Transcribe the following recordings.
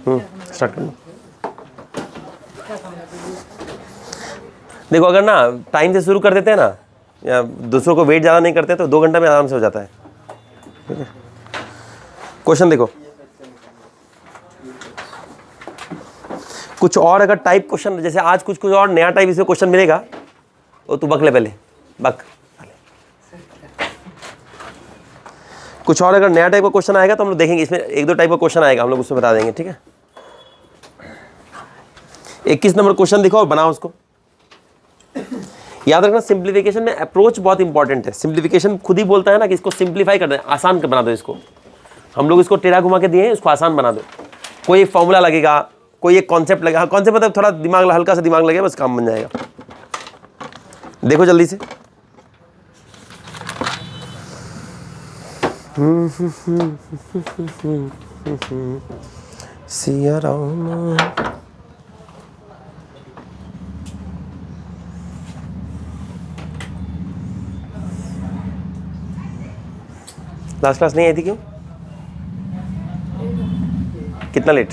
Start करना। देखो अगर ना टाइम से शुरू कर देते हैं ना, या दूसरों को वेट ज़्यादा नहीं करते तो 2 घंटा में आराम से हो जाता है। ठीक है, क्वेश्चन देखो। कुछ और अगर टाइप क्वेश्चन, जैसे आज कुछ और नया टाइप इसमें क्वेश्चन मिलेगा, वो तू बक ले पहले, बक। कुछ और अगर नया टाइप का क्वेश्चन आएगा तो हम लोग देखेंगे, इसमें 1-2 टाइप का क्वेश्चन आएगा, हम लोग उसमें बता देंगे। ठीक है, 21 नंबर क्वेश्चन दिखो और बनाओ उसको। याद रखना सिंप्लीफिकेशन में अप्रोच बहुत इंपॉर्टेंट है। सिंप्लीफिकेशन खुद ही बोलता है ना कि इसको सिंप्लीफाई कर दे, आसान बना दो इसको। हम लोग इसको टेढ़ा घुमा के दिए हैं, इसको आसान बना दो। कोई एक फॉर्मूला लगेगा, कोई एक कॉन्सेप्ट लगेगा। कॉन्सेप्ट मतलब थोड़ा दिमाग, हल्का सा दिमाग लगेगा, बस काम बन जाएगा। देखो जल्दी से। सिया राम। लास्ट क्लास नहीं आई थी क्यों? कितना लेट?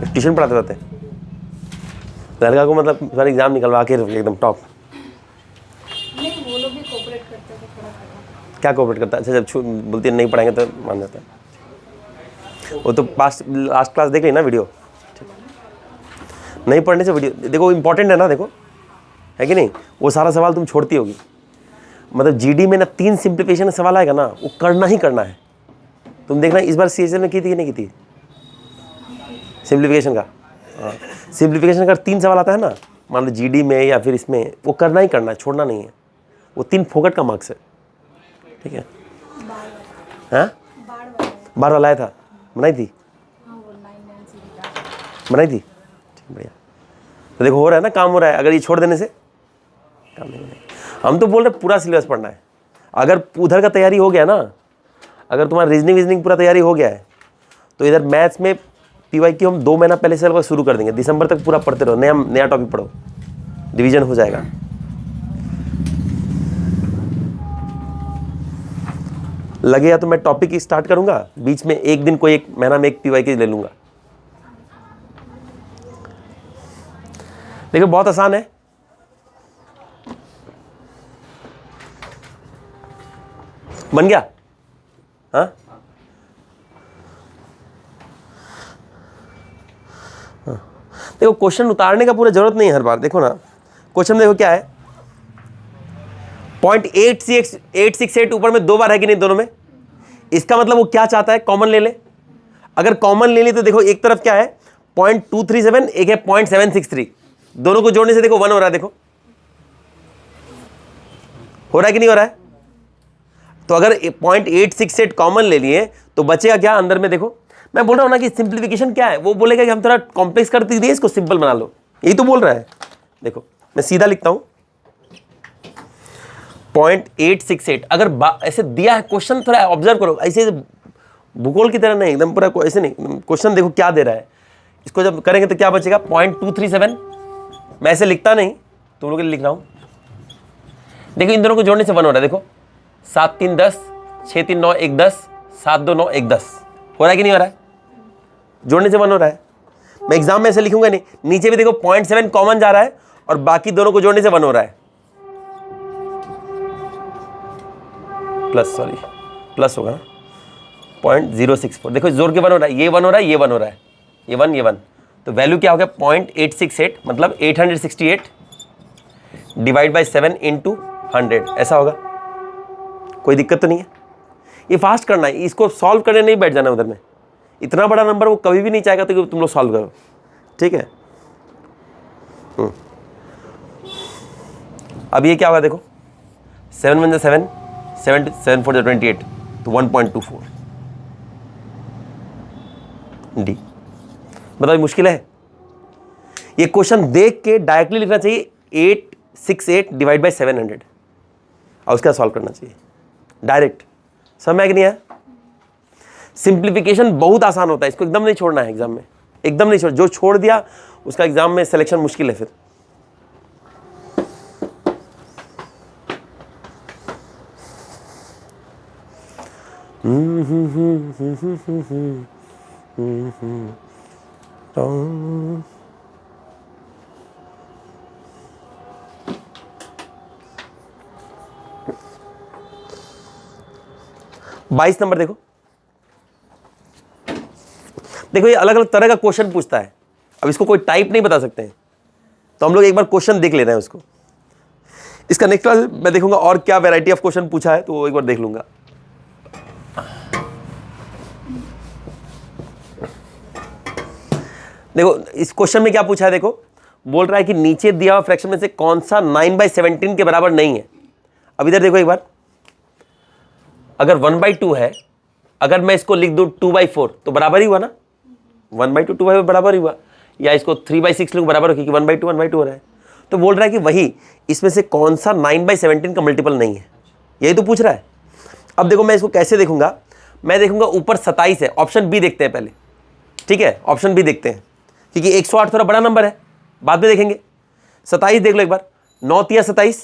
ट्यूशन पढ़ाते रहते लड़का को, मतलब सारा एग्जाम निकलवा के एकदम टॉप। नहीं, वो लोग भी कोऑपरेट करते हैं, थोड़ा करना। क्या कोऑपरेट करता है? अच्छा, जब बोलती है नहीं पढ़ाएंगे तो मान जाता है। वो तो लास्ट क्लास देख ली ना वीडियो। नहीं पढ़ने से वीडियो देखो, इंपॉर्टेंट है ना, देखो है कि नहीं। वो सारा सवाल तुम छोड़ती होगी, मतलब जीडी में ना 3 सिंप्लीफिकेशन का सवाल आएगा ना, वो करना ही करना है। तुम देखना इस बार सीएचएल में की थी कि नहीं की थी सिंप्लीफिकेशन का? हाँ, सिंप्लीफिकेशन का 3 सवाल आता है ना, मान लो जीडी में या फिर इसमें, वो करना ही करना है, छोड़ना नहीं है। वो 3 फोकट का मार्क्स है। ठीक है, हाँ बार वाला आया था, बनाई थी, बनाई थी। ठीक, बढ़िया। तो देखो हो रहा है ना, काम हो रहा है। अगर ये छोड़ देने से काम नहीं बनेगा। हम तो बोल रहे पूरा सिलेबस पढ़ना है। अगर उधर का तैयारी हो गया ना, अगर तुम्हारा रीजनिंग पूरा तैयारी हो गया है, तो इधर मैथ्स में पीवाईक्यू हम 2 महीना पहले से शुरू कर देंगे। दिसंबर तक पूरा पढ़ते रहो, नया टॉपिक पढ़ो, रिवीजन हो जाएगा। लगेगा तो मैं टॉपिक ही स्टार्ट करूंगा, बीच में एक दिन, कोई एक महीना में एक पीवाईक्यू ले लूंगा। देखो बहुत आसान है। बन गया? हाँ, देखो क्वेश्चन उतारने का पूरा जरूरत नहीं है हर बार। देखो ना क्वेश्चन, देखो क्या है, 0.868 ऊपर में 2 बार है कि नहीं दोनों में। इसका मतलब वो क्या चाहता है, कॉमन ले ले। अगर कॉमन ले ली तो देखो एक तरफ क्या है 0.237, एक है 0.763, दोनों को जोड़ने से देखो 1 हो रहा है। देखो हो रहा है कि नहीं हो रहा है? तो अगर 0.868 कॉमन ले लिए तो बचेगा क्या अंदर में? देखो मैं बोल रहा हूं ना कि सिंप्लीफिकेशन क्या है, वो बोलेगा कि हम थोड़ा कॉम्प्लेक्स कर दिए, इसको सिंपल बना लो, यही तो बोल रहा है। देखो मैं सीधा लिखता हूं 0.868। अगर ऐसे दिया है क्वेश्चन, थोड़ा ऑब्जर्व करो, ऐसे भूगोल की तरह नहीं, एकदम पूरा ऐसे नहीं। क्वेश्चन देखो क्या दे रहा है, इसको जब करेंगे तो क्या बचेगा 0.237। मैं ऐसे लिखता नहीं, तुम लोग के लिए लिख रहा हूं। देखो इन दोनों को जोड़ने से 1 हो रहा है। देखो 7 3 10, 6 3 9 1 10, 7 2 9 1 10। हो रहा है कि नहीं हो रहा है? जोड़ने से 1 हो रहा है। मैं एग्जाम में ऐसे लिखूंगा नहीं, नीचे भी देखो 0.7 कॉमन जा रहा है और बाकी दोनों को जोड़ने से 1 हो रहा है। प्लस होगा ना 0.064। देखो जोड़ के 1 हो रहा है, ये 1 हो रहा है, ये 1 हो रहा है, ये 1 ये 1। तो वैल्यू क्या हो गया 0.868, मतलब 868 डिवाइड बाई 7 इंटू 100, ऐसा होगा। कोई दिक्कत तो नहीं है? ये फास्ट करना है, इसको सॉल्व करने नहीं बैठ जाना उधर में। इतना बड़ा नंबर वो कभी भी नहीं चाहेगा तो तुम लोग सॉल्व करो। ठीक है, अब ये क्या होगा देखो 7 1 7, 7 4 28, तो 1.24 डी। बताओ मुश्किल है? ये क्वेश्चन देख के डायरेक्टली लिखना चाहिए 868 डिवाइड बाई 700 और उसका सॉल्व करना चाहिए डायरेक्ट। समझ में कि नहीं है? सिंप्लीफिकेशन बहुत आसान होता है, इसको एकदम नहीं छोड़ना है एग्जाम में, एकदम नहीं छोड़। जो छोड़ दिया उसका एग्जाम में सिलेक्शन मुश्किल है फिर। 22 नंबर देखो। देखो ये अलग अलग तरह का क्वेश्चन पूछता है, अब इसको कोई टाइप नहीं बता सकते हैं, तो हम लोग एक बार क्वेश्चन देख ले रहे हैं उसको। इसका नेक्स्ट क्लास मैं देखूंगा और क्या वैरायटी ऑफ क्वेश्चन पूछा है, तो वो एक बार देख लूंगा। देखो इस क्वेश्चन में क्या पूछा है, देखो बोल रहा है कि नीचे दिया हुआ फ्रैक्शन में से कौन सा 9/17 के बराबर नहीं है। अब इधर देखो एक बार, अगर 1/2 है, अगर मैं इसको लिख दूं 2/4 तो बराबर ही हुआ ना, 1/2 2/4 बराबर ही हुआ, या इसको 3/6 लिखूं बराबर हो, क्योंकि 1/2 1/2 हो रहा है। तो बोल रहा है कि वही इसमें से कौन सा 9/17 का मल्टीपल नहीं है, यही तो पूछ रहा है। अब देखो मैं इसको कैसे देखूंगा, मैं देखूंगा ऊपर 27 है, ऑप्शन बी देखते हैं पहले, ठीक है, ऑप्शन बी देखते हैं, क्योंकि 108 थोड़ा बड़ा नंबर है, बाद में देखेंगे। 27 देख लो एक बार, 9 3 27,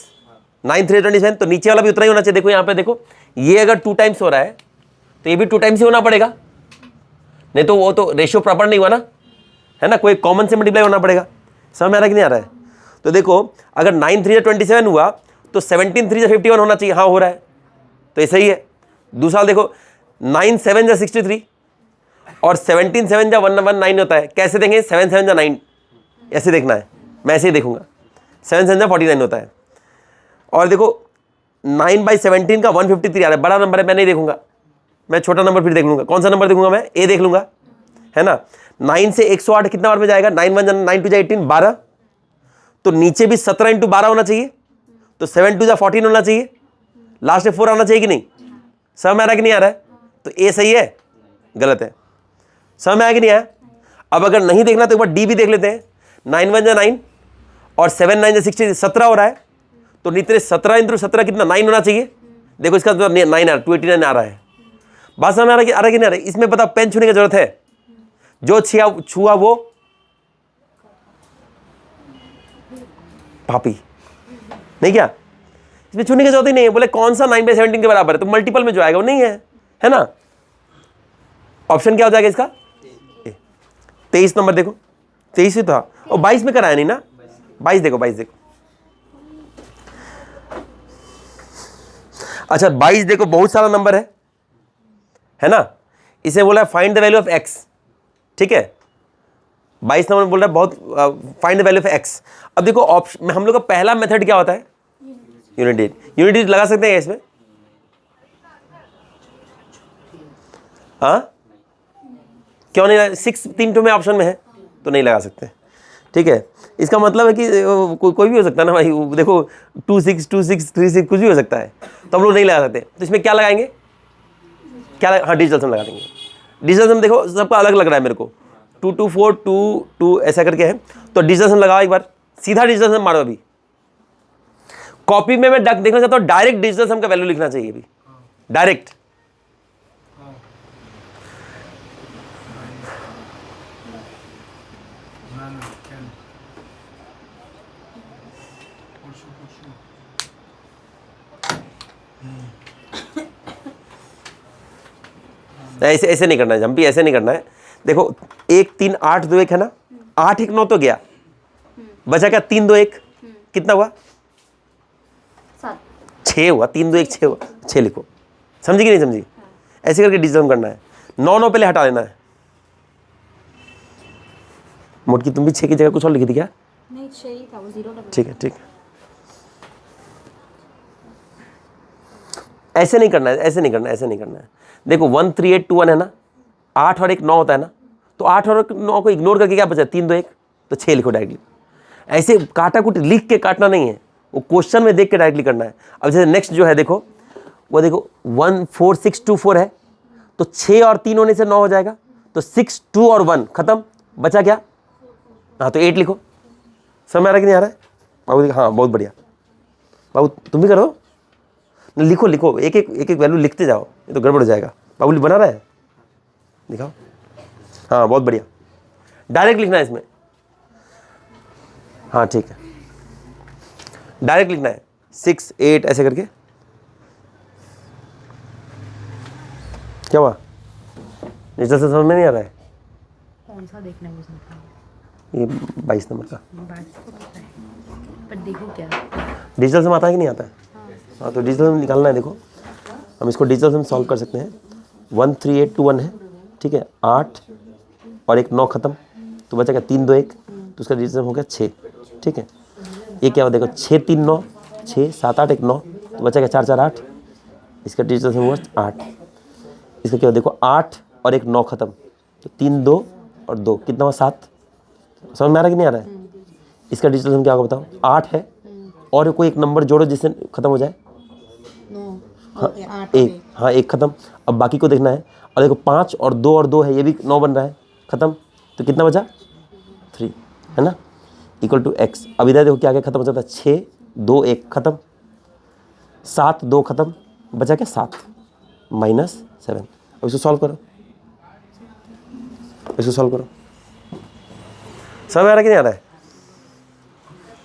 9 3 27, तो नीचे वाला भी उतना ही होना चाहिए। देखो यहाँ पे देखो, ये अगर 2 टाइम्स हो रहा है तो ये भी 2 टाइम्स ही होना पड़ेगा, नहीं तो वो तो रेशियो प्रॉपर नहीं हुआ ना, है ना, कोई कॉमन से मल्टीप्लाई होना पड़ेगा। समझ में आ रहा है कि नहीं आ रहा है? तो देखो अगर 9 3 27 हुआ तो 17 3 51 होना चाहिए, हाँ हो रहा है, तो ये सही है। दूसरा देखो 9 7 63 और 17 7 119 होता है, कैसे देंगे, 7 7 9, ऐसे देखना है, मैं ऐसे ही देखूंगा, 7 7 49 होता है। और देखो 9/17 का 153 आ रहा है, बड़ा नंबर है, मैं नहीं देखूंगा, मैं छोटा नंबर फिर देख लूंगा। कौन सा नंबर देखूंगा मैं, ए देख लूंगा, है ना। 9 से 108 कितना बार में जाएगा, 9 1 9 2 18 12, तो नीचे भी 17 × 12 होना चाहिए, तो 7 2 14 होना चाहिए, लास्ट में 4 आना चाहिए कि नहीं। समझ में आ रहा है कि नहीं आ रहा है? तो ए सही है, गलत है। समझ में आया कि नहीं आया? अब अगर नहीं देखना तो एक बार डी भी देख लेते हैं। 9 1 9 और 7 9 60, 17 हो रहा है, तो नीचे 17 × 17 कितना, 9 होना चाहिए। देखो इसका 9 आ रहा है, 289 आ रहा है। बात समझ में आ रहा है कि नहीं आ रहा है? इसमें पता पेन छूने की जरूरत है, जो छुआ वो पापी नहीं, क्या इसमें छूने की जरूरत ही नहीं है। बोले कौन सा 9/17 के बराबर है, तो मल्टीपल में जो आएगा वो नहीं है ना। ऑप्शन क्या हो जाएगा इसका, 23 नंबर देखो, 23 ही था, और 22 में कराया नहीं ना, 22 देखो, 22 देखो। अच्छा 22 देखो, बहुत सारा नंबर है ना। इसे बोला find the value of x, ठीक है, 22 नंबर बोल रहा है बहुत find the value of x. अब देखो ऑप्शन में हम लोग का पहला मेथड क्या होता है, यूनिटी लगा सकते हैं इसमें, हाँ क्यों नहीं लगा, 6 3 2 में ऑप्शन में है तो नहीं लगा सकते, ठीक है। इसका मतलब है कि कोई भी हो सकता है ना भाई, देखो 2 6 2 6 3 6 कुछ भी हो सकता है, तो हम लोग नहीं लगा सकते। तो इसमें क्या लगाएंगे, हाँ डिजिटल सम लगा देंगे। डिजिटल सम देखो सबका अलग लग रहा है मेरे को, 2 2 4 2 2 ऐसा करके है, तो डिजिटल सम लगाओ एक बार, सीधा डिजिटल सम मारो। अभी कॉपी में मैं देखना चाहता हूँ, डायरेक्ट डिजिटल सम का वैल्यू लिखना चाहिए अभी, डायरेक्ट। ऐसे ऐसे नहीं करना है, जंपी ऐसे नहीं करना है। देखो 1 3 8 2 1 है ना, 8 1 9 तो गया, बचा क्या 3 2 1, कितना हुआ 6 हुआ, 3 2 1 6 हुआ, 6 लिखो। समझी कि नहीं समझी? ऐसे करके डिजिटल करना है। 9 9 पहले हटा देना है। मोटकी तुम भी 6 की जगह कुछ और लिखी थी क्या? नहीं 6 ही था, वो 0 लगा। ठीक है ठीक है, ऐसे नहीं करना है, ऐसे नहीं करना है, ऐसे नहीं करना है। देखो 1 3 8 2 1 है ना, 8 और 1 9 होता है ना, तो 8 और 9 को इग्नोर करके क्या बचा, 3 2 1, तो 6 लिखो डायरेक्टली। ऐसे काटा कुट लिख के काटना नहीं है, वो क्वेश्चन में देख के डायरेक्टली करना है। अब जैसे नेक्स्ट जो है देखो, वो देखो 1 4 6 2 4 है, तो 6 और 3 होने से 9 हो जाएगा, तो 6 2 और 1 खत्म, बचा क्या, हाँ तो 8 लिखो। समझ आ रहा है कि नहीं आ रहा है बाबू? हाँ बहुत बढ़िया बाबू, तुम भी करो, लिखो लिखो, एक एक वैल्यू लिखते जाओ, ये तो गड़बड़ हो जाएगा। बाबू बना रहा है, दिखाओ, हाँ बहुत बढ़िया, डायरेक्ट लिखना है इसमें, हाँ ठीक है, डायरेक्ट लिखना है 6 8 ऐसे करके। क्या हुआ, निश्चित से समझ में नहीं आ रहा है? कौन सा देखना है मुझे? ये 22 नंबर का बात तो पता है, पर देखो क्या। डिजिटल सम आता है कि नहीं आता है? हाँ, तो डिजिटल सम निकालना है। देखो हम इसको डिजिटल सम सॉल्व कर सकते हैं। 13821 है, ठीक है, 8 और एक 9 खत्म, तो बचा क्या 3 2 1, तो उसका डिजिटल सम हो गया 6, ठीक है। ये क्या हुआ देखो, 6 3 9, 6 7 8 1 9, तो बचा क्या 4 4 8, इसका डिजिटल सम हुआ 8। इसका क्या हुआ देखो, 8 और एक 9 खत्म, तो 3 2 और 2 कितना हुआ 7। समझ में आ रहा है कि नहीं आ रहा है? इसका डिजिटल सम क्या होगा बताओ, 8 है और कोई एक नंबर जोड़ो जिससे खत्म हो जाए। हाँ, एक, हाँ एक खत्म। अब बाकी को देखना है, और देखो 5 और 2 है, ये भी 9 बन रहा है, खत्म, तो कितना बचा 3, है ना, इक्वल टू x। अब इधर देखो क्या क्या खत्म हो जाता है, 6 2 1 खत्म, 7 2 खत्म, बचा क्या 7 -7। अब इसको सॉल्व करो, इसको सॉल्व करो। समझ आ रहा है कि नहीं आ रहा है?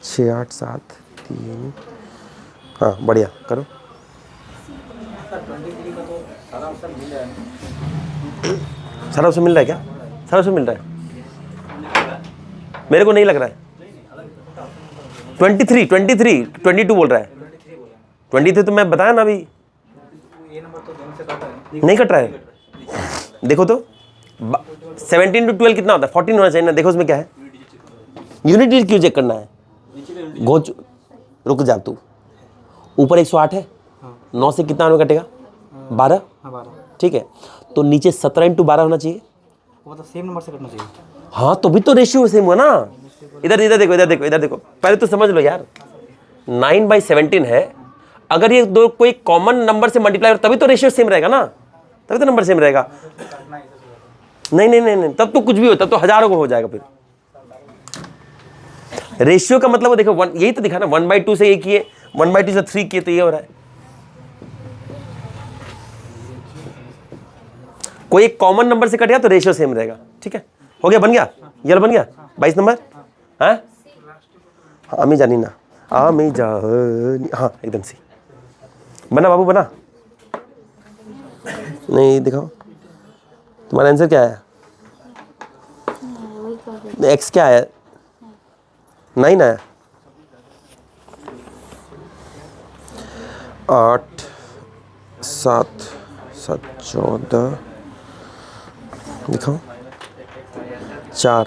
6 8 7 3, हाँ बढ़िया करो। सारा ऑप्शन मिल रहा है क्या? सारा ऑप्शन मिल रहा है? मेरे को नहीं लग रहा है। 23 22 बोल रहा है। 23 तो मैं बताया ना अभी, नहीं कट रहा है। देखो तो 17 to 12 कितना होता है, 14 होना चाहिए ना। देखो उसमें क्या है, यूनिट डिजिट क्यों चेक करना है? घोच, रुक जा तू, ऊपर 108 है, 9 से कितना में कटेगा 12, ठीक है, तो नीचे 17 × 12 होना चाहिए, वो तो सेम नंबर से करना चाहिए। हाँ तो भी तो रेशियो सेम हुआ ना। इधर इधर देखो, इधर देखो, इधर देखो, पहले तो समझ लो यार, 9/17 है, अगर ये दो कोई कॉमन नंबर से मल्टीप्लाई हो तभी तो रेशियो सेम रहेगा ना, तभी तो नंबर सेम रहेगा। नहीं नहीं नहीं नहीं, तब तो कुछ भी हो, तब तो हजारों को हो जाएगा। फिर रेशियो का मतलब देखो, यही तो दिखा ना, 1/2 से ये किए, 1/2 से 3 किए, तो ये हो रहा है। कोई एक कॉमन नंबर से कट गया तो रेशियो सेम रहेगा, ठीक है। हो गया, बन गया, ये बन गया 22 नंबर। हाँ आमी जानी ना, आमी जानी, हाँ एकदम सी बना बाबू, बना। नहीं दिखाओ, तुम्हारा आंसर क्या है? एक्स क्या है? 9 आया। 8 7 7 14, दिखाओ 4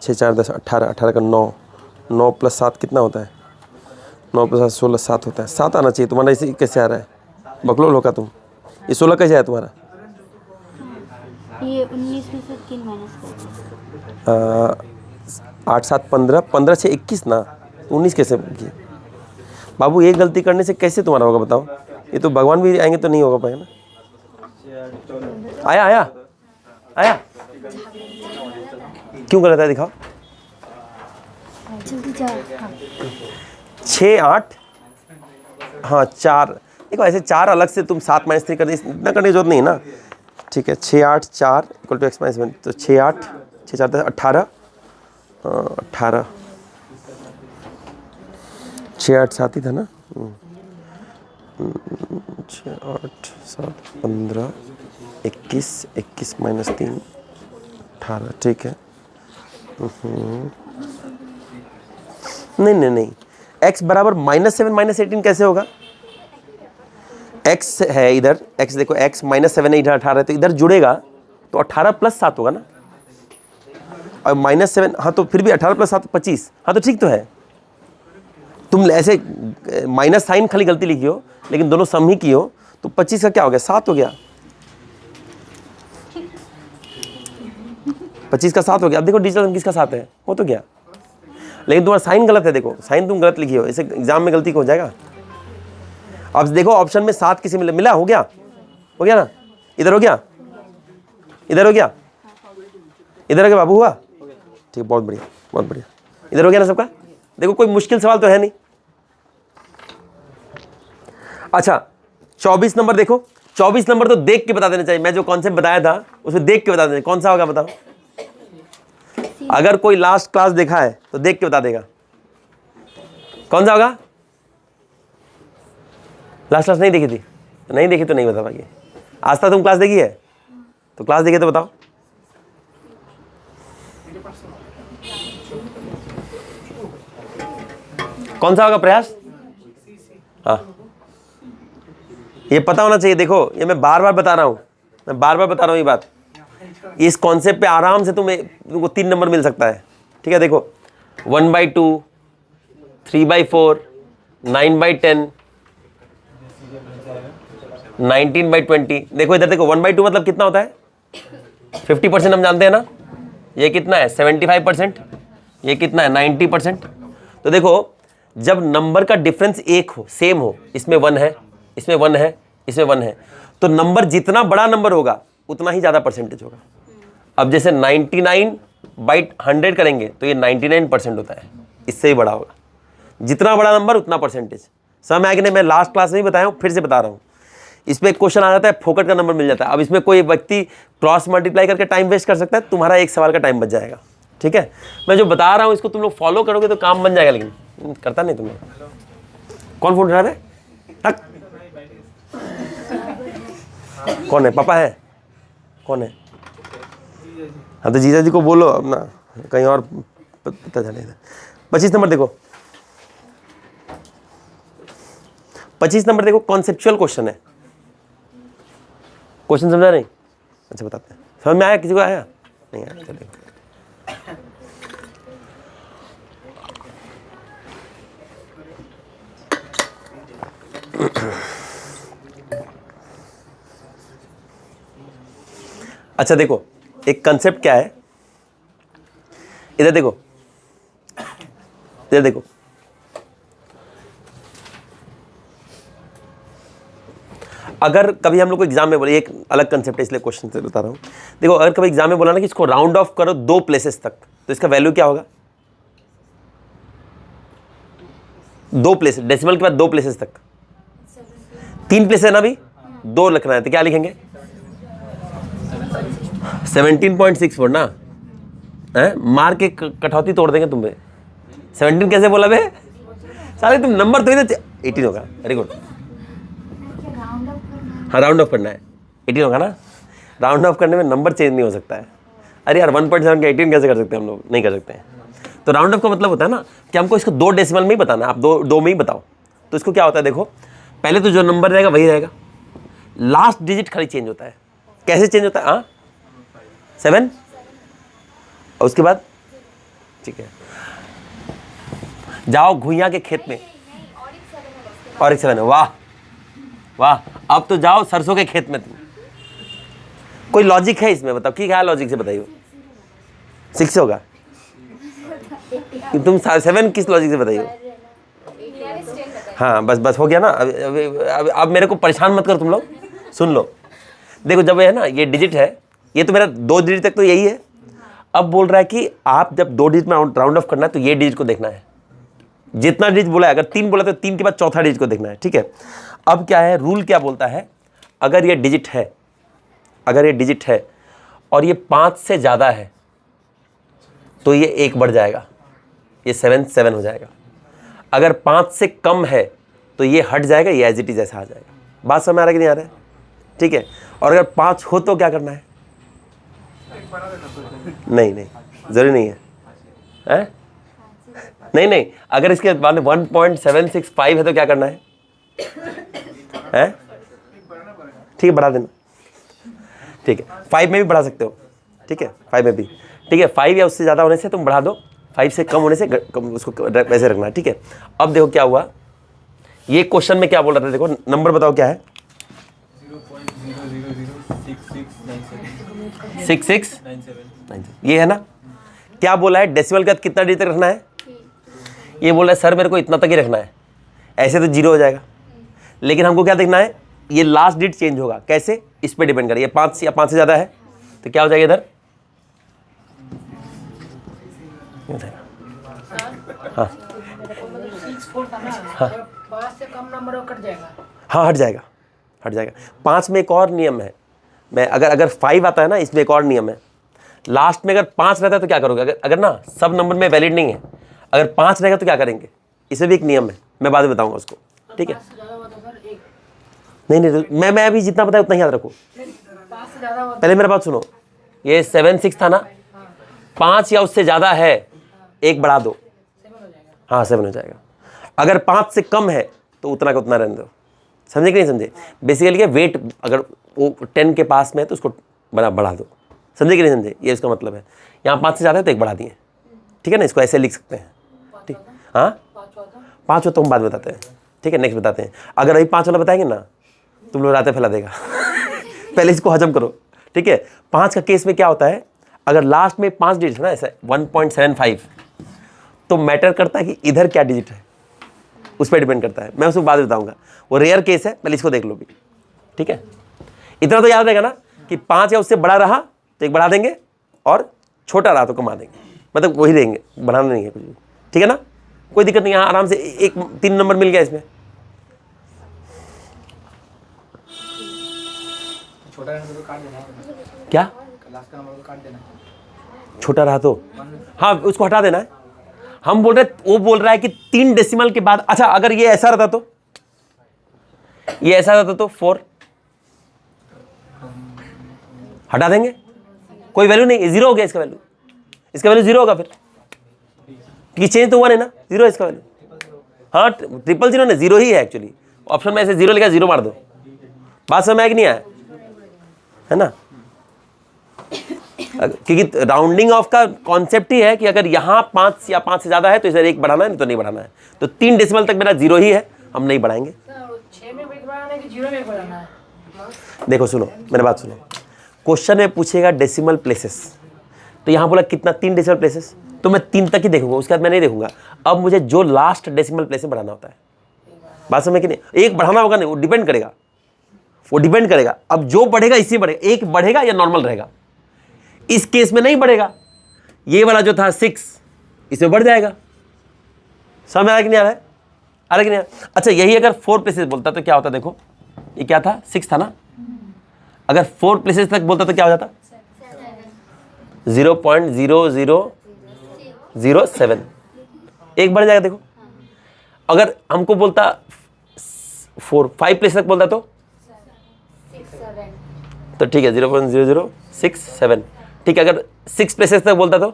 6 4 10 18, 18 का 9, 9 + 7 कितना होता है? 9 + 7 16, 7 होता है। 7 आना चाहिए तुम्हारा, इसे कैसे आ रहा है? बकलोल होगा तुम। ये 16 कैसे आया तुम्हारा? ये 19 में से 3 माइनस कर 8 7 15, 15 6 21 ना, 19 कैसे किए? बाबू एक गलती करने से कैसे तुम्हारा होगा बताओ? ये तो भगवान भी आएंगे तो नहीं होगा पाएगा ना। आया आया आया, क्यों गलत है दिखाओ। जल्दी जा। 6 8, हाँ 4, देखो ऐसे 4 अलग से तुम 7 - 3 कर, इतना करने की जरूरत नहीं है ना, ठीक है। 6 8 4 = x - 1, तो 6 8 6 4 10 18, 18 6 8 7 ही था ना, 6 8 7 15 21 21 - 3 18, ठीक है। नहीं नहीं नहीं, x बराबर -7 -18 कैसे होगा? x है इधर, x देखो, x -7 है, इधर 18 है, तो इधर जुड़ेगा तो 18 + 7 होगा ना, और -7, हाँ तो फिर भी 18 + 7 25, हाँ तो ठीक तो है। तुम ऐसे माइनस साइन खाली गलती लिखी हो, लेकिन दोनों सम ही की हो, तो 25 का क्या हो गया 7 हो गया, 25 का 7 हो गया। अब देखो डिजिटल किसका 7 है, वो तो गया, लेकिन तुम्हारा साइन गलत है। देखो साइन तुम गलत लिखी हो, इसे एग्जाम में गलती हो जाएगा। अब देखो ऑप्शन में 7 किसी में मिला, हो गया ना, इधर हो गया, इधर हो गया, इधर हो गया बाबू, हुआ ठीक, बहुत बढ़िया बहुत बढ़िया, इधर हो गया ना सबका। देखो कोई मुश्किल सवाल तो है नहीं। अच्छा 24 नंबर देखो, 24 नंबर तो देख के बता देना चाहिए, मैं जो कॉन्सेप्ट बताया था उसमें देख के बता देना। कौन सा होगा बताओ? अगर कोई लास्ट क्लास देखा है तो देख के बता देगा, कौन सा होगा? लास्ट क्लास नहीं देखी थी? नहीं देखी तो नहीं बता पाएगी। आज तक तुम क्लास देखी है? तो क्लास देखी तो बताओ। कौन सा होगा प्रयास? हाँ, ये पता होना चाहिए। देखो ये मैं बार बार बता रहा हूँ, मैं बार बार बता रहा हूँ ये बात। इस कॉन्सेप्ट पे आराम से तुमको 3 नंबर मिल सकता है। ठीक है, देखो 1/2, 3/4, 9/10, 19/20। देखो इधर देखो, 1/2 मतलब कितना होता है? 50% हम जानते हैं ना। ये कितना है? 75%। ये कितना है? 90%। तो देखो जब नंबर का डिफरेंस एक हो, सेम हो, इसमें 1 है, इसमें 1 है, इसमें 1 है, तो नंबर जितना बड़ा नंबर होगा उतना ही ज़्यादा परसेंटेज होगा। अब जैसे 99/100 करेंगे तो ये 99% होता है, इससे ही बड़ा होगा। जितना बड़ा नंबर उतना परसेंटेज। समझ आया कि नहीं? मैं लास्ट क्लास में ही बताया हूँ, फिर से बता रहा हूँ। इस पर एक क्वेश्चन आ जाता है, फोकट का नंबर मिल जाता है। अब इसमें कोई व्यक्ति क्रॉस मल्टीप्लाई करके टाइम वेस्ट कर सकता है, तुम्हारा एक सवाल का टाइम बच जाएगा। ठीक है, मैं जो बता रहा हूँ इसको तुम लोग फॉलो करोगे तो काम बन जाएगा, लेकिन करता नहीं तुम लोग। कौन फोन उठा रहे? कौन है? पापा है? कौन है? हाँ तो जीजा जी को बोलो अपना, कहीं और पता चले। 25 नंबर देखो, 25 नंबर देखो, कॉन्सेप्चुअल क्वेश्चन है। क्वेश्चन समझा नहीं? अच्छा बताते हैं। समझ में आया? किसी को आया? नहीं आया? चलिए। अच्छा देखो, एक कंसेप्ट क्या है, इधर देखो, इधर देखो। अगर कभी हम लोग को एग्जाम में बोले, एक अलग कंसेप्ट है इसलिए क्वेश्चन से बता रहा हूँ। देखो अगर कभी एग्जाम में बोला ना कि इसको राउंड ऑफ करो 2 प्लेसेस तक, तो इसका वैल्यू क्या होगा? 2 प्लेस, डेसिमल के बाद 2 प्लेसेस तक। 3 प्लेस है ना, अभी 2 लिखना है तो क्या लिखेंगे? 17.64 ना है। मार के कटौती तोड़ देंगे तुम्हें। 17 कैसे बोला बे? साले तुम नंबर तो इधर 18 होगा। Very good. हाँ राउंड ऑफ करना है, 18 होगा ना। राउंड ऑफ करने में नंबर चेंज नहीं हो सकता है। अरे यार 1.7 के 18 कैसे कर सकते हैं हम लोग? नहीं कर सकते हैं। तो राउंड ऑफ का मतलब होता है ना कि हमको इसको 2 डेसिमल में ही बताना है। आप दो में ही बताओ। तो इसको क्या होता है, देखो पहले तो जो नंबर रहेगा वही रहेगा, लास्ट डिजिट खाली चेंज होता है। कैसे चेंज होता है? हाँ 7 और उसके बाद ठीक है, जाओ घुइया के खेत में और एक 7 है। वाह वाह, अब तो जाओ सरसों के खेत में। तुम कोई लॉजिक है इसमें? बताओ कि क्या लॉजिक से बताइए। 6 होगा? तुम 7 किस लॉजिक से बताइए? हाँ बस बस हो गया ना। अब मेरे को परेशान मत करो तुम लोग, सुन लो। देखो जब है ना ये डिजिट है, ये तो मेरा 2 डिजिट तक तो यही है। अब बोल रहा है कि आप जब 2 डिजिट में राउंड ऑफ करना है तो ये डिजिट को देखना है। जितना डिजिट बोला है, अगर 3 बोला तो 3 के बाद चौथा डिजिट को देखना है। ठीक है, अब क्या है, रूल क्या बोलता है, अगर ये डिजिट है, अगर ये डिजिट है और ये 5 से ज़्यादा है तो ये 1 बढ़ जाएगा, ये 7 हो जाएगा। अगर 5 से कम है तो ये हट जाएगा, ये एज इट इज ऐसा आ जाएगा। बात समझ आ रहा है कि नहीं आ रहा है? ठीक है, और अगर 5 हो तो क्या करना है? नहीं नहीं जरूरी नहीं है, नहीं नहीं, अगर इसके बाद 1.765 है तो क्या करना है? ठीक है बढ़ा देना। ठीक है 5 में भी बढ़ा सकते हो। ठीक है 5 में भी ठीक है, 5 या उससे ज़्यादा होने से तुम बढ़ा दो, 5 से कम होने से कम, उसको वैसे रखना है। ठीक है, अब देखो क्या हुआ, ये क्वेश्चन में क्या बोल रहा था, देखो नंबर बताओ क्या है? 6697 ये है ना। क्या बोला है, डेसिमल का कितना डिजिट तक रखना है? ये बोल रहा है सर मेरे को इतना तक ही रखना है। ऐसे तो 0 हो जाएगा, लेकिन हमको क्या देखना है, ये लास्ट डिजिट चेंज होगा। कैसे? इस पे डिपेंड करे। ये 5 या 5 से ज़्यादा है तो क्या हो जाएगा इधर? हाँ हाँ 5 से कम नंबर कट जाएगा। हाँ हट जाएगा, हट जाएगा। 5 में एक और नियम है, मैं अगर 5 आता है ना, इसमें एक और नियम है। लास्ट में अगर 5 रहता है तो क्या करोगे? अगर ना सब नंबर में वैलिड नहीं है, अगर 5 रहेगा तो क्या करेंगे? इसमें भी एक नियम है, मैं बाद में बताऊंगा उसको। ठीक है, नहीं नहीं मैं अभी जितना बताया उतना ही याद रखो। पहले मेरा बात सुनो, ये 7 6 था ना, 5 या उससे ज़्यादा है 1 बढ़ा दो, हाँ 7 हो जाएगा। अगर 5 से कम है तो उतना का उतना रहने दो। समझे कि नहीं समझे? बेसिकली क्या वेट अगर वो 10 के पास में है तो उसको बढ़ा दो। समझे कि नहीं समझे? ये इसका मतलब है। यहाँ 5 से ज़्यादा है तो 1 बढ़ा दिए, ठीक है ना? इसको ऐसे लिख सकते हैं, ठीक। हाँ 5 तो हम बाद में बताते हैं, ठीक है, नेक्स्ट बताते हैं। अगर अभी 5 वाला बताएंगे ना तुम लोग रातें फैला देगा पहले इसको हजम करो, ठीक है। 5 का केस में क्या होता है, अगर लास्ट में 5 डिजिट है ना, ऐसा 1.75, तो मैटर करता है कि इधर क्या डिजिट है, उस पर डिपेंड करता है। मैं उसको बाद में बताऊंगा, वो रेयर केस है, पहले इसको देख लो भी, ठीक है। इतना तो याद रहेगा ना कि 5 या उससे बड़ा रहा तो 1 बढ़ा देंगे और छोटा रहा तो कमा देंगे, मतलब वही देंगे, बढ़ाना नहीं है कुछ भी, ठीक है ना? कोई दिक्कत नहीं, यहाँ आराम से 3 नंबर मिल गया इसमें। छोटा नंबर काट देना है, क्या लास्ट का नंबर को काट देना है। छोटा रहा तो हाँ उसको हटा देना है। हम बोल रहे, वो बोल रहा है कि 3 डेसिमल के बाद, अच्छा अगर ये ऐसा रहता तो, ये ऐसा रहता तो 4 हटा देंगे, कोई वैल्यू नहीं, 0 हो गया इसका वैल्यू, इसका वैल्यू 0 होगा फिर, क्योंकि चेंज तो हुआ नहीं ना, 0 है इसका वैल्यू। हाँ 000 ना 0 ही है एक्चुअली, ऑप्शन में ऐसे 0 लिखा, 0 मार दो। बात समझ में आया कि नहीं आया, है ना? क्योंकि राउंडिंग ऑफ का कॉन्सेप्ट ही है कि अगर यहाँ 5 या 5 से ज़्यादा है तो इधर 1 बढ़ाना है, नहीं तो नहीं बढ़ाना है। तो 3 डेसिमल तक मेरा 0 ही है, हम नहीं बढ़ाएंगे। 6 में 1 बढ़ाना है कि 0 में 1 बढ़ाना है? देखो सुनो मेरी बात सुनो, क्वेश्चन में पूछेगा डेसिमल प्लेसेस, तो यहाँ बोला कितना 3 डेसिमल प्लेसेस, तो मैं 3 तक ही देखूंगा, उसके बाद मैं नहीं देखूंगा। अब मुझे जो लास्ट डेसिमल प्लेस में बढ़ाना होता है, बात समझ कि नहीं? 1 बढ़ाना होगा नहीं, वो डिपेंड करेगा, वो डिपेंड करेगा। अब जो बढ़ेगा इसी बढ़ेगा, 1 बढ़ेगा या नॉर्मल रहेगा। इस केस में नहीं बढ़ेगा, ये वाला जो था 6 इसमें बढ़ जाएगा। समझ आ रहा कि नहीं आ रहा है? आ रहा कि नहीं आ रहा? अच्छा यही अगर 4 प्लेसेस बोलता तो क्या होता, देखो ये क्या था, 6 था ना, अगर 4 प्लेसेस तक बोलता तो क्या हो जाता, 0.0007, 1 बढ़ जाएगा। देखो अगर हमको बोलता 5 प्लेस तक बोलता तो ठीक है 0.0067, ठीक है। अगर 6 प्लेसेस तक बोलता तो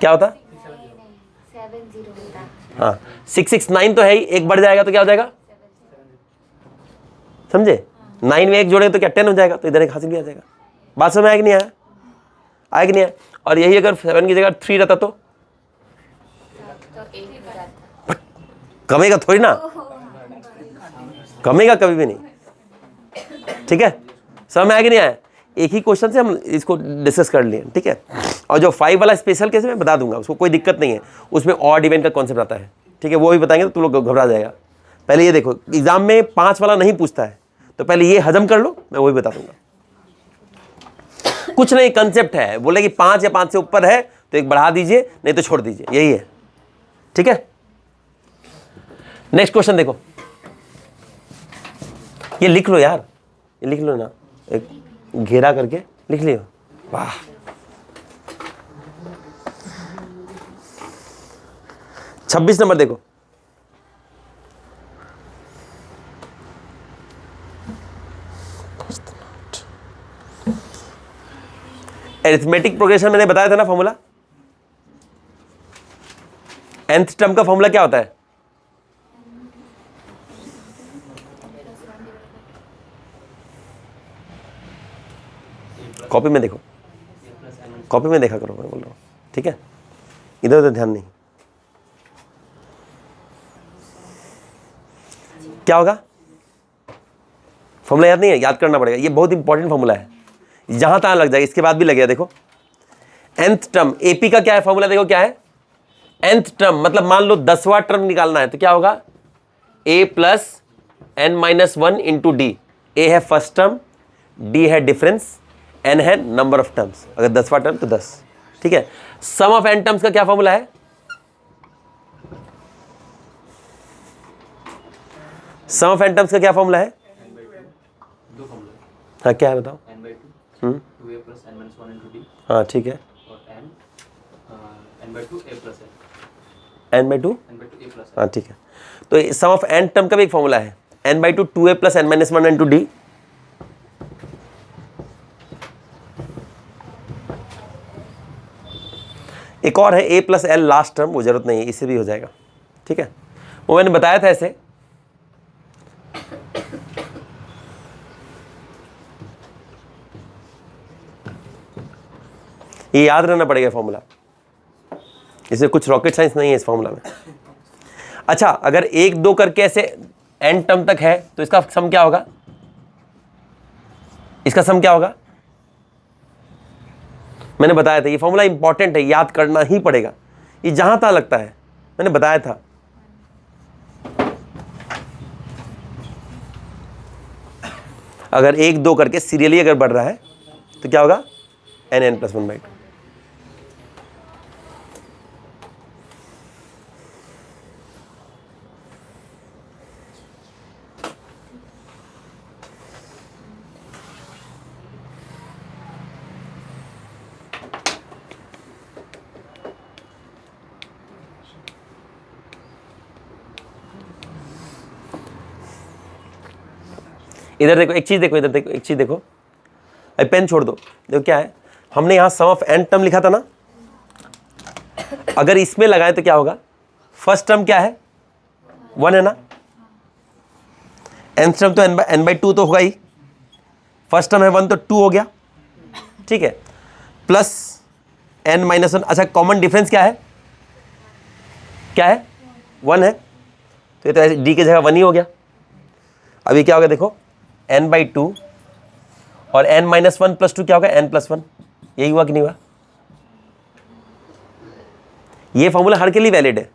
क्या होता, 70 होता। हाँ 669 तो है ही, 1 बढ़ जाएगा तो क्या हो जाएगा, समझे? 9 में 1 जोड़ेंगे तो क्या 10 हो जाएगा, तो इधर 1 हासिल भी आ जाएगा। बात समझ में आया कि नहीं आया? आया कि नहीं आया? और यही अगर 7 की जगह 3 रहता तो कमेगा थोड़ी ना, कमेगा कभी भी नहीं, ठीक है? समझ में आया कि नहीं आया? एक ही क्वेश्चन से हम इसको डिस्कस कर लिए, ठीक है। और जो 5 वाला स्पेशल केस मैं बता दूंगा, उसको कोई दिक्कत नहीं है, उसमें ऑड इवेंट का कॉन्सेप्ट आता है, ठीक है, वो भी बताएंगे तो तुम लोग घबरा जाएगा। पहले ये देखो एग्जाम में 5 वाला नहीं पूछता है, तो पहले ये हजम कर लो, मैं वही बता दूंगा। कुछ नहीं, कंसेप्ट है, बोले कि 5 या 5 से ऊपर है तो 1 बढ़ा दीजिए, नहीं तो छोड़ दीजिए, यही है, ठीक है। नेक्स्ट क्वेश्चन देखो, ये लिख लो यार, ये लिख लो ना, एक घेरा करके लिख लियो। वाह 26 नंबर देखो, अरिथमेटिक प्रोग्रेशन मैंने बताया था ना फॉर्मूला, nth टर्म का फॉर्मूला क्या होता है, कॉपी में देखो, कॉपी में देखा करो, मैं बोल रहा हूँ, ठीक है, इधर उधर ध्यान नहीं। क्या होगा, फॉर्मूला याद नहीं है, याद करना पड़ेगा, ये बहुत इंपॉर्टेंट फॉर्मूला है, जहां तहां लग जाएगा, इसके बाद भी लगेगा। देखो nth टर्म एपी का क्या है फॉर्मूला, देखो क्या है, nth टर्म मतलब मान लो 10वां टर्म निकालना है तो क्या होगा, a plus n-1 into D. A है फर्स्ट टर्म, डी है डिफरेंस, n है नंबर ऑफ टर्म्स, अगर 10वां टर्म तो 10, ठीक है। सम ऑफ n टर्म्स का क्या फॉर्मूला है, सम ऑफ n टर्म्स का क्या फॉर्मूला है, हाँ क्या है बताओ, n/2 plus n-1 into d हाँ ठीक है, और n/2 a plus n/2 a plus हाँ ठीक है। तो सम ऑफ n टर्म का भी एक फॉर्मूला है, n/2 2a plus n-1 into d। एक और है a plus L last term, वो जरूरत नहीं है, इससे भी हो जाएगा, ठीक है, वो मैंने बताया था ऐसे। ये याद रहना पड़ेगा फॉर्मूला, इससे कुछ रॉकेट साइंस नहीं है इस फॉर्मूला में। अच्छा, अगर 1 2 करके ऐसे n टर्म तक है तो इसका सम क्या होगा? इसका सम क्या होगा? मैंने बताया था, ये फॉर्मूला इंपॉर्टेंट है, याद करना ही पड़ेगा, ये जहां तक लगता है मैंने बताया था। अगर 1 2 करके सीरियली अगर बढ़ रहा है तो क्या होगा? n+1/2। इधर देखो, एक चीज देखो, इधर देखो, एक चीज देखो, अभी पेन छोड़ दो, देखो क्या है, हमने यहां सम ऑफ n टर्म लिखा था ना, अगर इसमें लगाए तो क्या होगा? फर्स्ट टर्म क्या है? 1 है ना, nth टर्म तो n/2 तो होगा ही, फर्स्ट टर्म है 1 तो 2 हो गया, ठीक है, प्लस n-1। अच्छा, कॉमन डिफरेंस क्या है? क्या है? 1 है, तो ये तो डी की जगह 1 ही हो गया। अभी क्या होगा देखो, n/2 और n-1 + 2 क्या होगा? n+1। यही हुआ कि नहीं हुआ? ये फॉर्मूला हर के लिए वैलिड है,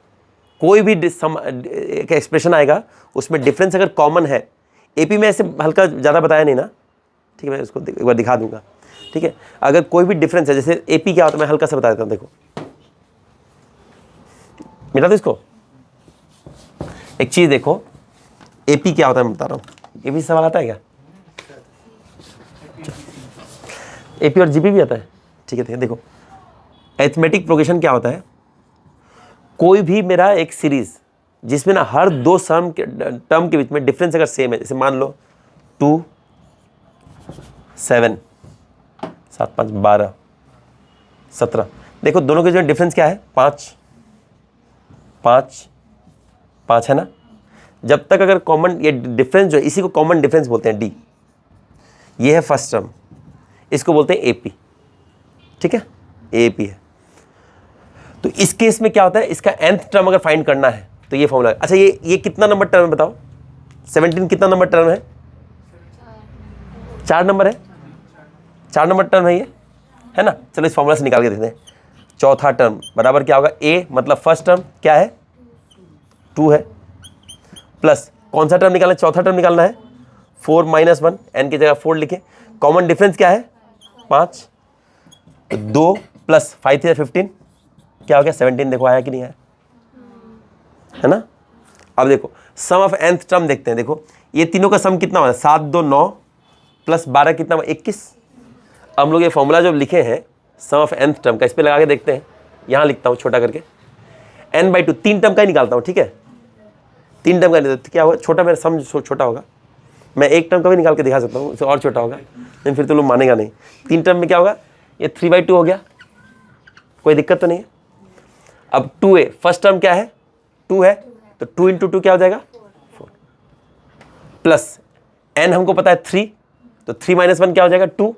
कोई भी एक एक्सप्रेशन आएगा उसमें डिफरेंस अगर कॉमन है, एपी में ऐसे हल्का ज़्यादा बताया नहीं ना, ठीक है, मैं उसको एक बार दिखा दूंगा, ठीक है, अगर कोई भी डिफरेंस है, जैसे एपी क्या होता है मैं हल्का सा बता देता हूँ, देखो मिटा दो इसको, एक चीज़ देखो, एपी क्या होता है मैं बता रहा हूँ, एपी सवाल आता है क्या? एपी और जीपी भी आता है, ठीक है, देखो अरिथमेटिक प्रोग्रेशन क्या होता है, कोई भी मेरा एक सीरीज जिसमें ना हर 2 टर्म के बीच में डिफरेंस अगर सेम है, जैसे मान लो 2 7 7 5 12 17, देखो दोनों के जो डिफरेंस क्या है? 5 5 5 है ना, जब तक अगर कॉमन ये डिफरेंस जो है, इसी को कॉमन डिफरेंस बोलते हैं, डी, ये है फर्स्ट टर्म, इसको बोलते हैं एपी, ठीक है, एपी है। तो इस केस में क्या होता है, इसका nth टर्म अगर फाइंड करना है तो ये फॉर्मूला। अच्छा, ये कितना नंबर टर्म है बताओ? 17 कितना नंबर टर्म है? 4 नंबर है, 4 नंबर टर्म है ये, है ना। चलो इस फॉर्मूला से निकाल के देखते हैं। चौथा टर्म बराबर क्या होगा? ए मतलब फर्स्ट टर्म क्या है? 2 है, प्लस कौन सा टर्म निकालना है? चौथा टर्म निकालना है, 4 - 1, n की जगह 4 लिखे। कॉमन डिफरेंस क्या है? 5, 2 + 5 × 15 क्या हो गया? 17। देखो आया कि नहीं आया, है ना। अब देखो सम ऑफ nth टर्म देखते हैं। देखो ये तीनों का सम कितना हुआ? 7 2 9 + 12 कितना हुआ? 21। अब हम लोग ये फॉर्मूला जब लिखे हैं सम ऑफ nth टर्म का, इस पर लगा के देखते हैं। यहाँ लिखता हूँ छोटा करके, n/2 3 टर्म का ही निकालता हूँ, ठीक है। 3 टर्म का नहीं तो क्या होगा? छोटा, मेरा सम छोटा होगा, मैं 1 टर्म का भी निकाल के दिखा सकता हूँ, उससे और छोटा होगा, लेकिन फिर तो लोग मानेगा नहीं। 3 टर्म में क्या होगा? ये 3/2 हो गया, कोई दिक्कत तो नहीं है। अब 2a फर्स्ट टर्म क्या है? 2 है, तो 2 × 2 क्या हो जाएगा? 4 प्लस n हमको पता है 3, तो 3 - 1 क्या हो जाएगा? 2,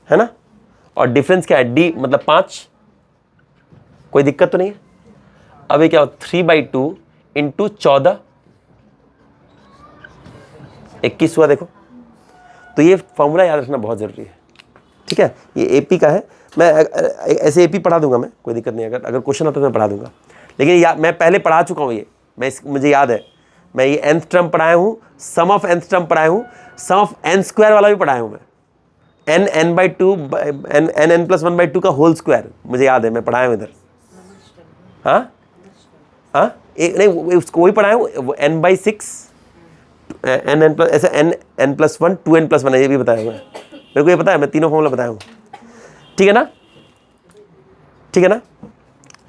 है ना। और डिफरेंस क्या है? d मतलब 5, कोई दिक्कत तो नहीं है। अब ये क्या हो? 3/2 × 14 21 हुआ। देखो तो ये फॉर्मूला याद रखना बहुत ज़रूरी है, ठीक है। ये एपी का है, मैं ऐसे एपी पढ़ा दूंगा, मैं कोई दिक्कत नहीं। अगर क्वेश्चन आता तो मैं पढ़ा दूंगा, लेकिन मैं पहले पढ़ा चुका हूँ ये, मुझे याद है। मैं ये nth टर्म पढ़ाया हूँ, सम ऑफ nth टर्म पढ़ाया हूँ, सम ऑफ n² वाला भी पढ़ाया हूँ मैं। n/2 n+1/2 का होल स्क्वायर मुझे याद है, मैं पढ़ाया हूँ इधर। हाँ हाँ, एक नहीं उसको वही पढ़ाया हूँ, n/6 n ऐसे n+1 2n+1 ये भी बताया हुआ है मेरे को, ये पता है, मैं तीनों फॉर्मूला बताया हूँ, ठीक है ना, ठीक है ना।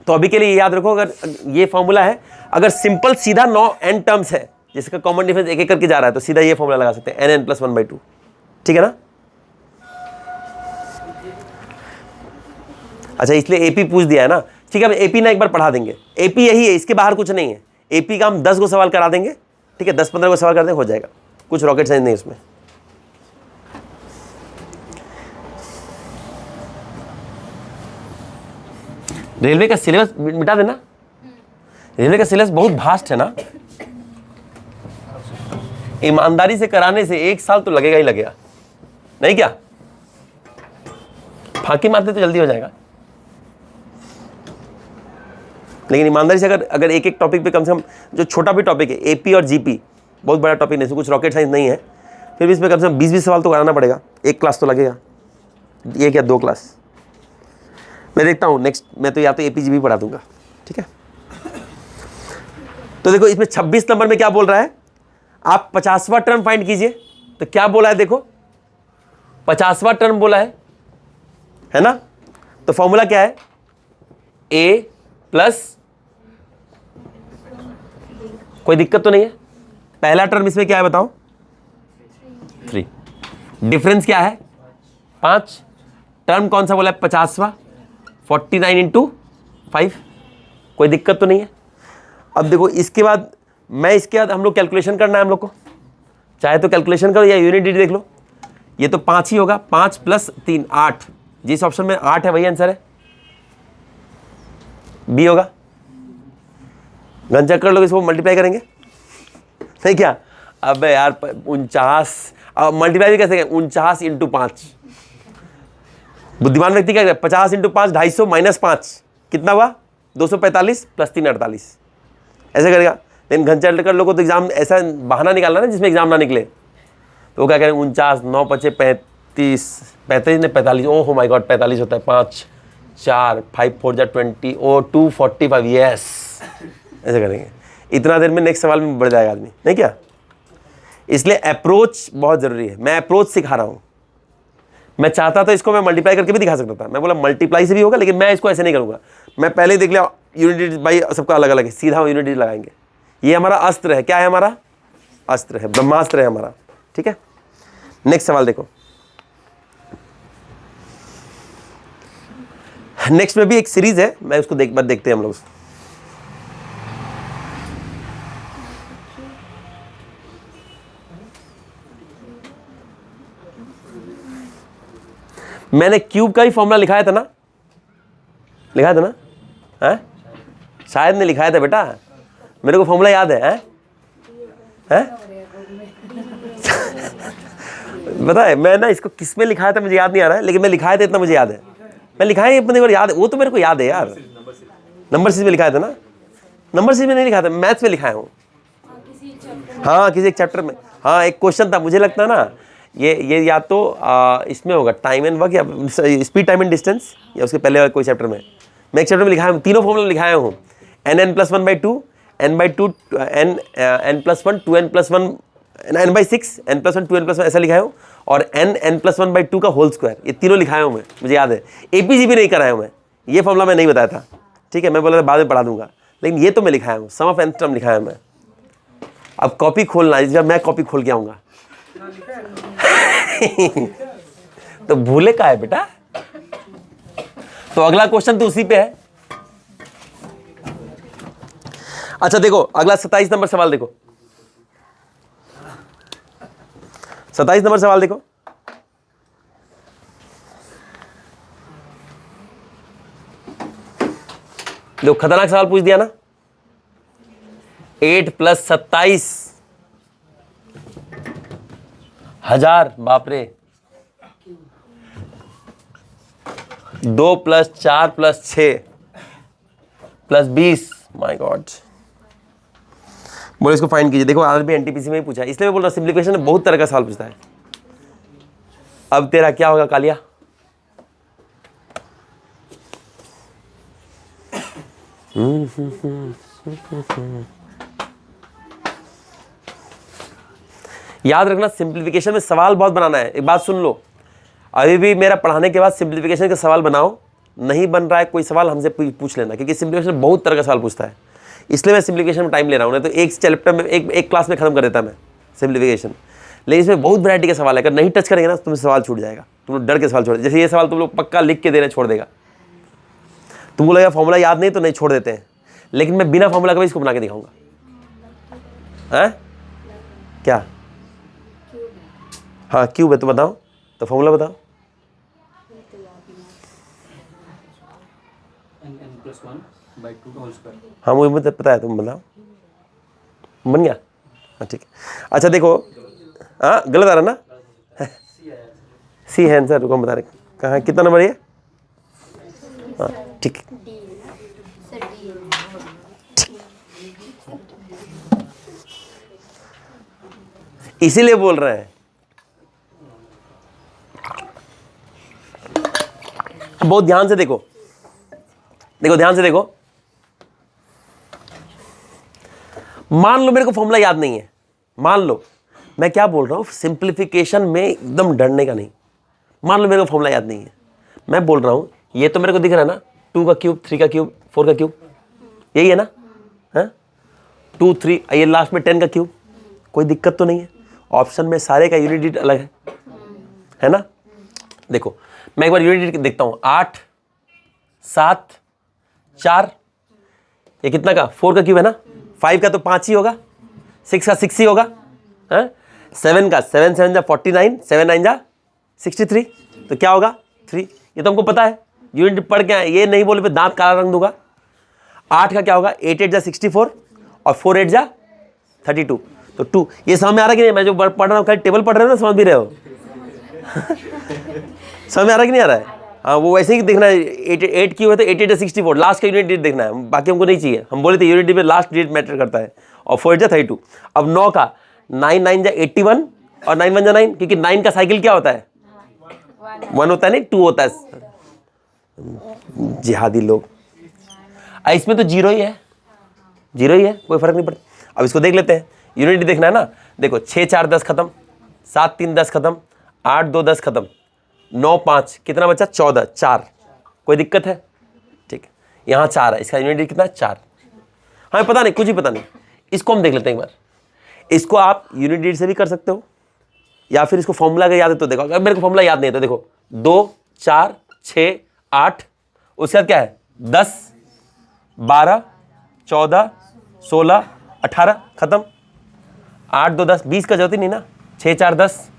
तो अभी के लिए ये याद रखो, अगर ये फॉर्मूला है, अगर सिंपल सीधा 9 n टर्म्स है जिसका कॉमन डिफरेंस एक एक करके जा रहा है, तो सीधा ये फॉर्मूला लगा सकते हैं, n+1/2, ठीक है ना। अच्छा इसलिए एपी पूछ दिया है ना, ठीक है, हम एपी ना एक बार पढ़ा देंगे। एपी यही है, इसके बाहर कुछ नहीं है। एपी का हम 10 को सवाल करा देंगे, ठीक है, 10-15 को सवाल कर देंगे, हो जाएगा, कुछ रॉकेट साइंस नहीं उसमें। रेलवे का सिलेबस मिटा देना, रेलवे का सिलेबस बहुत भास्ट है ना, ईमानदारी से कराने से 1 साल तो लगेगा ही लगेगा, नहीं क्या? फांकी मारते तो जल्दी हो जाएगा, लेकिन ईमानदारी से अगर एक एक टॉपिक पे कम से कम, जो छोटा भी टॉपिक है एपी और जीपी, बहुत बड़ा टॉपिक नहीं, कुछ रॉकेट साइंस नहीं है, फिर भी इसमें कम से कम 20-20 सवाल तो कराना पड़ेगा, 1 क्लास तो लगेगा, 1 या 2 क्लास। मैं देखता हूँ नेक्स्ट, मैं तो या तो एपी जीपी पढ़ा दूंगा, ठीक है। तो देखो इसमें 26 नंबर में क्या बोल रहा है, आप 50वां टर्म फाइंड कीजिए। तो क्या बोला है देखो, 50वां टर्म बोला है ना। तो फॉर्मूला क्या है, a प्लस, कोई दिक्कत तो नहीं है। पहला टर्म इसमें क्या है बताओ, 3। डिफरेंस क्या है 5। टर्म कौन सा बोला है 50वां, 49 इंटू 5, कोई दिक्कत तो नहीं है। अब देखो इसके बाद इसके बाद हम लोग कैलकुलेशन करना है हम लोग को, चाहे तो कैलकुलेशन करो या यूनिट देख लो। ये तो 5 ही होगा, 5 + 3 8, जिस ऑप्शन में 8 है वही आंसर है, बी होगा। घन चक्कर लोग इसको मल्टीप्लाई करेंगे, नहीं क्या? अबे यार 49, अब मल्टीप्लाई भी कैसे करें, 49 इंटू 5। बुद्धिमान व्यक्ति क्या करें, 50 इंटू 5 250 - 5 कितना हुआ, 245 + 3 48, ऐसे करेगा। लेकिन घन चक्कर लोगों को तो एग्जाम ऐसा बहाना निकालना ना जिसमें एग्जाम ना निकले, तो वो क्या करें, 49 9 × 5 35 ने 45, ओह माय गॉड 45 होता है, 5 4 5 4 = 20, ओ 245, यस, ऐसे करेंगे। इतना देर में नेक्स्ट सवाल में बढ़ जाएगा आदमी, नहीं क्या? इसलिए अप्रोच बहुत जरूरी है। मैं अप्रोच सिखा रहा हूँ। मैं चाहता था इसको मैं मल्टीप्लाई करके भी दिखा सकता था, मैं बोला मल्टीप्लाई से भी होगा, लेकिन मैं इसको ऐसे नहीं करूँगा। मैं पहले ही देख लिया यूनिट भाई सबका अलग अलग है, सीधा यूनिट लगाएंगे। ये हमारा अस्त्र है, क्या है हमारा अस्त्र है, ब्रह्मास्त्र है हमारा, ठीक है। नेक्स्ट सवाल देखो, नेक्स्ट में भी एक सीरीज है, मैं उसको देखते हैं हम लोग। मैंने क्यूब का ही फॉर्मूला लिखाया था ना, हैं? शायद ने लिखाया था बेटा, मेरे को फॉर्मूला याद है, हैं? पता है मैं ना इसको किस में लिखाया था मुझे याद नहीं आ रहा है, लेकिन मैं लिखाया था इतना मुझे याद है। मैं लिखाया अपने को याद है, वो तो मेरे को याद है यार, नंबर सीरीज में लिखाया था ना। नंबर सीरीज में नहीं लिखाया था, मैथ्स में लिखाया हूँ। हाँ किसी एक चैप्टर में, हाँ एक क्वेश्चन था, मुझे लगता है ना ये या तो इसमें होगा टाइम एंड वर्क, या स्पीड टाइम एंड डिस्टेंस, या उसके पहले कोई चैप्टर में। मैं एक चैप्टर में लिखाया हूँ, तीनों फॉर्मूला लिखाया हूँ, n+1/2, n/2 n+1 2n+1 n/6 n+1 2n+1 ऐसा लिखाया हूँ, और n+1/2 का होल स्क्वायर, ये तीनों लिखाया हूँ मैं, मुझे याद है। एपीजी भी नहीं कराया हूँ मैं, ये फॉर्मूला मैं नहीं बताया था, ठीक है, मैं बोला था बाद में पढ़ा दूंगा, लेकिन ये तो मैं लिखाया हूँ, सम ऑफ nth टर्म लिखाया मैं। अब कॉपी खोलना, जब मैं कॉपी खोल के आऊँगा तो भूले का है बेटा। तो अगला क्वेश्चन तो उसी पे है। अच्छा देखो अगला 27 नंबर सवाल देखो, 27 नंबर सवाल देखो। देखो खतरनाक सवाल पूछ दिया ना, 8 + 27 1000, बाप रे। 2 + 4 + 6 + 20, माय गॉड। बोलो इसको फाइंड कीजिए। देखो आरबी एनटीपीसी में ही पूछा है, इसलिए मैं बोल रहा हूं सिंप्लीफिकेशन में बहुत तरह का सवाल पूछता है। अब तेरा क्या होगा कालिया? याद रखना सिंप्लीफिकेशन में सवाल बहुत बनाना है। एक बात सुन लो, अभी भी मेरा पढ़ाने के बाद सिंप्लीफिकेशन के सवाल बनाओ, नहीं बन रहा है कोई सवाल हमसे पूछ लेना, क्योंकि सिंप्लीफिकेशन बहुत तरह का सवाल पूछता है, इसलिए मैं सिंप्लीफिकेशन में टाइम ले रहा हूँ। नहीं तो एक चैप्टर में एक क्लास में खत्म कर देता मैं सिंप्लीफिकेशन, लेकिन इसमें बहुत वैरायटी के सवाल है। अगर नहीं टच करेंगे ना तो तुम्हें सवाल छूट जाएगा, तुम लोग डर के सवाल छोड़, जैसे ये सवाल तुम लोग पक्का लिख के देना छोड़ देगा, तुमको लगेगा फॉर्मूला याद नहीं तो नहीं, छोड़ देते हैं, लेकिन मैं बिना फॉर्मूला के भी इसको बना के दिखाऊंगा। हैं क्या? हाँ क्यूब है तो बताओ, तो फॉर्मूला बताओ। हाँ मुझे पता है, तुम बताओ। बन गया? हाँ ठीक है। अच्छा देखो, हाँ गलत आ रहा ना, सी है आंसर। रुको हम बता रहे कहाँ, कितना नंबर है? हाँ ठीक है। इसीलिए बोल रहे हैं। बहुत ध्यान से देखो, देखो ध्यान से देखो। मान लो मेरे को फॉर्मूला याद नहीं है, मान लो, मैं क्या बोल रहा हूं, सिंप्लीफिकेशन में एकदम डरने का नहीं। मान लो मेरे को फॉर्मूला याद नहीं है, मैं बोल रहा हूं ये तो मेरे को दिख रहा है ना, 2 का क्यूब, 3 का क्यूब, 4 का क्यूब, यही है ना? हाँ 2 3, ये लास्ट में 10 का क्यूब, कोई दिक्कत तो नहीं है। ऑप्शन में सारे का यूनिट डिजिट अलग है ना? देखो मैं एक बार यूनिट डिजिट देखता हूँ, 8 7 4, ये कितना का? 4 का क्यूब है ना? 5 का तो 5 ही होगा, 6 का 6 ही होगा, हाँ 7 का 7 7 जा 49, 7 9 जा 63, तो क्या होगा? 3। ये तो हमको पता है, यूनिट पढ़ के आए, ये नहीं बोले पे दांत काला रंग दूंगा। 8 का क्या होगा? 8 8 जा 64 और 4 8 जा 32, तो 2। ये समझ में आ रहा कि नहीं? मैं जो पढ़ रहा हूँ खाली टेबल पढ़ रहे हो ना, समझ भी रहे हो? समझ में आ रहा कि नहीं आ रहा है? हाँ वो वैसे ही देखना है, 8 क्यों है तो 8 8 जा 64, लास्ट का यूनिट डिजिट देखना है, बाकी हमको नहीं चाहिए। हम बोले थे यूनिट डिजिट में लास्ट डिजिट मैटर करता है, और 4 जा 32। अब 9 का 9 9 जा 81 और 9 1 जा 9, क्योंकि 9 का साइकिल क्या होता है? 1 होता है, नहीं 2 होता है। जिहादी लोग, इसमें तो 0 ही है, 0 ही है, कोई फर्क नहीं पड़ता। अब इसको देख लेते हैं, यूनिट देखना है ना। देखो 6 4 10 खत्म, 7 3 10 खत्म, 8 2 10 खत्म, 9 5, कितना बचा? 14 4, कोई दिक्कत है? ठीक है, यहाँ 4 है, इसका यूनिट कितना है? 4। हमें पता नहीं, कुछ ही पता नहीं। इसको हम देख लेते हैं एक बार। इसको आप यूनिट डिजिट से भी कर सकते हो, या फिर इसको फॉर्मूला का याद है तो देखो। अगर मेरे को फॉर्मूला याद नहीं है तो देखो 2 4 6 8, उसके बाद क्या है? 10 12 14 16 18, खत्म। 8 2 10, 20 का जरूरत ही नहीं ना। 6 4 10,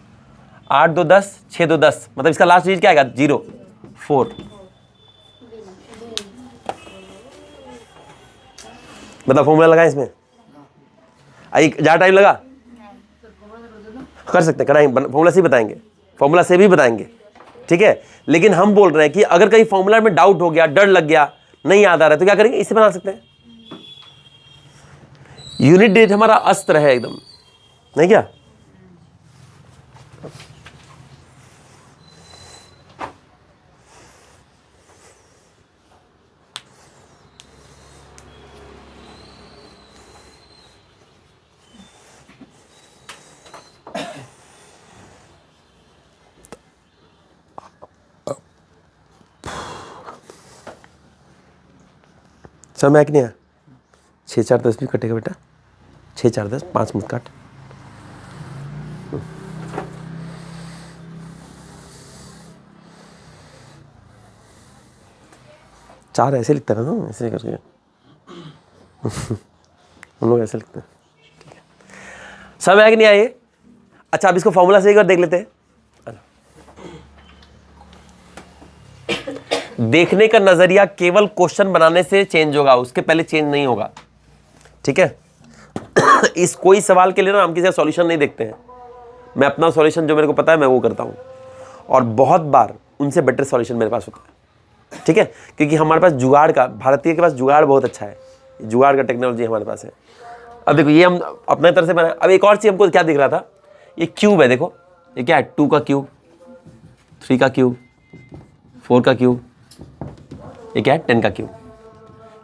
8 2 10, 6 2 10, मतलब इसका लास्ट डिजिट क्या आएगा? 0 4। मतलब फॉर्मूला लगा इसमें, ज़्यादा टाइम लगा? कर सकते हैं, कराएंगे, फॉर्मूला से ही बताएंगे, फॉर्मूला से भी बताएंगे, ठीक है। लेकिन हम बोल रहे हैं कि अगर कहीं फॉर्मूला में डाउट हो गया, डर लग गया, नहीं याद आ रहा है, तो क्या करेंगे? इससे बना सकते हैं। यूनिट डिजिट हमारा अस्त्र है एकदम, नहीं क्या? समय कि नहीं है? 6 4 10 भी कटेगा बेटा, 6 4 10, 5 मत काट। चार ऐसे लिखता है ना, ऐसे करके हम लोग ऐसे लिखते हैं, ठीक है। समय है कि नहीं आए? अच्छा अब इसको फॉर्मूला से एक बार देख लेते हैं। देखने का नजरिया केवल क्वेश्चन बनाने से चेंज होगा, उसके पहले चेंज नहीं होगा, ठीक है। इस कोई सवाल के लिए ना हम किसी का सॉल्यूशन नहीं देखते हैं, मैं अपना सॉल्यूशन जो मेरे को पता है मैं वो करता हूँ, और बहुत बार उनसे बेटर सॉल्यूशन मेरे पास होता है, ठीक है। क्योंकि हमारे पास जुगाड़ का, भारतीय के पास जुगाड़ बहुत अच्छा है, जुगाड़ का टेक्नोलॉजी हमारे पास है। अब देखो ये हम अपने तरह से बनाए। अब एक और चीज़ हमको क्या दिख रहा था, ये क्यूब है, देखो ये क्या है? 2 का क्यूब, 3 का क्यूब, 4 का क्यूब, ये क्या है? 10 का क्यूब।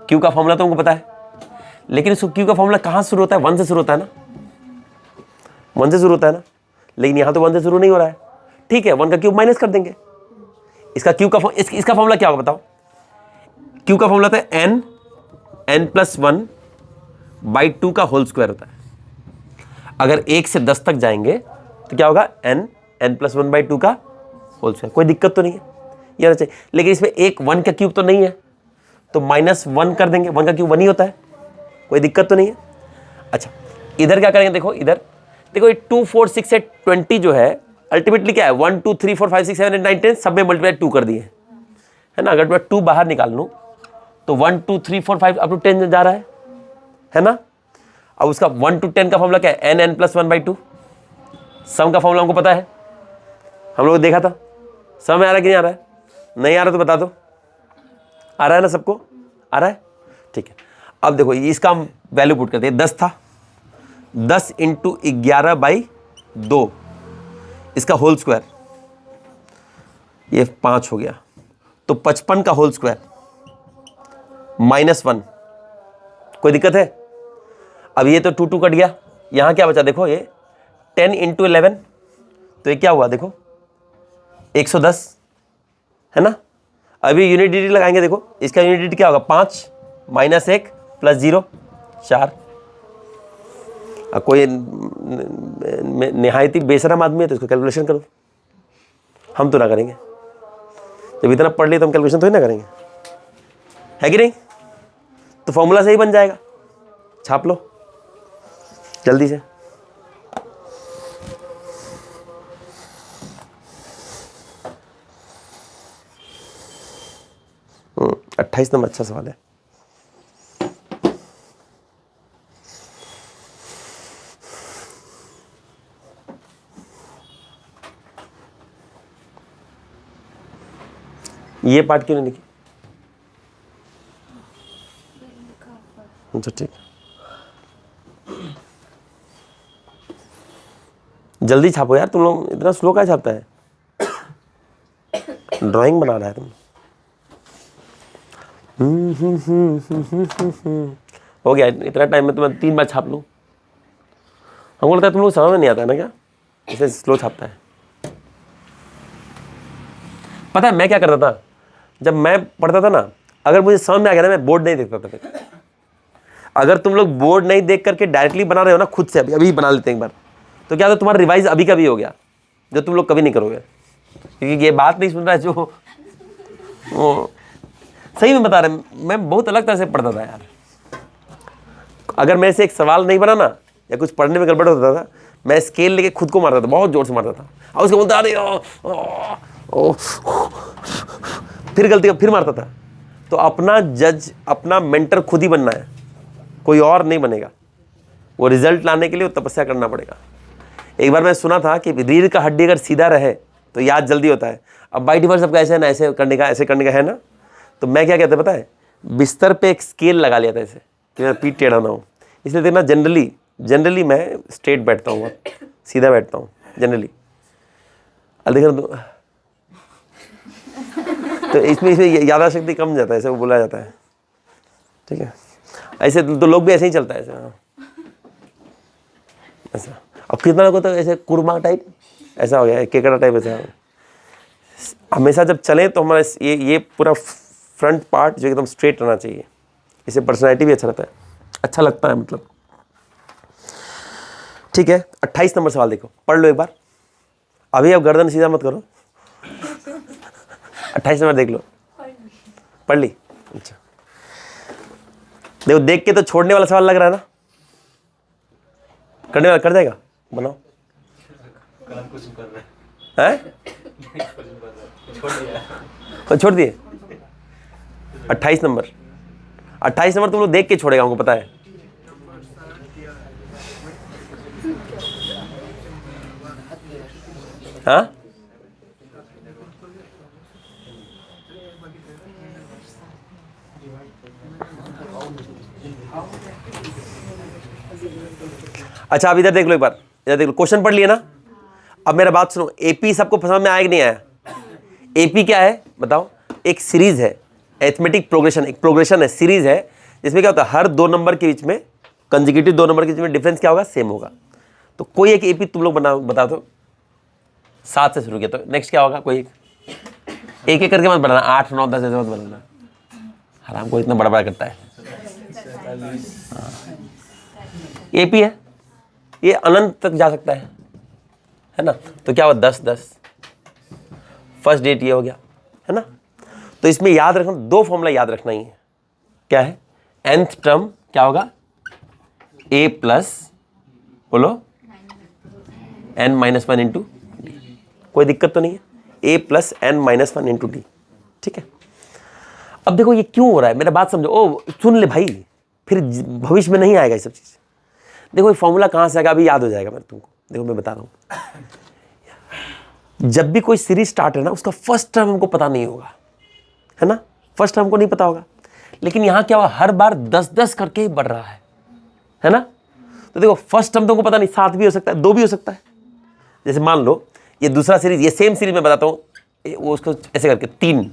क्यूब का फॉर्मूला तो हमको पता है, लेकिन इस क्यूब का फॉर्मूला कहाँ शुरू होता है? 1 से शुरू होता है ना, 1 से शुरू होता है ना, लेकिन यहाँ तो 1 से शुरू नहीं हो रहा है, ठीक है। 1 का क्यूब माइनस कर देंगे, इसका क्यूब का इसका फॉर्मूला क्या होगा बताओ? क्यूब का फॉर्मूला था n+1 बाई 2 का होल स्क्वायर होता है। अगर 1 से 10 तक जाएंगे तो क्या होगा? n+1 बाई 2 का होल स्क्वायर। कोई दिक्कत तो नहीं है, ये चाहिए। लेकिन इसमें 1 का क्यूब तो नहीं है, तो -1 कर देंगे, 1 का क्यूब 1 ही होता है, कोई दिक्कत तो नहीं है। अच्छा इधर क्या करेंगे, देखो इधर देखो ये 2 4 6 8 20 जो है अल्टीमेटली क्या है 1 2 3 4 5 6 7 8 9 10 सब में मल्टीप्लाई 2 कर दिए है ना। अगर मैं 2 बाहर निकाल लूँ तो 1 2 3 4 5 अप टू 10 जा रहा है ना। अब उसका 1 to 10 का फॉर्मूला क्या है, n n + 1/2। सम का फॉर्मूला हमको पता है, हम लोग देखा था। सम में आ रहा है कि नहीं आ रहा है, नहीं आ रहा तो बता दो, आ रहा है ना, सबको आ रहा है, ठीक है। अब देखो इसका हम वैल्यू पुट करते हैं, 10 था, 10 × 11/2 इसका होल स्क्वायर, ये 5 हो गया, तो 55 का होल स्क्वायर -1, कोई दिक्कत है। अब ये तो 2 2 कट गया, यहाँ क्या बचा देखो, ये 10 × 11, तो ये क्या हुआ देखो 110 है ना। अभी यूनिटी लगाएंगे, देखो इसका यूनिटी क्या होगा 5 - 1 + 0 4। अब कोई निहायती बेशरम आदमी है तो इसको कैलकुलेशन करो, हम तो ना करेंगे, जब इतना पढ़ लिए तो हम कैलकुलेशन तो ही ना करेंगे, है कि नहीं। तो फॉर्मूला सही बन जाएगा, छाप लो जल्दी से। हम्म, 28 नंबर अच्छा सवाल है। ये पार्ट क्यों नहीं लिखी, अच्छा ठीक, जल्दी छापो यार, तुम लोग इतना स्लो क्या छापता है, ड्राइंग बना रहा है तुम। हो गया इतना टाइम में, तो मैं 3 बार छाप लूँ, हमको लगता है तुम लोग समझ में नहीं आता है ना, क्या इसे स्लो छापता है। पता है मैं क्या करता था, जब मैं पढ़ता था ना, अगर मुझे समझ में आ गया ना, मैं बोर्ड नहीं देखता था फिर। अगर तुम लोग बोर्ड नहीं देख करके डायरेक्टली बना रहे हो ना, खुद से अभी बना लेते हैं एक बार, तो क्या तो तुम्हारा रिवाइज अभी का भी हो गया, जो तुम लोग कभी नहीं करोगे, क्योंकि ये बात नहीं सुन रहा है जो वो सही में बता रहे। मैं बहुत अलग तरह से पढ़ता था यार, अगर मेरे से एक सवाल नहीं बना ना, या कुछ पढ़ने में गड़बड़ होता था, मैं स्केल लेके खुद को मारता था, बहुत जोर से मारता था, और उसको बोलता अरे ओ, फिर गलती का फिर मारता था। तो अपना जज, अपना मेंटर खुद ही बनना है, कोई और नहीं बनेगा। वो रिजल्ट लाने के लिए वो तपस्या करना पड़ेगा। एक बार मैं सुना था कि रीढ़ का हड्डी अगर सीधा रहे तो याद जल्दी होता है। अब बाई डिफॉल्ट सबका ऐसे है ना, ऐसे करने का है ना, तो मैं क्या कहता पता है, बिस्तर पे एक स्केल लगा लिया था ऐसे कि मेरा पीठ टेढ़ा ना हो। इसलिए देखना जनरली मैं स्ट्रेट बैठता हूँ, सीधा बैठता हूँ जनरली। अब देखना तो इसमें यादाशक्ति शक्ति कम जाता है, ऐसे वो बोला जाता है, ठीक है। ऐसे तो लोग भी ऐसे ही चलता है ऐसे, हाँ ऐसा। अब कितना लोग तो ऐसे कुरमा टाइप ऐसा हो गया, केकड़ा टाइप ऐसा। हमेशा जब चले तो हमारा ये पूरा फ्रंट पार्ट जो एकदम स्ट्रेट रहना चाहिए, इससे पर्सनैलिटी भी अच्छा रहता है, अच्छा लगता है मतलब, ठीक है। 28 नंबर सवाल देखो, पढ़ लो एक बार अभी, अब गर्दन सीधा मत करो। 28 नंबर देख लो, पढ़ ली, अच्छा देखो, देख के तो छोड़ने वाला सवाल लग रहा है ना, करने वाला कर देगा, बनाओ। छोड़ दिए 28 नंबर तुम लोग देख के छोड़ेगा, हमको पता है। हाँ अच्छा, अब इधर देख लो एक बार, इधर देख लो, क्वेश्चन पढ़ लिए ना। अब मेरा बात सुनो, एपी सबको समझ में आया कि नहीं आया। एपी क्या है बताओ, एक सीरीज है, एथमेटिक प्रोग्रेशन, एक प्रोग्रेशन है, सीरीज है, जिसमें क्या होता है हर 2 नंबर के बीच में, कंजिक्यूटिव 2 नंबर के बीच में डिफरेंस क्या होगा, सेम होगा। तो कोई एक एपी तुम लोग बता दो, 7 से शुरू किया, तो नेक्स्ट क्या होगा, कोई एक करके मत बनाना, 8 9 10 ऐसे मत बनाना, हराम को इतना बड़ा करता है। एपी है, ये अनंत तक जा सकता है ना। तो क्या हुआ 10 10, फर्स्ट डेट ये हो गया, है ना। तो इसमें याद रखना, 2 फॉर्मूला याद रखना ही है, क्या है, nth टर्म क्या होगा, a प्लस बोलो n-1 इंटू डी। कोई दिक्कत तो नहीं है, a plus n-1 into D. ठीक है, अब देखो ये क्यों हो रहा है, मेरा बात समझो। ओ सुन ले भाई, फिर भविष्य में नहीं आएगा ये सब चीज़। देखो ये फॉर्मूला कहाँ से आएगा, अभी याद हो जाएगा मैं तुमको। देखो मैं बता रहा हूँ, जब भी कोई सीरीज स्टार्ट है ना, उसका फर्स्ट टर्म हमको पता नहीं होगा, है ना, फर्स्ट टर्म को नहीं पता होगा। लेकिन यहाँ क्या हुआ, हर बार 10-10 करके ही बढ़ रहा है ना। तो देखो फर्स्ट टर्म तुमको पता नहीं, 7 भी हो सकता है, 2 भी हो सकता है। जैसे मान लो ये दूसरा सीरीज, ये सेम सीरीज मैं बताता हूँ, वो उसको ऐसे करके 3,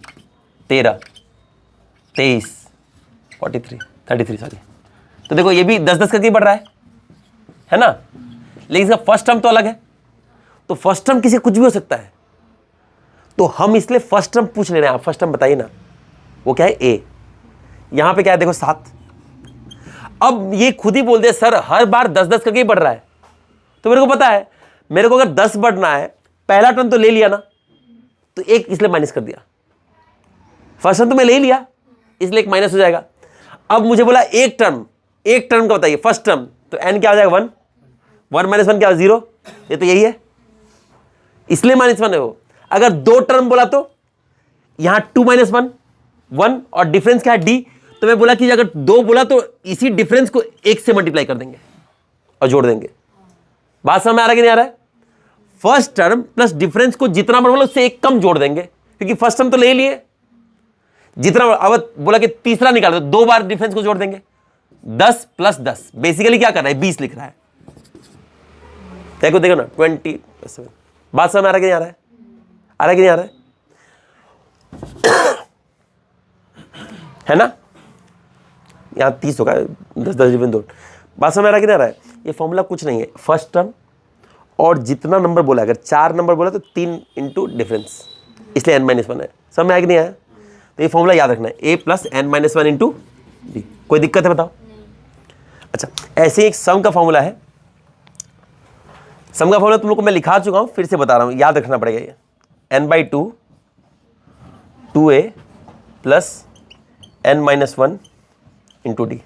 13, 23, 43, 33 सॉरी। तो देखो ये भी 10-10 करके बढ़ रहा है ना। लेकिन इसका फर्स्ट टर्म तो अलग है, तो फर्स्ट टर्म किसी कुछ भी हो सकता है। तो हम इसलिए फर्स्ट टर्म पूछ ले रहे हैं, आप फर्स्ट टर्म बताइए ना, वो क्या है, ए। यहां पे क्या है देखो 7। अब ये खुद ही बोल दे सर हर बार 10-10 करके ही बढ़ रहा है, तो मेरे को पता है, मेरे को अगर 10 बढ़ना है, पहला टर्म तो ले लिया ना, तो 1 इसलिए माइनस कर दिया। फर्स्ट टर्म तो मैं ले लिया, इसलिए 1 माइनस हो जाएगा। अब मुझे बोला एक टर्म का बताइए, फर्स्ट टर्म, तो n क्या हो जाएगा 1, 1 - 1 क्या 0, ये तो यही है, इसलिए -1 है वो। अगर 2 टर्म बोला तो यहां 2 - 1 1, और डिफरेंस क्या है d, तो मैं बोला कि अगर 2 बोला तो इसी डिफरेंस को 1 से मल्टीप्लाई कर देंगे और जोड़ देंगे। बात समझ में आ रहा है कि नहीं आ रहा है? फर्स्ट टर्म प्लस डिफरेंस को जितना बार बोला उससे 1 कम जोड़ देंगे, क्योंकि फर्स्ट टर्म तो ले लिए, जितना अब बोला कि तीसरा निकाल दो, 2 बार डिफरेंस को जोड़ देंगे। 10 + 10 बेसिकली क्या कर रहा है, 20 लिख रहा है। देखो देखो ना 20+7। बात समझ में आ रहा है कि नहीं आ रहा है? आ रहा है कि नहीं आ रहा है? है ना, यहां 30 होगा, 10-10 डिफरेंस 2। बात समझ में आ रहा है कि नहीं आ रहा है? ये फॉर्मूला कुछ नहीं है, फर्स्ट टर्म और जितना नंबर बोला, अगर 4 नंबर बोला तो 3 इंटू डिफरेंस, इसलिए n-1 है। समझ में आया कि नहीं आया? तो ये फॉर्मूला याद रखना है, a plus n-1 into D. कोई दिक्कत है बताओ? अच्छा, ऐसे एक सम का फॉर्मूला है, सम का फॉर्मूला तुम लोग को मैं लिखा चुका हूं, फिर से बता रहा हूं, याद रखना पड़ेगा ये। n/2 2a plus n-1 into D.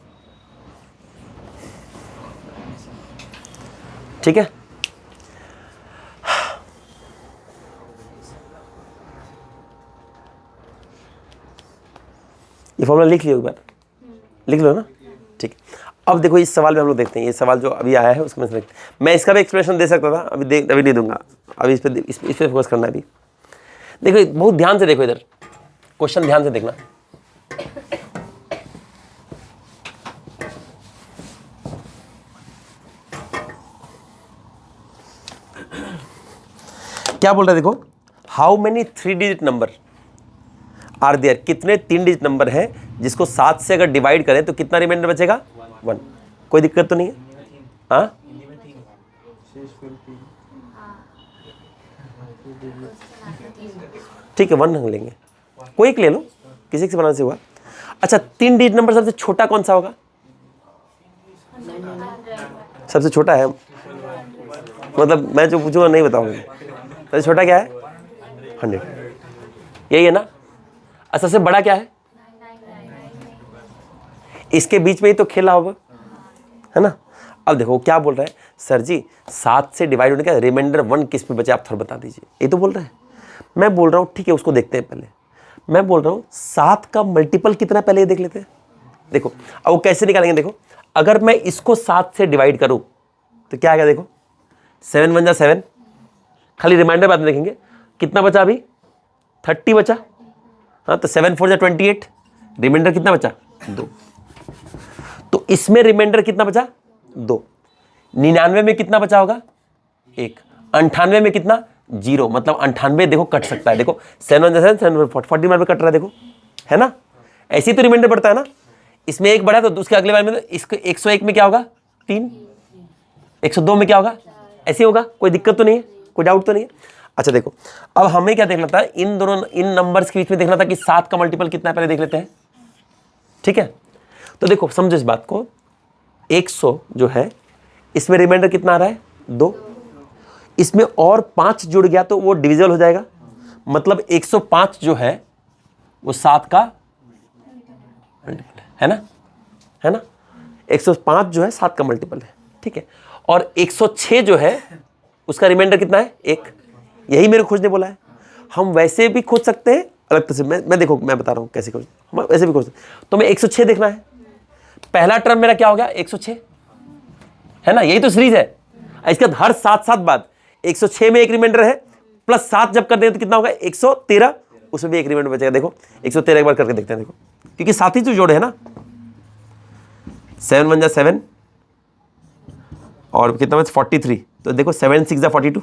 ठीक है, ये फॉर्मूला लिख लियो एक बार, लिख लो ना। ठीक, अब देखो इस सवाल में हम लोग देखते हैं, ये सवाल जो अभी आया है उसमें से मैं इसका भी एक्सप्लेनेशन दे सकता था, अभी नहीं दूंगा, अभी इस पे फोकस करना है अभी। देखो बहुत ध्यान से देखो, इधर क्वेश्चन ध्यान से देखना। क्या बोल रहा है देखो, how many 3 digit number are there, कितने 3 डिजिट नंबर है जिसको 7 से अगर डिवाइड करें तो कितना रिमाइंडर बचेगा, 1। कोई दिक्कत तो नहीं है? हाँ, ठीक है 1 लेंगे, कोई एक ले लो, किसी से बनाने से हुआ। अच्छा 3 डिजिट नंबर सबसे छोटा कौन सा होगा? सबसे छोटा है, मतलब मैं जो पूछूंगा नहीं बताऊंगा। सबसे छोटा क्या है? 100, यही है ना। और सबसे बड़ा क्या है? इसके बीच में ही तो खेला होगा, है ना। अब देखो क्या बोल रहा है, सर जी 7 से डिवाइड होने का रिमाइंडर 1 किस पे बचे, आप थोड़ा बता दीजिए। ये तो बोल रहा है, मैं बोल रहा हूँ ठीक है उसको देखते हैं पहले। मैं बोल रहा हूँ 7 का मल्टीपल कितना पहले ये देख लेते हैं। देखो अब वो कैसे निकालेंगे, देखो अगर मैं इसको 7 से डिवाइड करूँ तो क्या आएगा, देखो 7 × 1 = 7, खाली रिमाइंडर बाद में देखेंगे कितना बचा, अभी 30 बचा। हाँ तो 7 × 4 = 28, रिमाइंडर कितना बचा, 2। तो इसमें रिमाइंडर कितना बचा, 2। 99 में कितना बचा होगा, 1। 98 में कितना, 0। मतलब 98 देखो कट सकता है, देखो 7 × 1 = 7, 7 40 में कट रहा है, देखो है ना। ऐसे ही तो रिमाइंडर बढ़ता है ना, इसमें 1 बढ़ा तो उसके अगले बार में तो इसको 101 में क्या होगा, 3। 102 में क्या होगा, ऐसे होगा। कोई दिक्कत तो नहीं है, कोई डाउट तो नहीं है। अच्छा देखो अब हमें क्या देखना था, इन नंबर्स के बीच में देखना था कि 7 का मल्टीपल कितना है, पहले देख लेते हैं। ठीक है, तो देखो समझो इस बात को, 100 जो है इसमें रिमाइंडर कितना आ रहा है, 2। इसमें और 5 जुड़ गया तो वो डिविजिबल हो जाएगा, मतलब 105 जो है वो 7 का मल्टीपल है ना, है ना। 105 जो है 7 का मल्टीपल है, ठीक है। और 106 जो है उसका रिमाइंडर कितना है, 1। यही मेरे खोजने बोला है। हम वैसे भी खोज सकते हैं अलग तरह से, मैं देखो मैं बता रहा हूँ कैसे खोज, हम वैसे भी खोज सकते हैं। तो मैं 106 देखना है, पहला टर्म मेरा क्या हो गया 106, है ना, यही तो सीरीज है। इसके बाद हर 7 बाद 106 में एक रिमाइंडर है, प्लस 7 जब कर दें तो कितना होगा 113, उसमें भी एक रिमाइंडर बचेगा। देखो 113 एक बार करके देखते हैं, देखो क्योंकि साथ ही तो जोड़े है ना, 7 1 जा 7 और कितना बचा 43, तो देखो 7 6 जा 42,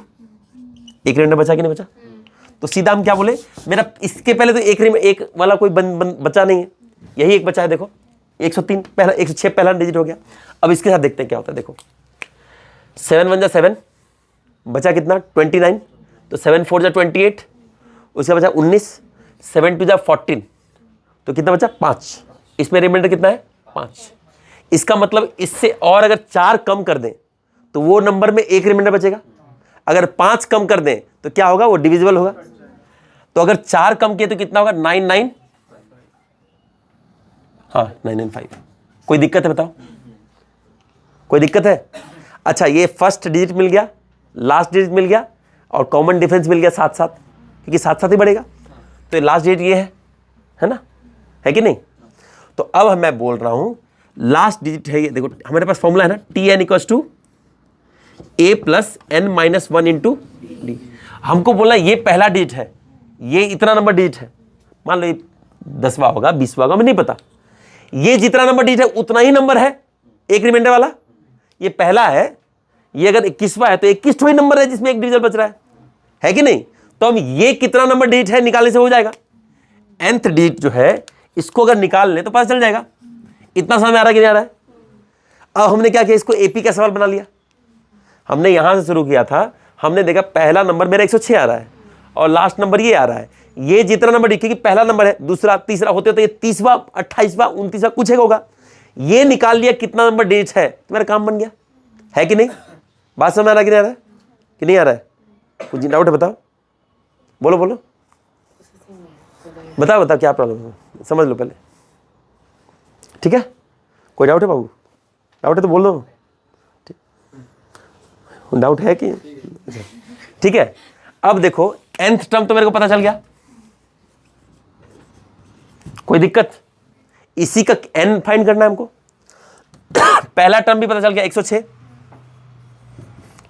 एक रिमाइंडर बचा कि नहीं बचा। तो सीधा हम क्या बोले, मेरा इसके पहले तो एक वाला कोई बचा नहीं है, यही एक बचा है। देखो 103 पहला, 106 पहला डिजिट हो गया। अब इसके साथ देखते हैं क्या होता है। देखो 7 1 जा 7, बचा कितना 29, तो 7 4 जा 28, उसका बचा 19, 7 2 जा 14, तो कितना बचा 5। इसमें रिमाइंडर कितना है 5। इसका मतलब इससे और अगर 4 कम कर दें तो वो नंबर में एक रिमाइंडर बचेगा। अगर 5 कम कर दें तो क्या होगा, वो डिविजिबल होगा। तो अगर 4 कम किए तो कितना होगा 9 9, हाँ 9 9 5। कोई दिक्कत है बताओ, कोई दिक्कत है। अच्छा ये फर्स्ट डिजिट मिल गया, लास्ट डिजिट मिल गया और कॉमन डिफरेंस मिल गया 7 7, क्योंकि 7 7 ही बढ़ेगा। तो लास्ट डिजिट ये है ना, है कि नहीं। तो अब मैं बोल रहा हूं लास्ट डिजिट है ये। देखो हमारे पास फॉर्मूला है ना, Tn = a + n - 1 × d। हमको बोला ये पहला डिजिट है, ये इतना नंबर डिजिट है, मान लो ये 10वां होगा 20वां होगा, हमें नहीं पता। ये जितना नंबर डिजिट है उतना ही नंबर है एक रिमाइंडर वाला। ये पहला है, ये अगर 21वां है तो 21वां ही नंबर है जिसमें एक डिजिट बच रहा है कि नहीं। तो हम ये कितना नंबर डिजिट है निकालने से हो जाएगा। nth डिजिट जो है इसको अगर निकाल लें तो पता चल जाएगा। इतना समझ में आ रहा है कि नहीं आ रहा है। अब हमने क्या किया, इसको एपी का सवाल बना लिया। हमने यहां से शुरू किया था, हमने देखा पहला नंबर मेरा 106 आ रहा है और लास्ट नंबर ये आ रहा है। ये जितना नंबर क्योंकि पहला नंबर है, दूसरा तीसरा होते तो ये 30वां 28वां 29वां कुछ एक होगा। ये निकाल लिया कितना नंबर डिजिट है, तो मेरा काम बन गया, है कि नहीं। बात समझ आ रहा है कि नहीं आ रहा है, कि नहीं आ रहा है। कुछ डाउट है बताओ, बोलो बोलो, बताओ बताओ क्या प्रॉब्लम है, समझ लो पहले, ठीक है। कोई डाउट है बाबू, डाउट है तो बोल दो, डाउट है कि ठीक है। अब देखो nth टर्म तो मेरे को पता चल गया, कोई दिक्कत। इसी का n फाइंड करना है हमको। पहला टर्म भी पता चल गया 106,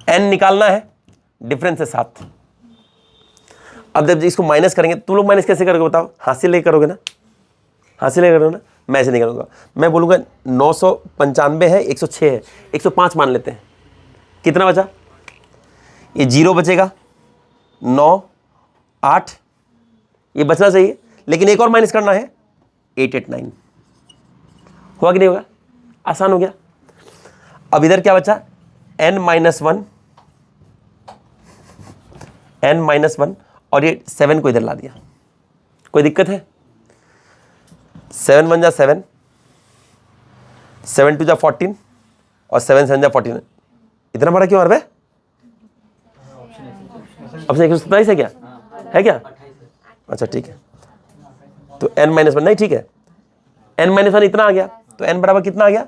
n निकालना है, डिफरेंस है 7। अब जब इसको माइनस करेंगे, तुम लोग माइनस कैसे करोगे बताओ, हाथ से लेकर करोगे ना, हाथ से लेकर करोगे ना, मैं ऐसे नहीं करूंगा। मैं बोलूंगा 995 है, 106 है, 105 मान लेते हैं। कितना बचा, ये 0 बचेगा, 9 8, ये बचना चाहिए, लेकिन एक और माइनस करना है 889। हुआ कि नहीं होगा, आसान हो गया। अब इधर क्या बचा n - 1 और ये 7 को इधर ला दिया। कोई दिक्कत है। 7 1 जा 7, 7 2 जा 14 और 7 7 जा 14। इतना बड़ा क्यों आ रहा है, अब से 127 है क्या, है क्या, अच्छा ठीक है। तो n - 1 नहीं, ठीक है, n - 1 इतना आ गया, तो n बराबर कितना आ गया।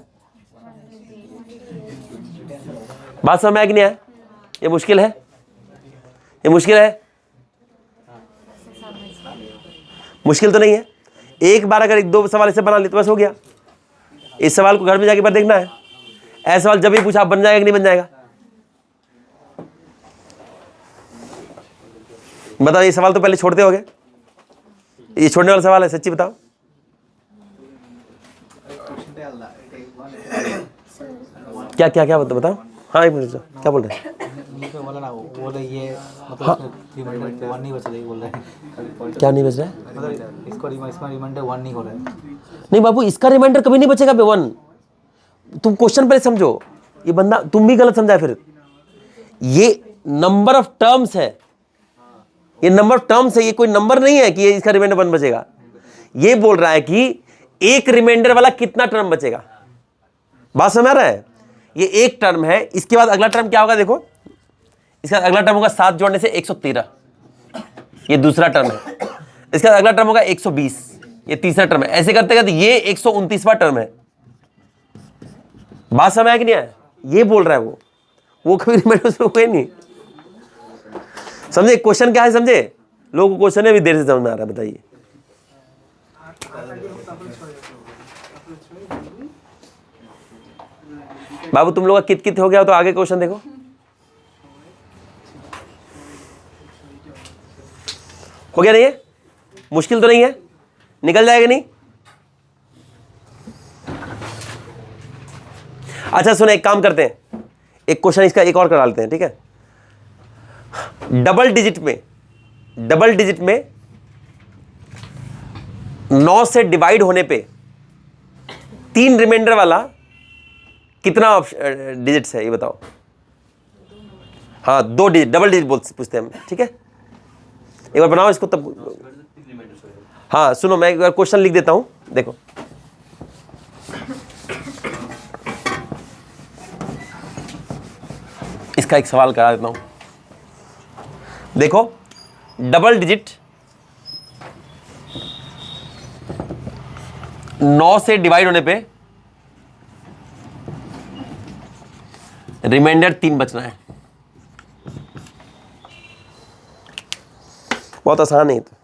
बात समझ में आया कि नहीं आया। ये मुश्किल है, ये मुश्किल है, मुश्किल तो नहीं है। एक बार अगर 1 2 सवाल ऐसे बना ले तो बस हो गया। इस सवाल को घर में जाके बार देखना है, ऐसा सवाल जब भी पूछा बन जाएगा कि नहीं बन जाएगा। बताओ, ये सवाल तो पहले छोड़ते होगे, ये छोड़ने वाला सवाल है, सच्ची बताओ। क्या क्या क्या बताओ, हाँ एक मिनट, क्या बोल रहे हैं। वाला ना बोले ये मतलब रिमाइंडर 1 नहीं बच रही, बोल रहे हैं क्या नहीं बच रहा है, मतलब इसको इसमें रिमाइंडर 1 नहीं हो रहा है। नहीं बाबू, इसका रिमाइंडर कभी नहीं बचेगा 1। तुम क्वेश्चन पहले समझो, ये बंदा तुम भी गलत समझा। फिर ये नंबर ऑफ टर्म्स है, ये नंबर ऑफ टर्म्स है, ये कोई नंबर नहीं है कि ये इसका रिमाइंडर 1 बचेगा। ये बोल रहा है कि एक रिमाइंडर वाला कितना टर्म बचेगा। बात समझ आ रहा है। ये एक टर्म है, इसके बाद अगला टर्म क्या होगा, देखो इसका अगला टर्म होगा 7 जोड़ने से 113, ये दूसरा टर्म है। इसका अगला टर्म होगा 120, ये तीसरा टर्म है, ऐसे करते करते ये 129वां टर्म है। बात समझ आया कि नहीं आया? ये बोल रहा है वो कभी रिमाइंडर उसमें हुए नहीं। समझे क्वेश्चन क्या है? समझे? लोगों को क्वेश्चन है भी देर से समझ में आ रहा है, बताइए। बाबू तुम लोग का कित कित हो गया तो आगे क्वेश्चन देखो। हो गया नहीं है? मुश्किल तो नहीं है? निकल जाएगा नहीं? अच्छा सुनो, एक काम करते हैं, एक क्वेश्चन इसका एक और करा लेते हैं, ठीक है? डबल डिजिट में 9 से डिवाइड होने पे 3 रिमाइंडर वाला कितना डिजिट्स है ये बताओ। हाँ 2 डिजिट, डबल डिजिट पूछते हैं हम, ठीक है? एक बार बनाओ इसको तब। हाँ सुनो, मैं एक बार क्वेश्चन लिख देता हूं, देखो। इसका एक सवाल करा देता हूं, देखो। डबल डिजिट 9 से डिवाइड होने पे रिमाइंडर 3 बचना है। बहुत आसान है तो।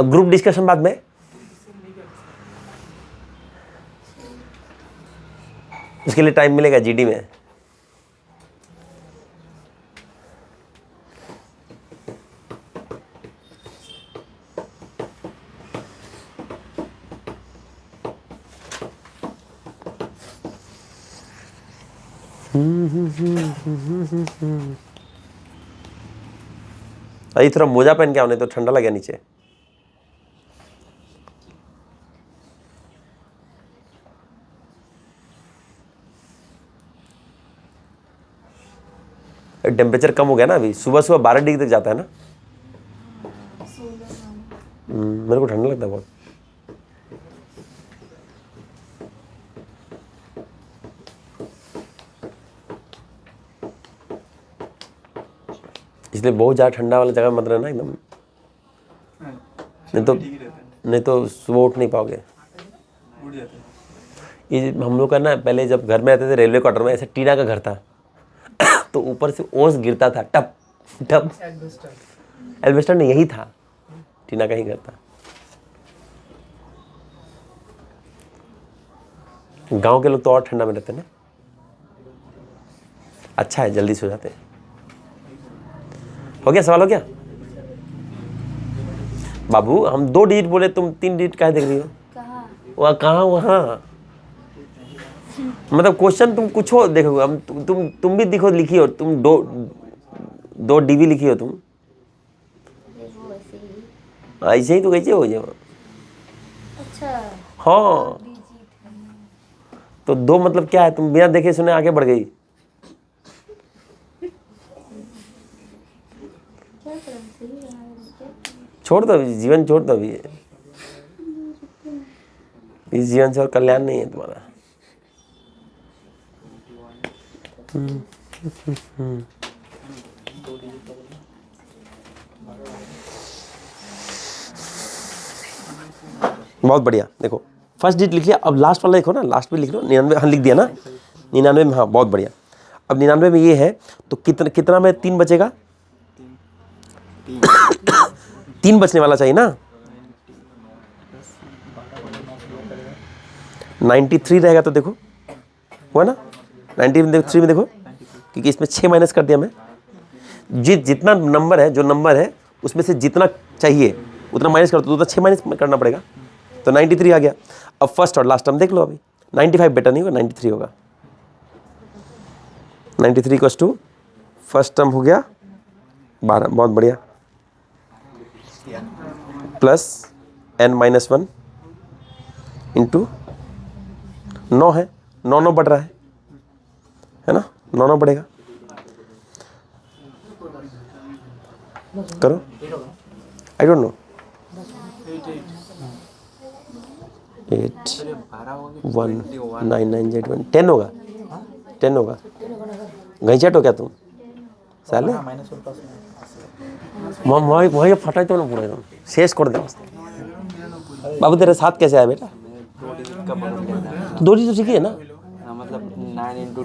ग्रुप डिस्कशन बाद में, उसके लिए टाइम मिलेगा जीडी में। अरे थोड़ा मोजा पहन के आओ, नहीं तो ठंडा लगे नीचे। टेम्परेचर कम हो गया ना अभी, सुबह सुबह 12 डिग्री तक जाता है ना। मेरे को ठंडा लगता है बहुत। इसलिए बहुत ज़्यादा ठंडा वाला जगह मत रहना एकदम, नहीं तो सुबह उठ नहीं पाओगे। ये हम लोग का ना, पहले जब घर में रहते थे रेलवे क्वार्टर में, ऐसे टीना का घर था तो ऊपर से ओस गिरता था, टप टप। एल्वेस्टर नहीं, यही था, टीना का ही घर था। गांव के लोग तो और ठंडा में रहते ना। अच्छा है, जल्दी सो जाते हैं। हो गया? सवाल हो गया? बाबू हम 2 डिजिट बोले, तुम 3 डिजिट काहे देख रही हो? वहाँ कहाँ? वहाँ मतलब क्वेश्चन तुम कुछ हो देखो, हम तुम भी दिखो लिखी हो, तुम 2 डीवी लिखी हो तुम। ऐसे ही तो कैसे हो जाए? अच्छा हाँ तो 2 मतलब क्या है? तुम बिना देखे सुने आगे बढ़ गई। छोड़ दो जीवन, छोड़ दो अभी, इस जीवन से और कल्याण नहीं है तुम्हारा। बहुत बढ़िया। देखो फर्स्ट डिजिट लिख लिया, अब लास्ट वाला देखो ना, लास्ट में लिख लो 99। हाँ लिख दिया ना 99 में, हाँ बहुत बढ़िया। अब 99 में ये है तो कितना में 3 बचेगा? 3 बचने वाला चाहिए ना। 93 रहेगा तो देखो हुआ ना, 93 में देखो, क्योंकि इसमें 6 माइनस कर दिया मैं। जितना नंबर है, जो नंबर है उसमें से जितना चाहिए उतना माइनस कर दो, तो 6 माइनस करना पड़ेगा, तो 93 आ गया। अब फर्स्ट और लास्ट टर्म देख लो, अभी 95 बेटर नहीं होगा, 93 होगा। 93 इक्वल्स टू फर्स्ट टर्म हो गया 12, बहुत बढ़िया, प्लस n-1 इंटू 9 है, 9 बढ़ रहा है ना, 9 बढ़ेगा। करो, आई डोंट नो, 8 1 9 9 8 1 10 होगा, 10 होगा। घैचट हो क्या तुम साले? -1 प्लस वही वही फटा तो ना पूरा एकदम शेष कर दे। बाबू तेरे साथ कैसे आया बेटा? 2 डिजिट का बदल देना। तो 2 डिजिट सीखी है ना? हाँ, मतलब 9 × 2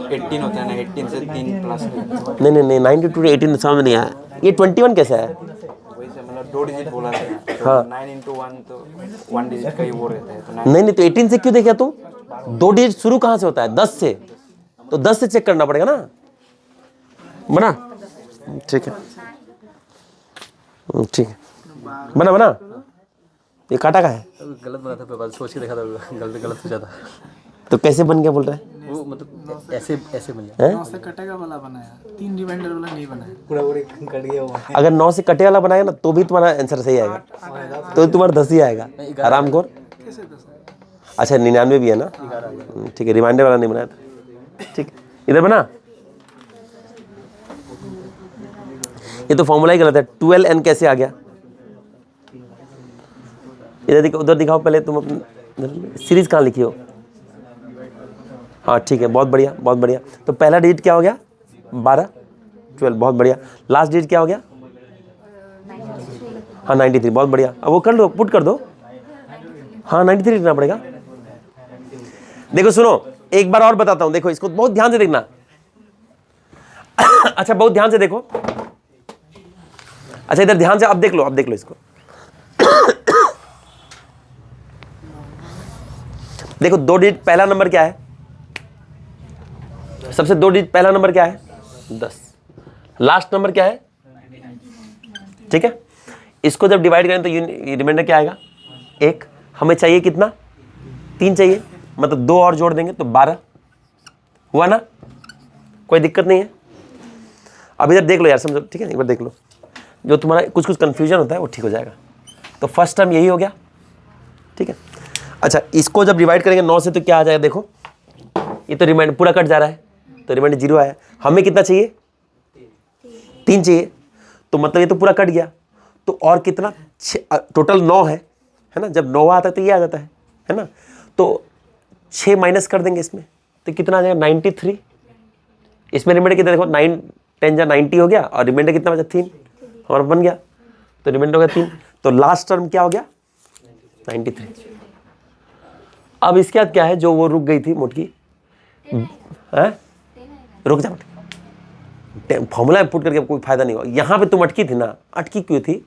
18 होता है ना, 18 से 3 प्लस नहीं नहीं नहीं 92 to 18 समझ नहीं आया। ये 21 कैसे है? वही से मतलब 2 डिजिट बोला था तो हाँ। 9 × 1 तो 1 डिजिट का ही वो रहता है तो 9 नहीं नहीं तो 18 से क्यों देखा तू? 2 डिजिट शुरू कहाँ से होता है? 10 से। तो 10 से चेक करना पड़ेगा ना। बना ठीक है, ठीक है बना बना। ये काटा का है गलत बना था, पर सोच के देखा था, गलत गलत हो जाता। तो कैसे बन गया बोल रहा है? वो मतलब ऐसे ऐसे बन जाता हैं? 9 से कटेगा वाला बनाया, 3 रिमाइंडर वाला नहीं बनाया। पूरा पूरी कट गया वो। अगर 9 से कटे वाला बनाएगा ना तो भी तुम्हारा आंसर सही आएगा, तो तुम्हारा 10 ही आएगा। आराम खोर। कैसे 10 है? अच्छा 99 भी है ना? ठीक है, रिमाइंडर वाला नहीं बनाया था। ठीक इधर बना। ये तो फॉर्मूला ही गलत है। 12n कैसे आ गया? इधर दिखाओ, उधर दिखाओ पहले तुम अपनी सीरीज कहाँ लिखी हो? हाँ ठीक है, बहुत बढ़िया बहुत बढ़िया। तो पहला डिजिट क्या हो गया? 12 12 बहुत बढ़िया। लास्ट डिजिट क्या हो गया? हाँ 93 बहुत बढ़िया। अब वो कर लो, पुट कर दो। हाँ 93 लिखना पड़ेगा। देखो सुनो, एक बार और बताता हूँ, देखो इसको बहुत ध्यान से देखना। अच्छा बहुत ध्यान से देखो। अच्छा इधर ध्यान से अब देख लो, अब देख लो इसको। देखो 2 डिजिट पहला नंबर क्या है? सबसे 2 डिजिट पहला नंबर क्या है? 10। लास्ट नंबर क्या है? ठीक है, इसको जब डिवाइड करें तो रिमाइंडर क्या आएगा? 1। हमें चाहिए कितना? 3 चाहिए, मतलब 2 और जोड़ देंगे तो 12 हुआ ना? कोई दिक्कत नहीं है। अब इधर देख लो यार, समझो ठीक है, एक बार देख लो। जो तुम्हारा कुछ कुछ कंफ्यूजन होता है वो ठीक हो जाएगा। तो फर्स्ट टर्म यही हो गया, ठीक है। अच्छा इसको जब डिवाइड करेंगे 9 से तो क्या आ जाएगा? देखो ये तो रिमाइंडर पूरा कट जा रहा है, तो रिमाइंडर 0 आया। हमें कितना चाहिए? 3 चाहिए, तो मतलब ये तो पूरा कट गया। तो और कितना? टोटल 9 है ना? जब 9 आता है तो ये आ जाता है ना? तो 6 माइनस कर देंगे इसमें, तो कितना आ जाएगा? 93। इसमें रिमाइंडर कितना? देखो 9 10 जा 90 हो गया, और रिमाइंडर कितना बचा? 3 हमारा बन गया। तो रिमाइंडर हो गया 3। तो लास्ट टर्म क्या हो गया? 93। अब इसके बाद क्या है? जो वो रुक गई थी मोटकी, है? रुक जा, फॉर्मूला पुट करके कोई फायदा नहीं हुआ। यहाँ पे तुम अटकी थी ना, अटकी क्यों थी?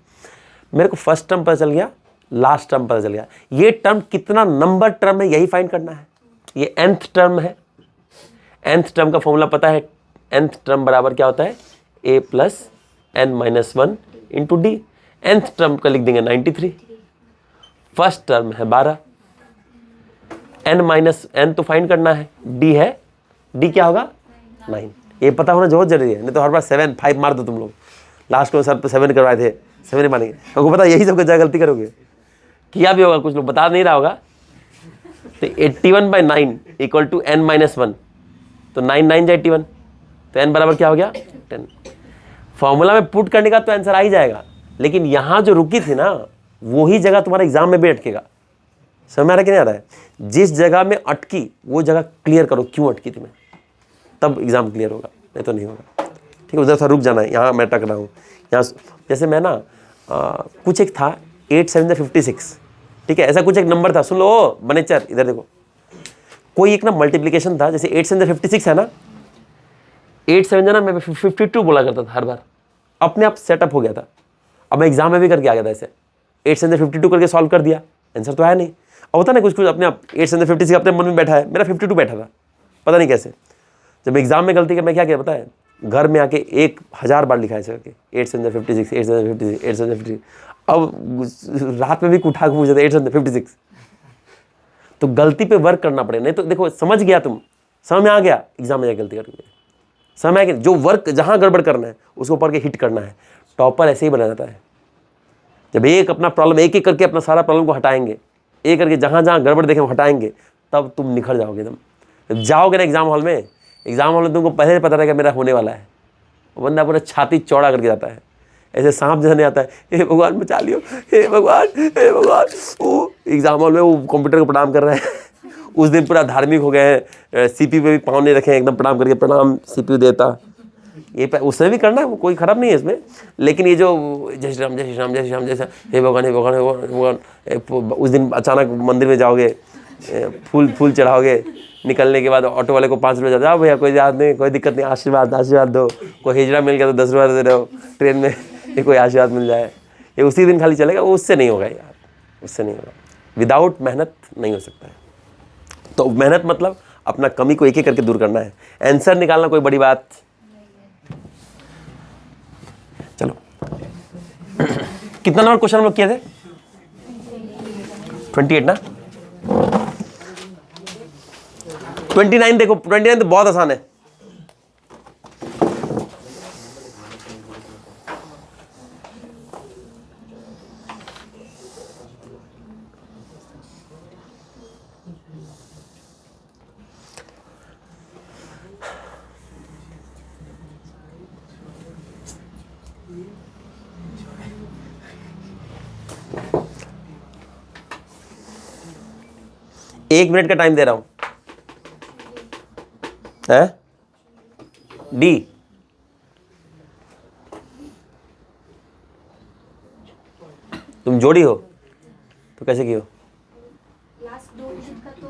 मेरे को फर्स्ट टर्म पता चल गया, लास्ट टर्म पता चल गया। ये टर्म कितना नंबर टर्म है यही फाइंड करना है। ये nth टर्म है, nth टर्म का फॉर्मूला पता है। nth टर्म बराबर क्या होता है? a + n - 1 × d। nth term का लिख देंगे 93। फर्स्ट टर्म है 12, n तो फाइंड करना है, d है, d क्या होगा? 9। ये पता होना बहुत जरूरी है, नहीं तो हर बार 7 5 मार दो तुम लोग। लास्ट में सर पे 7 करवाए थे, 7 ही मानेंगे। आपको पता यही सब जगह गलती करोगे, किया भी होगा, कुछ लोग बता नहीं रहा होगा। तो 81/9 = n - 1, तो 9 9 जा 81, तो n बराबर क्या हो गया? 10। फॉर्मूला में पुट करने का तो आंसर आ ही जाएगा, लेकिन यहाँ जो रुकी थी ना वही जगह तुम्हारे एग्जाम में भी अटकेगा। समझ में आ रहा कि नहीं आ रहा है? जिस जगह में अटकी वो जगह क्लियर करो, क्यों अटकी थी मैं, तब एग्जाम क्लियर होगा, नहीं तो नहीं होगा। ठीक है, उधर सा रुक जाना है। यहाँ मैं अटक रहा हूँ, यहाँ जैसे मैं ना कुछ एक था 8 7 56, ठीक है, ऐसा कुछ एक नंबर था। सुन लो बनेचर, इधर देखो, कोई एक ना मल्टीप्लिकेशन था, जैसे 8 7 56 है ना, 8 7 ना मैं 52 बोला करता था हर बार, अपने आप सेटअप हो गया था। अब मैं एग्जाम में भी करके आ गया था ऐसे, 8 7 52 करके सॉल्व कर दिया, आंसर तो आया नहीं। अब होता ना कुछ कुछ अपने आप 8 7 56 अपने मन में बैठा है, मेरा 52 बैठा था, पता नहीं कैसे। जब एग्जाम में गलती कर मैं क्या किया पता है, घर में आके 1000 बार लिखा है ऐसे करके 8 7 56 8 7 56 8 7 56। अब रात में भी उठा के पूछा था 8 7 56। तो गलती पे वर्क करना पड़ेगा, नहीं तो देखो समझ गया तुम, समझ में आ गया, एग्जाम में गलती करके समझ में आ गया। जो वर्क जहाँ गड़बड़ करना है उसको पढ़ के हिट करना है। टॉपर ऐसे ही बना जाता है, जब एक अपना प्रॉब्लम एक एक करके अपना सारा प्रॉब्लम को हटाएंगे, एक करके जहाँ जहाँ गड़बड़ देखें हटाएंगे, तब तुम निखर जाओगे एकदम। जाओगे ना एग्जाम हॉल में तुमको पहले पता रहेगा मेरा होने वाला है, बंदा पूरा छाती चौड़ा करके जाता है, ऐसे सांप जैसा नहीं आता है, हे भगवान बचा लियो, हे भगवान, हे भगवान। वो एग्जाम हॉल में वो कंप्यूटर को प्रणाम कर रहे हैं। उस दिन पूरा धार्मिक हो गए हैं, सीपीयू पे भी पाँव नहीं रखे हैं, एकदम प्रणाम करके प्रणाम सीपीयू देवता। ये उसने भी करना है, कोई खराब नहीं है इसमें, लेकिन ये जो जय श्री राम जय श्री राम जय श्री राम जैसा, हे भगवान हे भगवान हे भगवान। उस दिन अचानक मंदिर में जाओगे, फूल चढ़ाओगे, निकलने के बाद ऑटो वाले को 5 रुपये जाओ भैया, कोई याद नहीं, कोई दिक्कत नहीं, आशीर्वाद दो। कोई हिजड़ा मिल गया तो 10 रुपये दे रहे हो ट्रेन में, ये कोई आशीर्वाद मिल जाए, ये उसी दिन खाली चलेगा। उससे नहीं होगा यार, उससे नहीं होगा। विदाउट मेहनत नहीं हो सकता है। तो मेहनत मतलब अपना कमी को एक एक करके दूर करना है। आंसर निकालना कोई बड़ी बात। चलो कितना नंबर क्वेश्चन हम लोग किए थे? 28 ना? 29 देखो, 29 तो बहुत आसान है। एक मिनट का टाइम दे रहा हूं। डी, तुम जोड़ी हो तो कैसे की हो? लास्ट 2 डिजिट का तो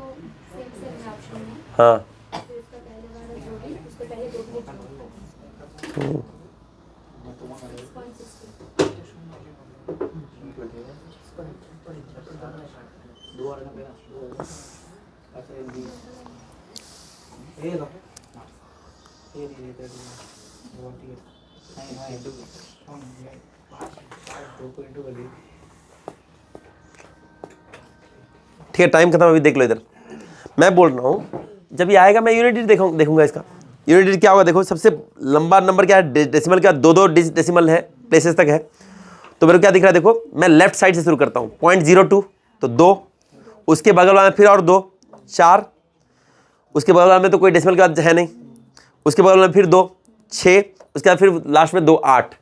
सेम है ऑप्शन में। हाँ, फिर उसका पहले वाला जोड़ी, उसके पहले 2 डिजिट जोड़ो। 6.6 ठीक है, टाइम खत्म। अभी देख लो इधर, मैं बोल रहा हूँ जब ये आएगा मैं यूनिट देखूंगा इसका। यूनिट क्या होगा देखो, सबसे लंबा नंबर क्या है? डेसिमल क्या? 2 डेसिमल है, प्लेसेस तक है। तो मेरे को क्या दिख रहा है देखो, मैं लेफ्ट साइड से शुरू करता हूँ। 0.02 तो 2, उसके बगल वाले में फिर और 2, 4, उसके बगल वाले में तो कोई डेसिमल का है नहीं, उसके बगल में फिर 2, 6, उसके बाद फिर लास्ट में 2, 8।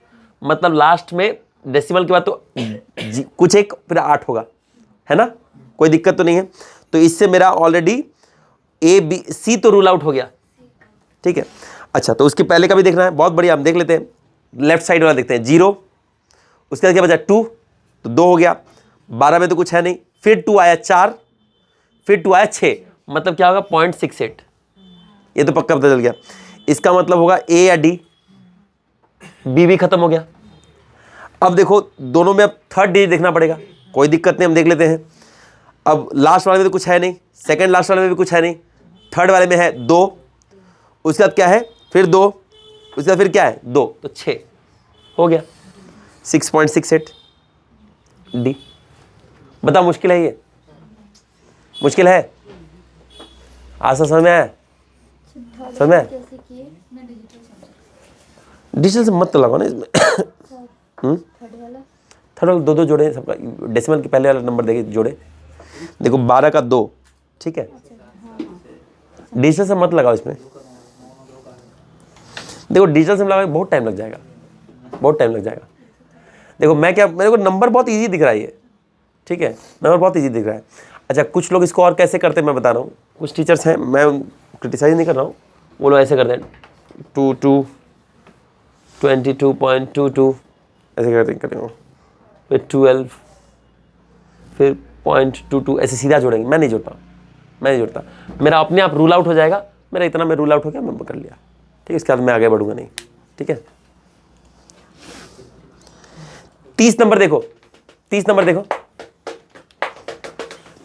मतलब लास्ट में डेसिमल के बाद तो कुछ एक फिर 8 होगा, है ना? कोई दिक्कत तो नहीं है। तो इससे मेरा ऑलरेडी ए बी सी तो रूल आउट हो गया, ठीक है। अच्छा, तो उसके पहले का भी देखना है, बहुत बढ़िया। हम देख लेते हैं, लेफ्ट साइड वाला देखते हैं। 0, उसके बाद क्या बचा? 2, तो 2 हो गया। 12 में तो कुछ है नहीं, फिर 2 आया 4, फिर 2 आया 6, मतलब क्या होगा? 0.68। ये तो पक्का पता चल गया। इसका मतलब होगा ए या डी। बी भी खत्म हो गया। अब देखो दोनों में अब थर्ड डिजिट देखना पड़ेगा, कोई दिक्कत नहीं, हम देख लेते हैं। अब लास्ट वाले में तो कुछ है नहीं, सेकंड लास्ट वाले में भी कुछ है नहीं, थर्ड वाले में है 2, उसके बाद क्या है? फिर 2, उसके बाद फिर क्या है? 2, तो 6 हो गया। 6.68 डी। बता, मुश्किल है ये? मुश्किल है? आसान समझ में आया? समझ में आया? कैसे किए? डिजिटल से मत लगाओ ना इसमें। थर्ड वाला थर्ड वाला 2 जोड़े, सबका डेसिमल के पहले वाला नंबर देखिए जोड़े। देखो 12 का 2, ठीक है। डिजिटल से मत लगाओ इसमें। देखो डिजिटल से लगाओ बहुत टाइम लग जाएगा, बहुत टाइम लग जाएगा। देखो मैं क्या, मेरे को नंबर बहुत इजी दिख रहा है ये, ठीक है, नंबर बहुत इजी दिख रहा है। अच्छा, कुछ लोग इसको और कैसे करते हैं मैं बता रहा हूँ। कुछ टीचर्स हैं, मैं क्रिटिसाइज नहीं कर रहा हूँ, वो लोग ऐसे करते हैं 22, 22.22 ऐसे करेंगे, फिर 12, फिर 0.22 ऐसे सीधा जोड़ेंगे। मैं नहीं जोड़ता, मेरा अपने आप रूल आउट हो जाएगा। मेरा इतना में रूल आउट हो गया, मैं कर लिया, ठीक है। इसके बाद मैं आगे बढ़ूंगा नहीं, ठीक है। 30 नंबर देखो, 30 नंबर देखो।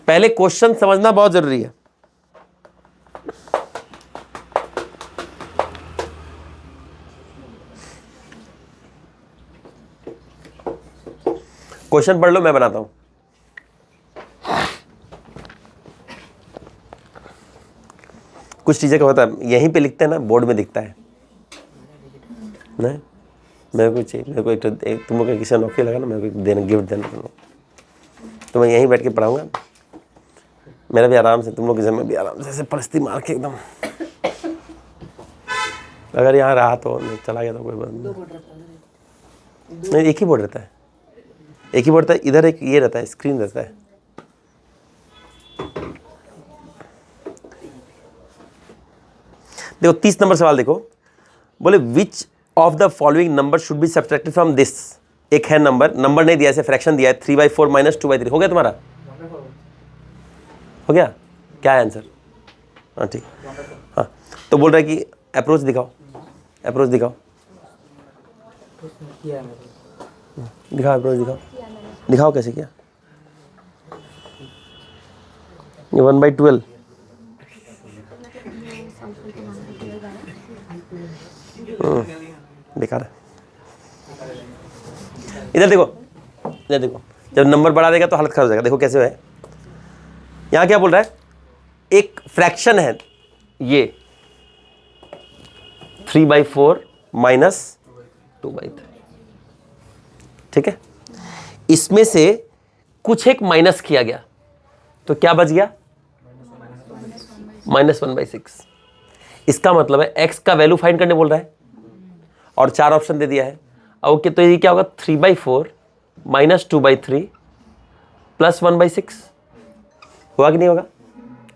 पहले क्वेश्चन समझना बहुत जरूरी है। क्वेश्चन पढ़ लो, मैं बनाता हूं। कुछ चीजें का होता है यहीं पे लिखते हैं ना, बोर्ड में दिखता है नहीं। मेरे को चाहिए, मेरे को एक तुम लोग किसी नौकरी लगा ना, मेरे को देना, गिफ्ट देना तुम लोग, तो मैं यहीं बैठ के पढ़ाऊंगा। मेरा भी आराम से, तुम लोग के घर में भी आराम से ऐसे परस्ती मार के एकदम। अगर यहाँ रहा तो नहीं, चला गया तो कोई बात नहीं। नहीं, एक ही बोर्ड रहता है, एक ही बोर्ड रहता है। इधर एक ये रहता है, स्क्रीन रहता है। देखो 30 नंबर सवाल देखो, बोले which of the following number should be subtracted from this. एक है नंबर नहीं दिया, ऐसे फ्रैक्शन दिया है 3/4 माइनस 2/3। हो गया तुम्हारा? हो गया? क्या है आंसर? हाँ ठीक। हाँ तो बोल रहा है कि अप्रोच दिखाओ, अप्रोच दिखाओ, दिखाओ अप्रोच दिखाओ, दिखाओ कैसे किया। ये 1/12 बेकार है। इधर देखो, इधर देखो, जब नंबर बढ़ा देगा तो हालत खराब हो जाएगा। देखो कैसे है, यहाँ क्या बोल रहा है, एक फ्रैक्शन है ये 3/4 माइनस 2/3, ठीक है। इसमें से कुछ एक माइनस किया गया तो क्या बच गया? -1/6। इसका मतलब है x का वैल्यू फाइंड करने बोल रहा है और 4 ऑप्शन दे दिया है। अब ओके, तो ये क्या होगा? 3/4 माइनस 2/3 प्लस 1/6 होगा कि नहीं होगा?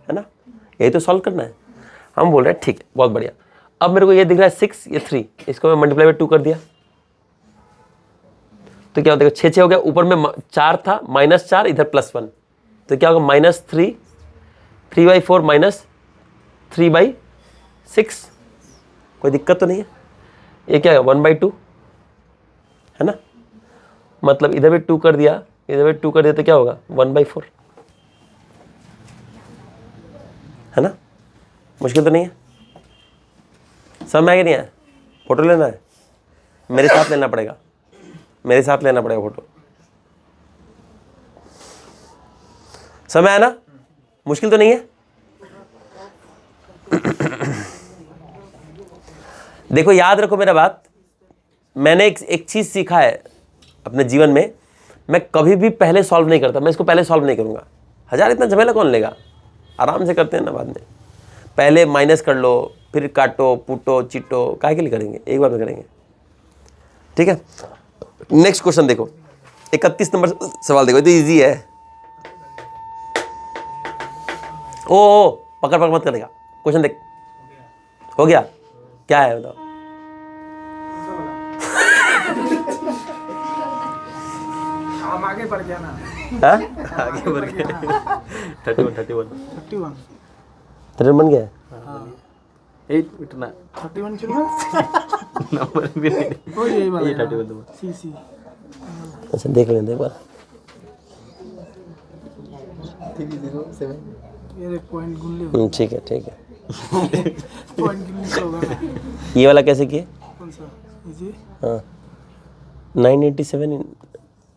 है ना, यही तो सॉल्व करना है। हम बोल रहे हैं ठीक है, बहुत बढ़िया। अब मेरे को ये दिख रहा है 6, ये 3, इसको मैं मल्टीप्लाई बाय 2 कर दिया तो क्या होता है? 6 हो गया, ऊपर में 4 था, -4, इधर +1, तो क्या होगा? -3, 3/4 माइनस 3/6। कोई दिक्कत तो नहीं है? ये क्या है? 1/2 है ना, मतलब इधर भी 2 कर दिया, इधर भी 2 कर दिया तो क्या होगा? 1/4 है ना। मुश्किल तो नहीं है? समझ में आया कि नहीं आया? फोटो लेना है, मेरे साथ लेना पड़ेगा, मेरे साथ लेना पड़ेगा फोटो। समझ में आया ना? मुश्किल तो नहीं है? देखो याद रखो मेरा बात, मैंने एक चीज सीखा है अपने जीवन में, मैं कभी भी पहले सॉल्व नहीं करता। मैं इसको पहले सॉल्व नहीं करूंगा, हजार इतना झमेला कौन लेगा, आराम से करते हैं ना बाद में। पहले माइनस कर लो, फिर काटो, पुटो, चिटो, काहे के लिए करेंगे? एक बार में करेंगे, ठीक है। नेक्स्ट क्वेश्चन देखो, 31 नंबर सवाल देखो, ये तो इजी है। ओ पकड़ पकड़ मत करेगा, क्वेश्चन देख। हो गया? क्या है बताओ? हम आगे बढ़ गया ना। हाँ? आगे बढ़ गया। 31 30 बन गया है? 8 इतना 31 चल रहा नंबर भी नहीं। वो यही वाला ये है। 31 नंबर। सी अच्छा देख लेते एक बार। 307 ये पॉइंट गुन ले, ठीक है ठीक है। पॉइंट गिनने से होगा ना। ये वाला कैसे किए? कौन सा? इजी। हाँ 987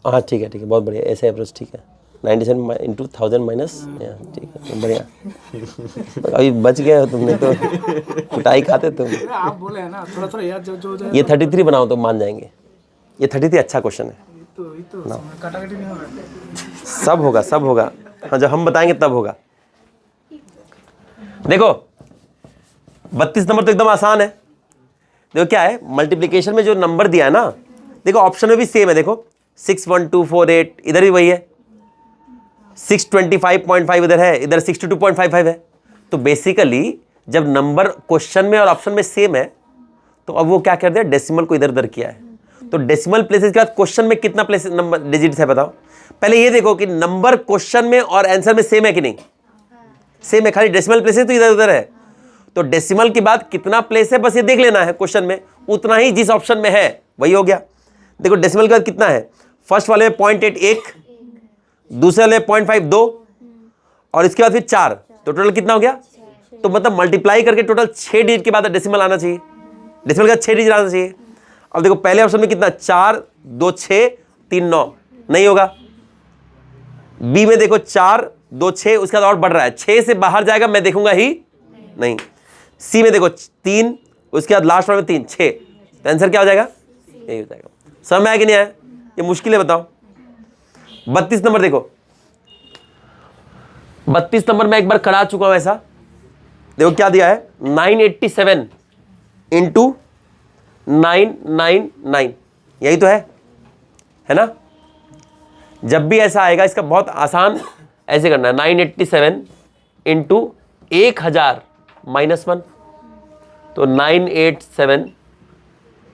हाँ ठीक है बहुत बढ़िया, ऐसे अप्रोच ठीक है। 97 इंटू 1000 माइनस, ठीक है बढ़िया। अभी बच गए हो तुमने तो, कुटाई खाते तुम। आप बोले हैं ना, थोड़ा थोड़ा याद जो ये 33 बनाओ तो मान जाएंगे। ये 33 अच्छा क्वेश्चन है। तो काटाकाटी नहीं होगा। सब होगा हाँ, जब हम बताएंगे तब होगा। देखो 32 नंबर तो एकदम आसान है। देखो क्या है, मल्टीप्लिकेशन में जो नंबर दिया है ना, देखो ऑप्शन में भी सेम है। देखो 61248 इधर भी वही है, 625.5 इधर है, इधर 62.55 है। तो बेसिकली जब नंबर क्वेश्चन में और ऑप्शन में सेम है तो अब वो क्या कर दिया, डेसिमल को इधर उधर किया है। तो डेसिमल प्लेसेस के बाद क्वेश्चन में कितना प्लेस नंबर डिजिट्स है बताओ? पहले ये देखो कि नंबर क्वेश्चन में और आंसर में सेम है कि नहीं? सेम है, खाली डेसिमल प्लेसेस तो इधर उधर है। तो डेसिमल के बाद कितना प्लेस है बस ये देख लेना है क्वेश्चन में, उतना ही जिस ऑप्शन में है वही हो गया। देखो डेसिमल के बाद कितना है, फर्स्ट वाले में 0.81, दूसरे वाले में 0.52 और इसके बाद फिर 4, तो टोटल कितना हो गया? तो मतलब मल्टीप्लाई करके टोटल 6 डिजिट के बाद डेसिमल आना चाहिए, डेसिमल का 6 डिजिट आना चाहिए। अब देखो पहले ऑप्शन में कितना, 4 2 6 3 9, नहीं होगा। बी में देखो 4 2 6, उसके बाद और बढ़ रहा है, 6 से बाहर जाएगा मैं देखूंगा ही नहीं। सी में देखो 3, उसके बाद लास्ट में 3 6, तो आंसर क्या हो जाएगा? यही हो जाएगा। समझ में आया कि नहीं आया? ये मुश्किल है बताओ। 32 नंबर देखो, 32 नंबर में एक बार करा चुका हूं ऐसा। देखो क्या दिया है, 987 इंटू 999, यही तो है। है ना। जब भी ऐसा आएगा इसका बहुत आसान ऐसे करना है, 987 इंटू 1000 -1, तो 987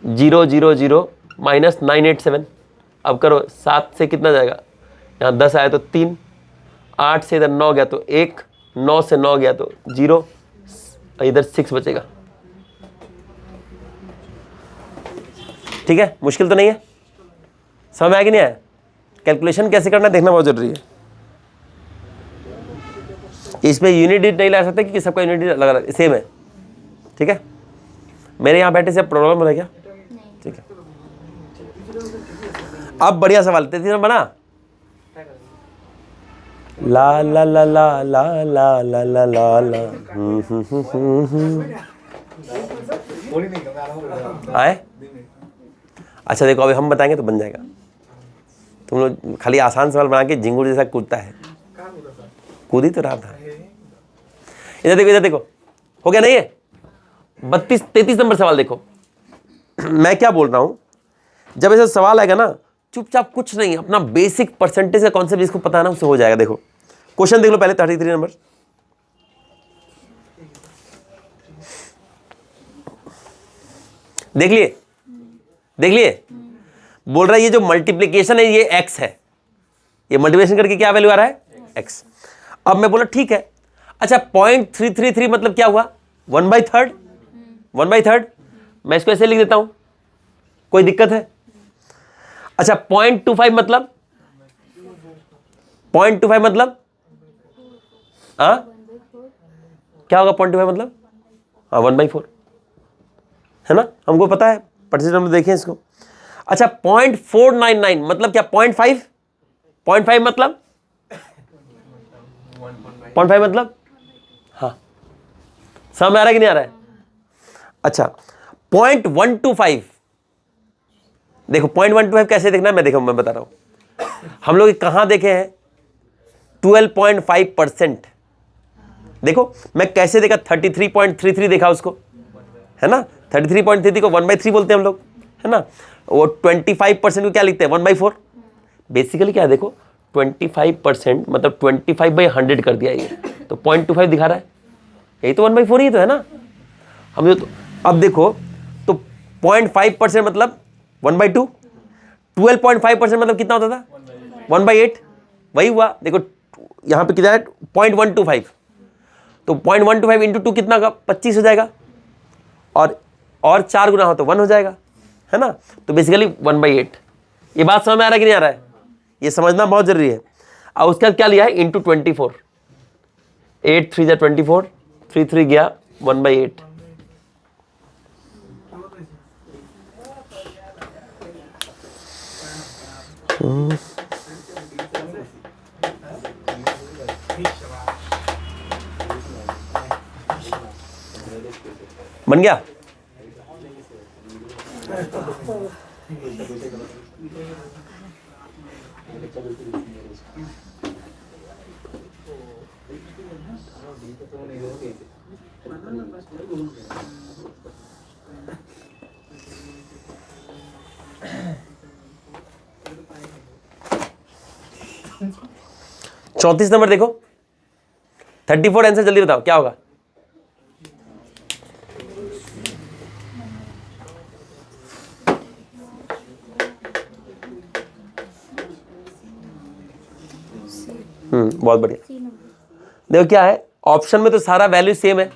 000 -987। अब करो 7 से कितना जाएगा, यहाँ 10 आया तो 3, 8 से इधर 9 गया तो 1, 9 से 9 गया तो 0, इधर 6 बचेगा। ठीक है, मुश्किल तो नहीं है, समझ में आया कि नहीं आया। कैलकुलेशन कैसे करना देखना बहुत जरूरी है। इसमें यूनिट डिजिट नहीं ला सकते क्योंकि सबका यूनिट डिजिट अलग अलग सेम है। ठीक है, मेरे यहाँ बैठे से प्रॉब्लम हो रहा है क्या? ठीक है, अब बढ़िया सवाल 33 नंबर बना। ला ला ला ला ला ला ला ला ला ला आए। अच्छा देखो, अभी हम बताएंगे तो बन जाएगा। तुम लोग खाली आसान सवाल बना के झिंगुर जैसा कूदता है, कूद ही तो रहा था। इधर देखो, इधर देखो, हो गया नहीं है। 33 नंबर सवाल देखो। मैं क्या बोल रहा हूं, जब ऐसा सवाल आएगा ना, चुपचाप कुछ नहीं, अपना बेसिक परसेंटेज का कॉन्सेप्ट जिसको पता है ना उससे हो जाएगा। देखो क्वेश्चन देख लो पहले, 33 नंबर। देख लिए, देख लिए। बोल रहा है ये जो मल्टीप्लीकेशन है ये x है, ये मल्टीप्लिकेशन करके क्या वैल्यू आ रहा है, x। अब मैं बोला ठीक है। अच्छा 0.333 मतलब क्या हुआ, 1/3, 1/3। मैं इसको ऐसे लिख देता हूं, कोई दिक्कत है? अच्छा 0.25 मतलब, 0.25 मतलब हाँ क्या होगा 0.25 मतलब, हाँ 1/4 है ना, हमको पता है, परसेंटेज में देखें इसको। अच्छा 0.499 मतलब क्या, 0.5, 0.5 मतलब 0.5 मतलब हाँ, समझ में आ रहा है कि नहीं आ रहा है? अच्छा 0.125 देखो, 0.125 कैसे देखना है मैं देखो, मैं बता रहा हूं। हम लोग कहां देखे हैं, 12.5%। देखो मैं कैसे देखा, 33.33 देखा उसको, है ना। 33.33 को 1/3 बोलते हैं हम लोग, है ना। वो 25% को क्या लिखते हैं, 1/4। बेसिकली क्या है देखो, 25% मतलब 25/100 कर दिया ये, तो 0.25 दिखा रहा है, यही तो 1/4 ही तो है ना। हम तो अब देखो, तो 0.5% मतलब 1/2, 12.5% मतलब कितना होता था, 1/8, वही हुआ। देखो यहाँ पे कितना है, 0.125, तो 0.125 इंटू 2 कितना का, 25 हो जाएगा, और 4 गुना हो तो 1 हो जाएगा, है ना। तो बेसिकली 1/8। ये बात समझ में आ रहा है कि नहीं आ रहा है, ये समझना बहुत जरूरी है। और उसके बाद क्या लिया है, इंटू 24, 8 3 24, 3 3 गया 1/8। बन गया। चौंतीस नंबर देखो, 34 आंसर जल्दी बताओ क्या होगा। बहुत बढ़िया। देखो क्या है, ऑप्शन में तो सारा वैल्यू सेम है।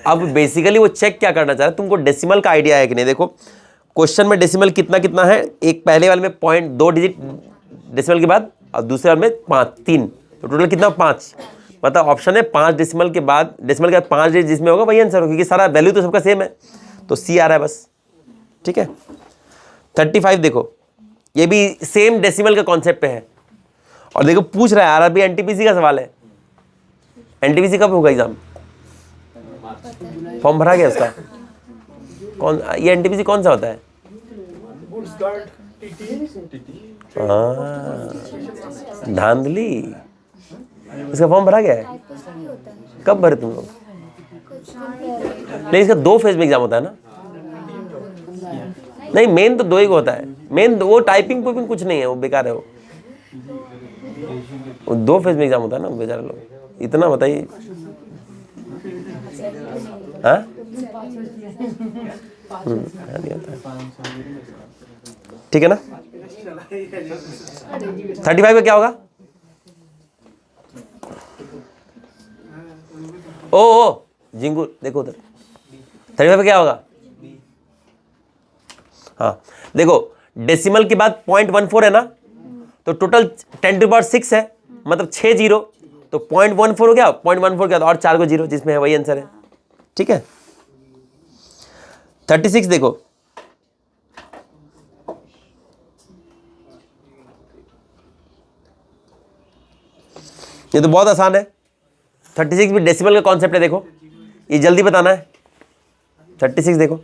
अब बेसिकली वो चेक क्या करना चाह रहा है, तुमको डेसिमल का आइडिया है कि नहीं। देखो क्वेश्चन में डेसिमल कितना कितना है, एक पहले वाले में 0.2 डिजिट डेसिमल के बाद, और दूसरे वाले में 5 3, तो टोटल कितना 5। मतलब ऑप्शन है 5 डेसिमल के बाद, डेसिमल के बाद 5 डिजिट जिसमें होगा वही आंसर होगा, क्योंकि सारा वैल्यू तो सबका सेम है, तो सी आ रहा है बस। ठीक है 35 देखो, ये भी सेम डेसिमल का कॉन्सेप्ट पे है, और देखो पूछ रहा है आरआरबी एनटीपीसी का सवाल है। एनटीपीसी कब होगा एग्जाम, फॉर्म भरा गया उसका, कौन ये एनटीपीसी कौन सा होता है, धांधली, इसका फॉर्म भरा गया है, कब भरे तुम लोग। नहीं इसका 2 फेज में एग्जाम होता है ना, नहीं, मेन तो 2 ही को होता है। मेन वो टाइपिंग पुपिंग कुछ नहीं है, वो बेकार है। वो 2 फेज में एग्जाम होता है ना बेचारे लोग। इतना बताइए। हाँ नहीं होता है। ठीक है ना। 35 का क्या होगा? ओ जिंगू देखो उधर, 35 का क्या होगा? हाँ देखो, डेसिमल के बाद 0.14 है ना, तो टोटल 10⁶ है, मतलब 6 जीरो, तो 0.14 हो गया, 0.14 क्या, तो और 4 को जीरो, जिसमें है वही आंसर है। ठीक है। 36 देखो, ये तो बहुत आसान है। 36 भी डेसिमल का कॉन्सेप्ट है। देखो ये जल्दी बताना है। 36 देखो,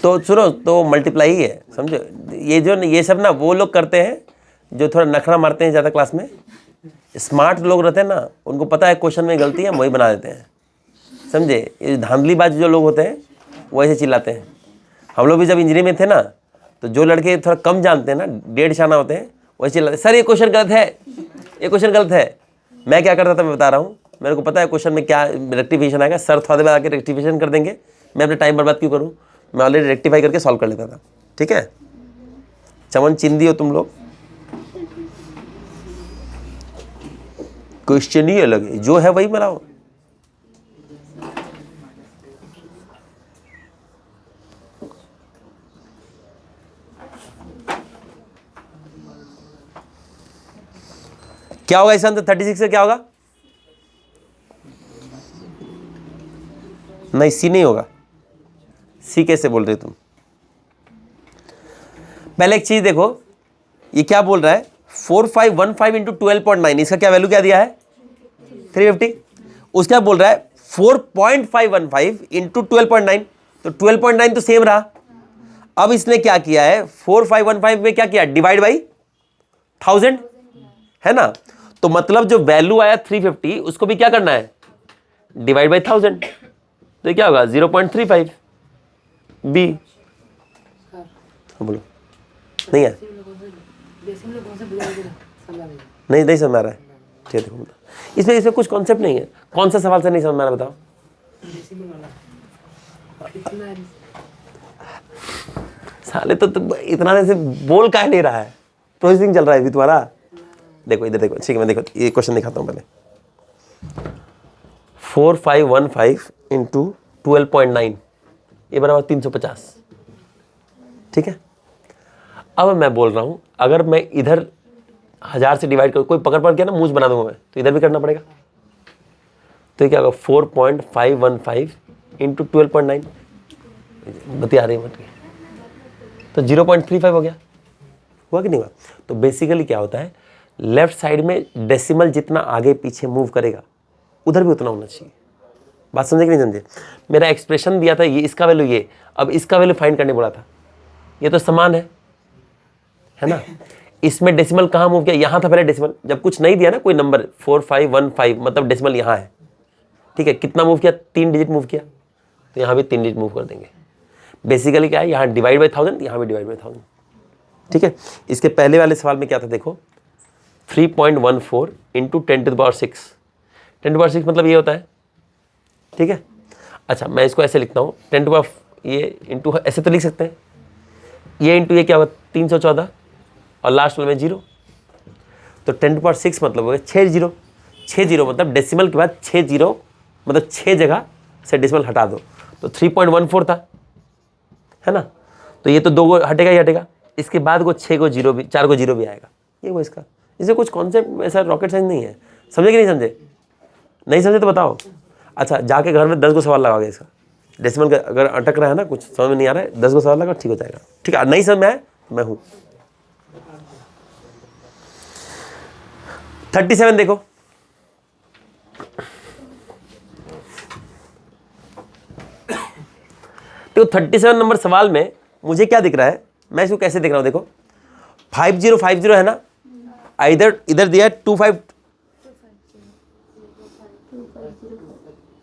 तो सुनो, तो मल्टीप्लाई ही है, समझो। ये सब ना वो लोग करते हैं जो थोड़ा नखरा मारते हैं ज़्यादा क्लास में। स्मार्ट लोग रहते हैं ना, उनको पता है क्वेश्चन में गलती है, वही बना देते हैं, समझे। ये धांधलीबाज जो लोग होते हैं वो ऐसे चिल्लाते हैं। हम लोग भी जब इंजीनियरिंग में थे ना, तो जो लड़के थोड़ा कम जानते हैं ना, 1.5 शाना होते हैं, वही चिल्लाते, सर ये क्वेश्चन गलत है, ये क्वेश्चन गलत है। मैं क्या करता था मैं बता रहा हूँ, मेरे को पता है क्वेश्चन में क्या रेक्टिफिकेशन आएगा, सर थोड़ा देर बाद आके रेक्टिफिकेशन कर देंगे, मैं अपना टाइम बर्बाद क्यों करूँ, मैं ऑलरेडी रेक्टिफाई करके सॉल्व कर लेता था। ठीक है, चमन चिंदी हो तुम लोग, क्वेश्चन ही अलग है, जो है वही बनाओ। क्या होगा इसका आंसर? 36 से क्या होगा? नहीं, सी नहीं होगा। सी कैसे बोल रहे तुम? पहले एक चीज देखो, ये क्या बोल रहा है, 4515 इंटू 12.9, इसका क्या वैल्यू क्या दिया है? 350। उसका बोल रहा है 4.515 इंटू 12.9, तो 12.9 तो सेम रहा। अब इसने क्या किया है, 4515 में क्या किया, डिवाइड बाई 1000, है ना। तो मतलब जो वैल्यू आया 350, उसको भी क्या करना है, डिवाइड बाई 1000, तो ये क्या होगा 0.35 बी। बोलो, नहीं है, नहीं समझ आ रहा है। ठीक है, देखो इसमें कुछ कॉन्सेप्ट नहीं है। कौन सा सवाल से नहीं समझ में आ रहा बताओ? साले तो इतना देर से बोल काहे नहीं रहा है, प्रोसेसिंग चल रहा है अभी तुम्हारा। देखो इधर देखो, ठीक है, मैं देखो ये क्वेश्चन दिखाता हूँ पहले। 4515 इंटू 12.9, ये बराबर 350। ठीक है, अब मैं बोल रहा हूं, अगर मैं इधर 1000 से डिवाइड करूँ, कोई पकड़ गया ना, मुझ बना दूंगा मैं, तो इधर भी करना पड़ेगा। तो क्या होगा 4.515 इंटू 12.9, बतिया रही मत, तो 0.35 हो गया, हुआ कि नहीं हुआ? तो बेसिकली क्या होता है, लेफ्ट साइड में डेसिमल जितना आगे पीछे मूव करेगा, उधर भी उतना होना चाहिए। बात समझे कि नहीं समझे? मेरा एक्सप्रेशन दिया था ये, इसका वैल्यू ये, अब इसका वैल्यू फाइंड करने बोला था, ये तो समान है ना। इसमें डेसिमल कहाँ मूव किया, यहाँ था पहले डेसिमल, जब कुछ नहीं दिया ना कोई नंबर 4515, मतलब डेसिमल यहाँ है। ठीक है, कितना मूव किया, 3 डिजिट मूव किया, तो यहाँ भी 3 डिजिट मूव कर देंगे। बेसिकली क्या है, यहाँ डिवाइड बाई 1000, यहाँ भी डिवाइड बाई 1000। ठीक है, इसके पहले वाले सवाल में क्या था देखो, 3.14 इंटू 10⁶। 10⁶ मतलब ये होता है। ठीक है, अच्छा मैं इसको ऐसे लिखता हूँ, 10 ये इंटू, ऐसे तो लिख सकते हैं, ये इंटू ये क्या होगा 314, और लास्ट में 0, तो 10⁶ मतलब हो गया 6 जीरो। 6 जीरो मतलब डेसिमल के बाद 6 जीरो, मतलब 6 जगह से डेसिमल हटा दो, तो 3.14 था, है ना। तो ये तो 2 हटेगा ही हटेगा, इसके बाद को 6 को जीरो भी, 4 को जीरो भी आएगा, ये वो इसका। इसे कुछ कॉन्सेप्ट ऐसा रॉकेट साइंस नहीं है। समझे कि नहीं समझे? नहीं समझे तो बताओ। अच्छा जाके घर में 10 को सवाल लगाओगे इसका, डेसिमल का अगर अटक रहा है ना, कुछ समझ में नहीं आ रहा है, 10 को सवाल लगा, ठीक हो जाएगा। ठीक है, नहीं समझ में आया मैं हूँ। 37 देखो, तो तो 37 नंबर सवाल में मुझे क्या दिख रहा है, मैं इसको कैसे देख रहा हूँ, देखो 5050 है ना, इधर इधर दिया है 25,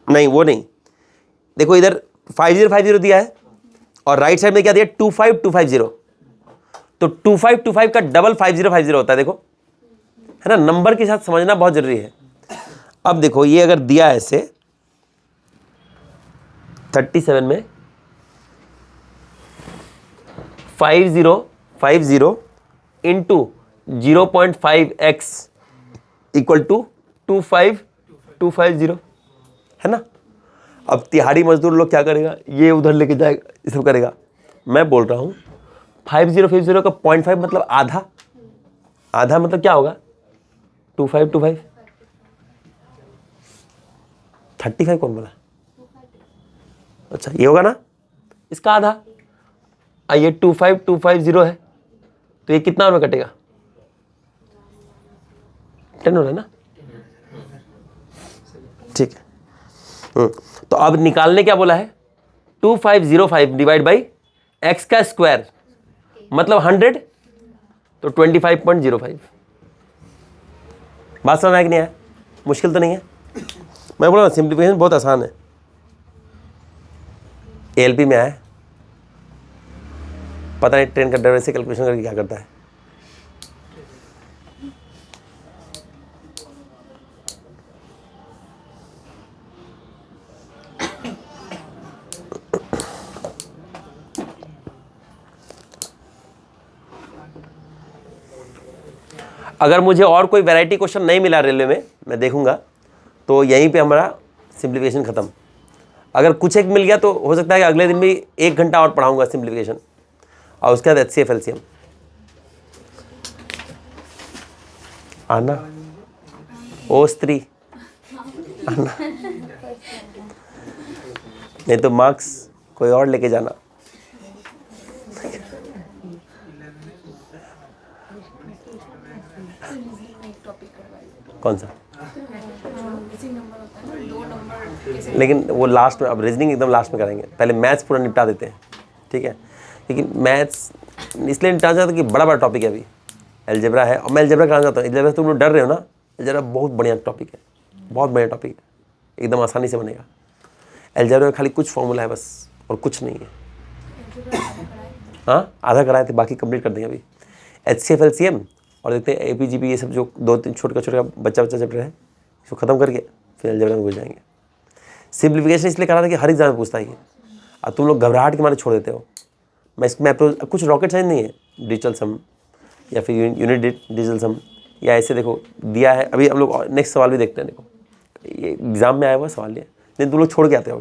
नहीं वो नहीं, देखो इधर 5050 दिया है और राइट साइड में क्या दिया 25250, तो 2525 का डबल 5050 होता है, देखो है ना, नंबर के साथ समझना बहुत जरूरी है। अब देखो ये अगर दिया है ऐसे 37 में 5050 इंटू 0.5x इक्वल टू 25250 है ना। अब तिहाड़ी मजदूर लोग क्या करेगा, ये उधर लेके जाएगा, ये सब करेगा। मैं बोल रहा हूँ 5050 का 0.5 मतलब आधा, आधा मतलब क्या होगा 2525, 35 कौन बोला, अच्छा ये होगा ना, इसका आधा, ये 25250 है, तो ये कितना में कटेगा 10 हो रहा है ना, ठीक है। तो अब निकालने क्या बोला है 2505 डिवाइड बाई एक्स का स्क्वायर मतलब 100, तो 25.05। बात समझ में आया कि नहीं आया, मुश्किल तो नहीं है। मैं बोला सिंप्लीफिकेशन बहुत आसान है, एएलपी में आया, पता नहीं ट्रेन का ड्राइवर से कैलकुलेशन करके क्या करता है। अगर मुझे और कोई वैरायटी क्वेश्चन नहीं मिला रेलवे में, मैं देखूंगा, तो यहीं पे हमारा सिंप्लीफिकेशन खत्म। अगर कुछ एक मिल गया तो हो सकता है कि अगले दिन भी 1 घंटा और पढ़ाऊंगा सिंप्लीफिकेशन, और उसके बाद HCF LCM आना, ओ स्त्री आना, नहीं तो मार्क्स कोई और लेके जाना। कौन सा, लेकिन वो लास्ट में, अब रीजनिंग एकदम लास्ट में करेंगे, पहले मैथ्स पूरा निपटा देते हैं, ठीक है। लेकिन मैथ्स इसलिए निपटा चाहता कि बड़ा बड़ा टॉपिक है, अभी अलजेब्रा है, और मैं अलजेब्रा कराना चाहता हूँ। अलजेब्रा तुम लोग डर रहे हो ना, अलजेब्रा बहुत बढ़िया टॉपिक है, बहुत बढ़िया टॉपिक है, एकदम आसानी से बनेगा। अलजेब्रा में खाली कुछ फॉर्मूला है बस, और कुछ नहीं है। हाँ आधा कराए थे, बाकी कंप्लीट कर देंगे अभी। HCF LCM और देखते हैं APGP, ये सब जो 2-3 छोटे छोटे बच्चा चैप्टर है, इसको खत्म करके फिर अलजेब्रा में घुस जाएंगे। सिंप्लीफिकेशन इसलिए करा था कि हर एग्जाम में पूछता है ये, और तुम लोग घबराहट के मारे छोड़ देते हो। मैं इसमें कुछ रॉकेट साइंस नहीं है, डिजिटल सम या फिर यूनिट डिजिटल सम, या ऐसे देखो दिया है। अभी हम लोग नेक्स्ट सवाल भी देखते हैं, देखो ये एग्जाम में आया हुआ सवाल ये, नहीं तुम लोग छोड़ के आते हो।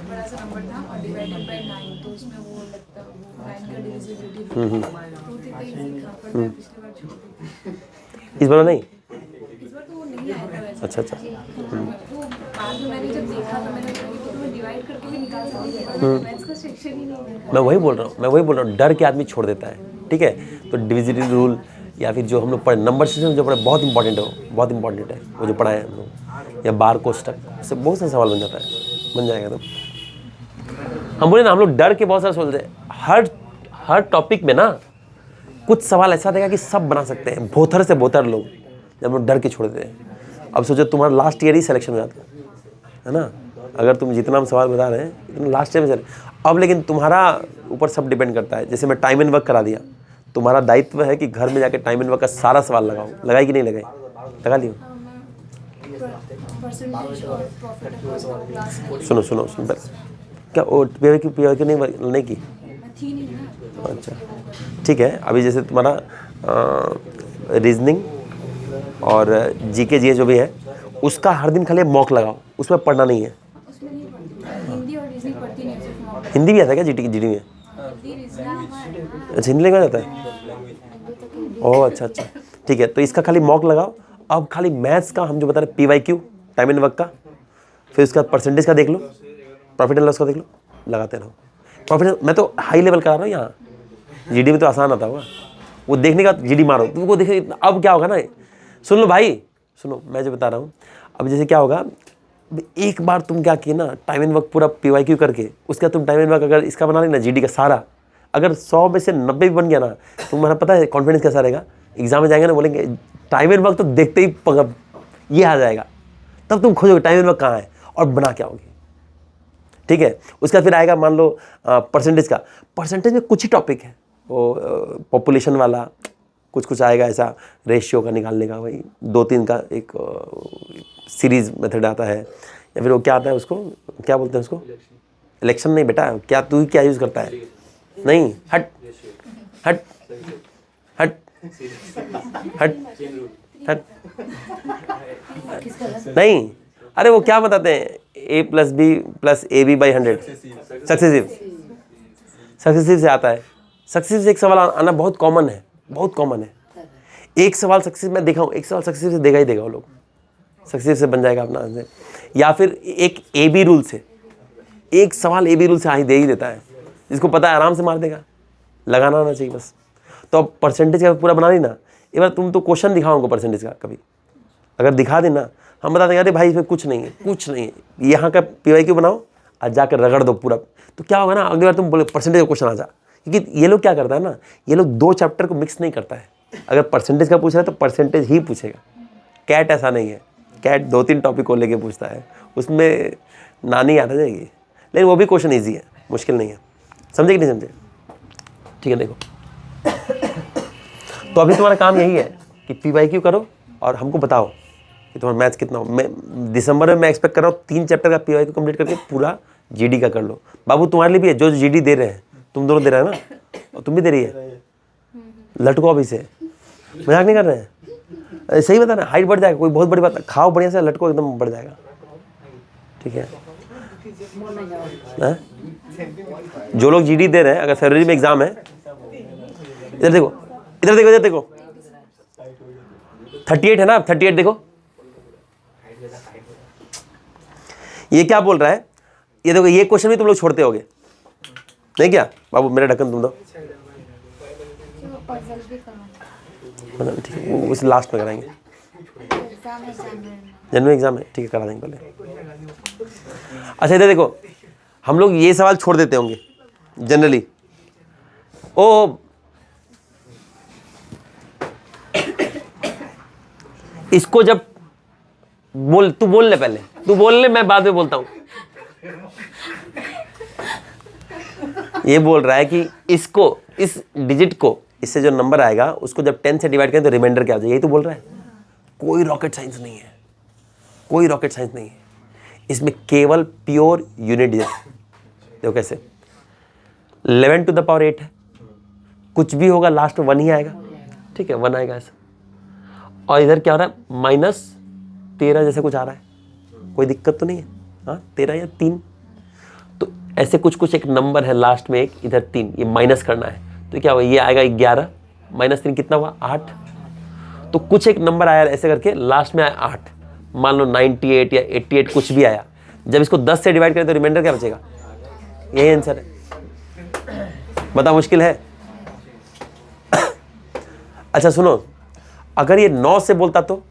बड़ा सा नंबर था और डिवाइडेड बाय 9, तो उसमें वो लगता है वो 9 का डिविजिबिलिटी तो पिछली बार छोड़ दी। इस बार नहीं, इस बार तो वो नहीं आया था वैसे। अच्छा अच्छा, वो बाद में मैंने जब देखा तो मैंने कहा कि मैं डिवाइड करके भी निकाल सकती हूँ, मैथ्स का सेक्शन ही नहीं है। मैं वही बोल रहा हूँ, डर के आदमी छोड़ देता है, ठीक है। तो डिविजिबिलिटी रूल या फिर जो हम लोग पढ़े नंबर सिस्टम जो पढ़े बहुत इंपॉर्टेंट है, वो बहुत इंपॉर्टेंट है, वो जो पढ़ाए हम लोग, या बार कोष्टक, इससे बहुत सारे सवाल बन जाता है, बन जाएगा। तो हम बोले ना, हम लोग डर के बहुत सारे सोचते हैं। हर टॉपिक में ना कुछ सवाल ऐसा देगा कि सब बना सकते हैं, भोथर से भोथर लोग, जब हम लोग डर के छोड़ देते हैं। अब सोचो तुम्हारा लास्ट ईयर ही सिलेक्शन हो जाता है ना, अगर तुम जितना हम सवाल बता रहे हैं इतना लास्ट ईयर में चले। अब लेकिन तुम्हारा ऊपर सब डिपेंड करता है। जैसे मैं टाइम एंड वर्क करा दिया, तुम्हारा दायित्व है कि घर में जाके टाइम एंड वर्क का सारा सवाल लगाओ। लगाई कि नहीं लगाई, लगा लियो। सुनो सुनो सुनो, क्या वो PYQ नहीं की, अच्छा ठीक है। अभी जैसे तुम्हारा रीजनिंग और GK GS जो भी है, उसका हर दिन खाली मॉक लगाओ, उसमें पढ़ना नहीं है। हिंदी और रीजनिंग पढ़ती नहीं है। हिंदी भी आता है क्या GD में? अच्छा हिंदी लगा जाता है, ओह अच्छा अच्छा ठीक है। तो इसका खाली मॉक लगाओ। अब खाली मैथ्स का हम जो बता रहे PYQ टाइम एंड वर्क का, फिर उसका परसेंटेज का देख लो, प्रॉफिट एंड लॉस का देख लो, लगाते रहो। प्रॉफिट मैं तो हाई लेवल करा रहा हूँ यहाँ, GD में तो आसान आता होगा, वो देखने का GD मारो तुमको देखे। अब क्या होगा ना, सुन लो भाई, सुनो मैं जो बता रहा हूँ। अब जैसे क्या होगा, एक बार तुम क्या किए ना, टाइम एंड वर्क पूरा PYQ करके, उसका तुम टाइम एंड वर्क अगर इसका बना लेना GD का सारा, अगर 100 में से 90 भी बन गया ना, तुम्हारा पता है कॉन्फिडेंस कैसा रहेगा, एग्जाम में जाएंगे ना बोलेंगे टाइम एंड वर्क तो देखते ही ये आ जाएगा, तब तुम खोजोगे टाइम एंड वर्क कहाँ है और बना क्या होगी। ठीक है, उसका फिर आएगा मान लो परसेंटेज का। परसेंटेज में कुछ ही टॉपिक है, वो पॉपुलेशन वाला कुछ आएगा, ऐसा रेशियो का निकालने का, वही 2-3 का एक सीरीज मेथड आता है, या फिर वो क्या आता है, उसको क्या बोलते हैं उसको, इलेक्शन नहीं बेटा, क्या तू क्या यूज़ करता है, नहीं हट हट हट हट हट नहीं, अरे वो क्या बताते हैं, A+B + AB/100 सक्सेसिव से आता है। सक्सेसिव से एक सवाल आना बहुत कॉमन है, बहुत कॉमन है। एक सवाल सक्सेसिव मैं देखा हूँ, एक सवाल सक्सेसिव से देगा ही देगा वो लोग, सक्सेसिव से बन जाएगा अपना आंसर। या फिर एक AB रूल से, एक सवाल AB रूल से आ ही दे ही देता है, जिसको पता है आराम से मार देगा, लगाना आना चाहिए बस। तो अब परसेंटेज का पूरा बना ली ना, एक बार तुम तो क्वेश्चन दिखाओ उनको परसेंटेज का, कभी अगर दिखा देना हम बता देंगे अरे भाई इसमें कुछ नहीं है, कुछ नहीं है, यहाँ का PYQ बनाओ और जाकर रगड़ दो पूरा, तो क्या होगा ना, अगली बार तुम बोले परसेंटेज का क्वेश्चन आ जा। क्योंकि ये लोग क्या करता है ना, ये लोग 2 चैप्टर को मिक्स नहीं करता है, अगर परसेंटेज का पूछ रहा है तो परसेंटेज ही पूछेगा। कैट ऐसा नहीं है, कैट 2-3 टॉपिक को लेके पूछता है, उसमें नानी याद आ जाएगी, लेकिन वो भी क्वेश्चन ईजी है, मुश्किल नहीं है। समझे कि नहीं समझे? ठीक है, देखो तो अभी तुम्हारा काम यही है कि PYQ करो और हमको बताओ कि तुम्हारा मैथ्स कितना हो। मैं दिसंबर में मैं एक्सपेक्ट कर रहा हूँ 3 चैप्टर का PYQ कंप्लीट करके पूरा GD का कर लो। बाबू तुम्हारे लिए भी है, जो GD दे रहे हैं, तुम दोनों दे रहे हैं ना, और तुम भी दे रही है, लटको अभी से, मजाक नहीं कर रहे हैं, सही बता ना, हाइट बढ़ जाएगा, कोई बहुत बड़ी बात, खाओ बढ़िया से, लटको एकदम बढ़ जाएगा। ठीक है, जो लोग GD दे रहे हैं, अगर फरवरी में एग्जाम है, इधर देखो इधर देखो इधर देखो, 38 है ना, 38 देखो, ये क्या बोल रहा है, ये देखो, ये क्वेश्चन भी तुम लोग छोड़ते होगे नहीं क्या? बाबू मेरा ढक्कन तुम दो, पजल भी करो, ठीक है, वो उस लास्ट में कराएंगे, जनवरी एग्जाम है, ठीक है, करा देंगे पहले। अच्छा इधर देखो, हम लोग ये सवाल छोड़ देते होंगे जनरली, ओ इसको जब तू बोल ले, पहले तू बोल ले, मैं बाद में बोलता हूं। ये बोल रहा है कि इसको, इस डिजिट को, इससे जो नंबर आएगा उसको जब 10 से डिवाइड करें तो रिमाइंडर क्या हो जाए, यही तो बोल रहा है। कोई रॉकेट साइंस नहीं है, कोई रॉकेट साइंस नहीं है इसमें, केवल प्योर यूनिट डिजिट। देखो कैसे, 11 टू द पावर 8 है, कुछ भी होगा लास्ट में 1 ही आएगा, ठीक है, 1 आएगा ऐसा। और इधर क्या हो रहा है, -13 जैसे कुछ आ रहा है, कोई दिक्कत तो नहीं है, हाँ 13 या 3, तो ऐसे कुछ एक नंबर है लास्ट में, एक इधर 3, ये माइनस करना है, तो क्या हुआ, ये आएगा 11 -3 कितना हुआ, 8। तो कुछ एक नंबर आया ऐसे करके, लास्ट में आया 8, मान लो 98 या 88 कुछ भी आया, जब इसको 10 से डिवाइड करें तो रिमाइंडर क्या बचेगा, यही आंसर है। बता मुश्किल है? अच्छा सुनो, अगर ये 9 से बोलता तो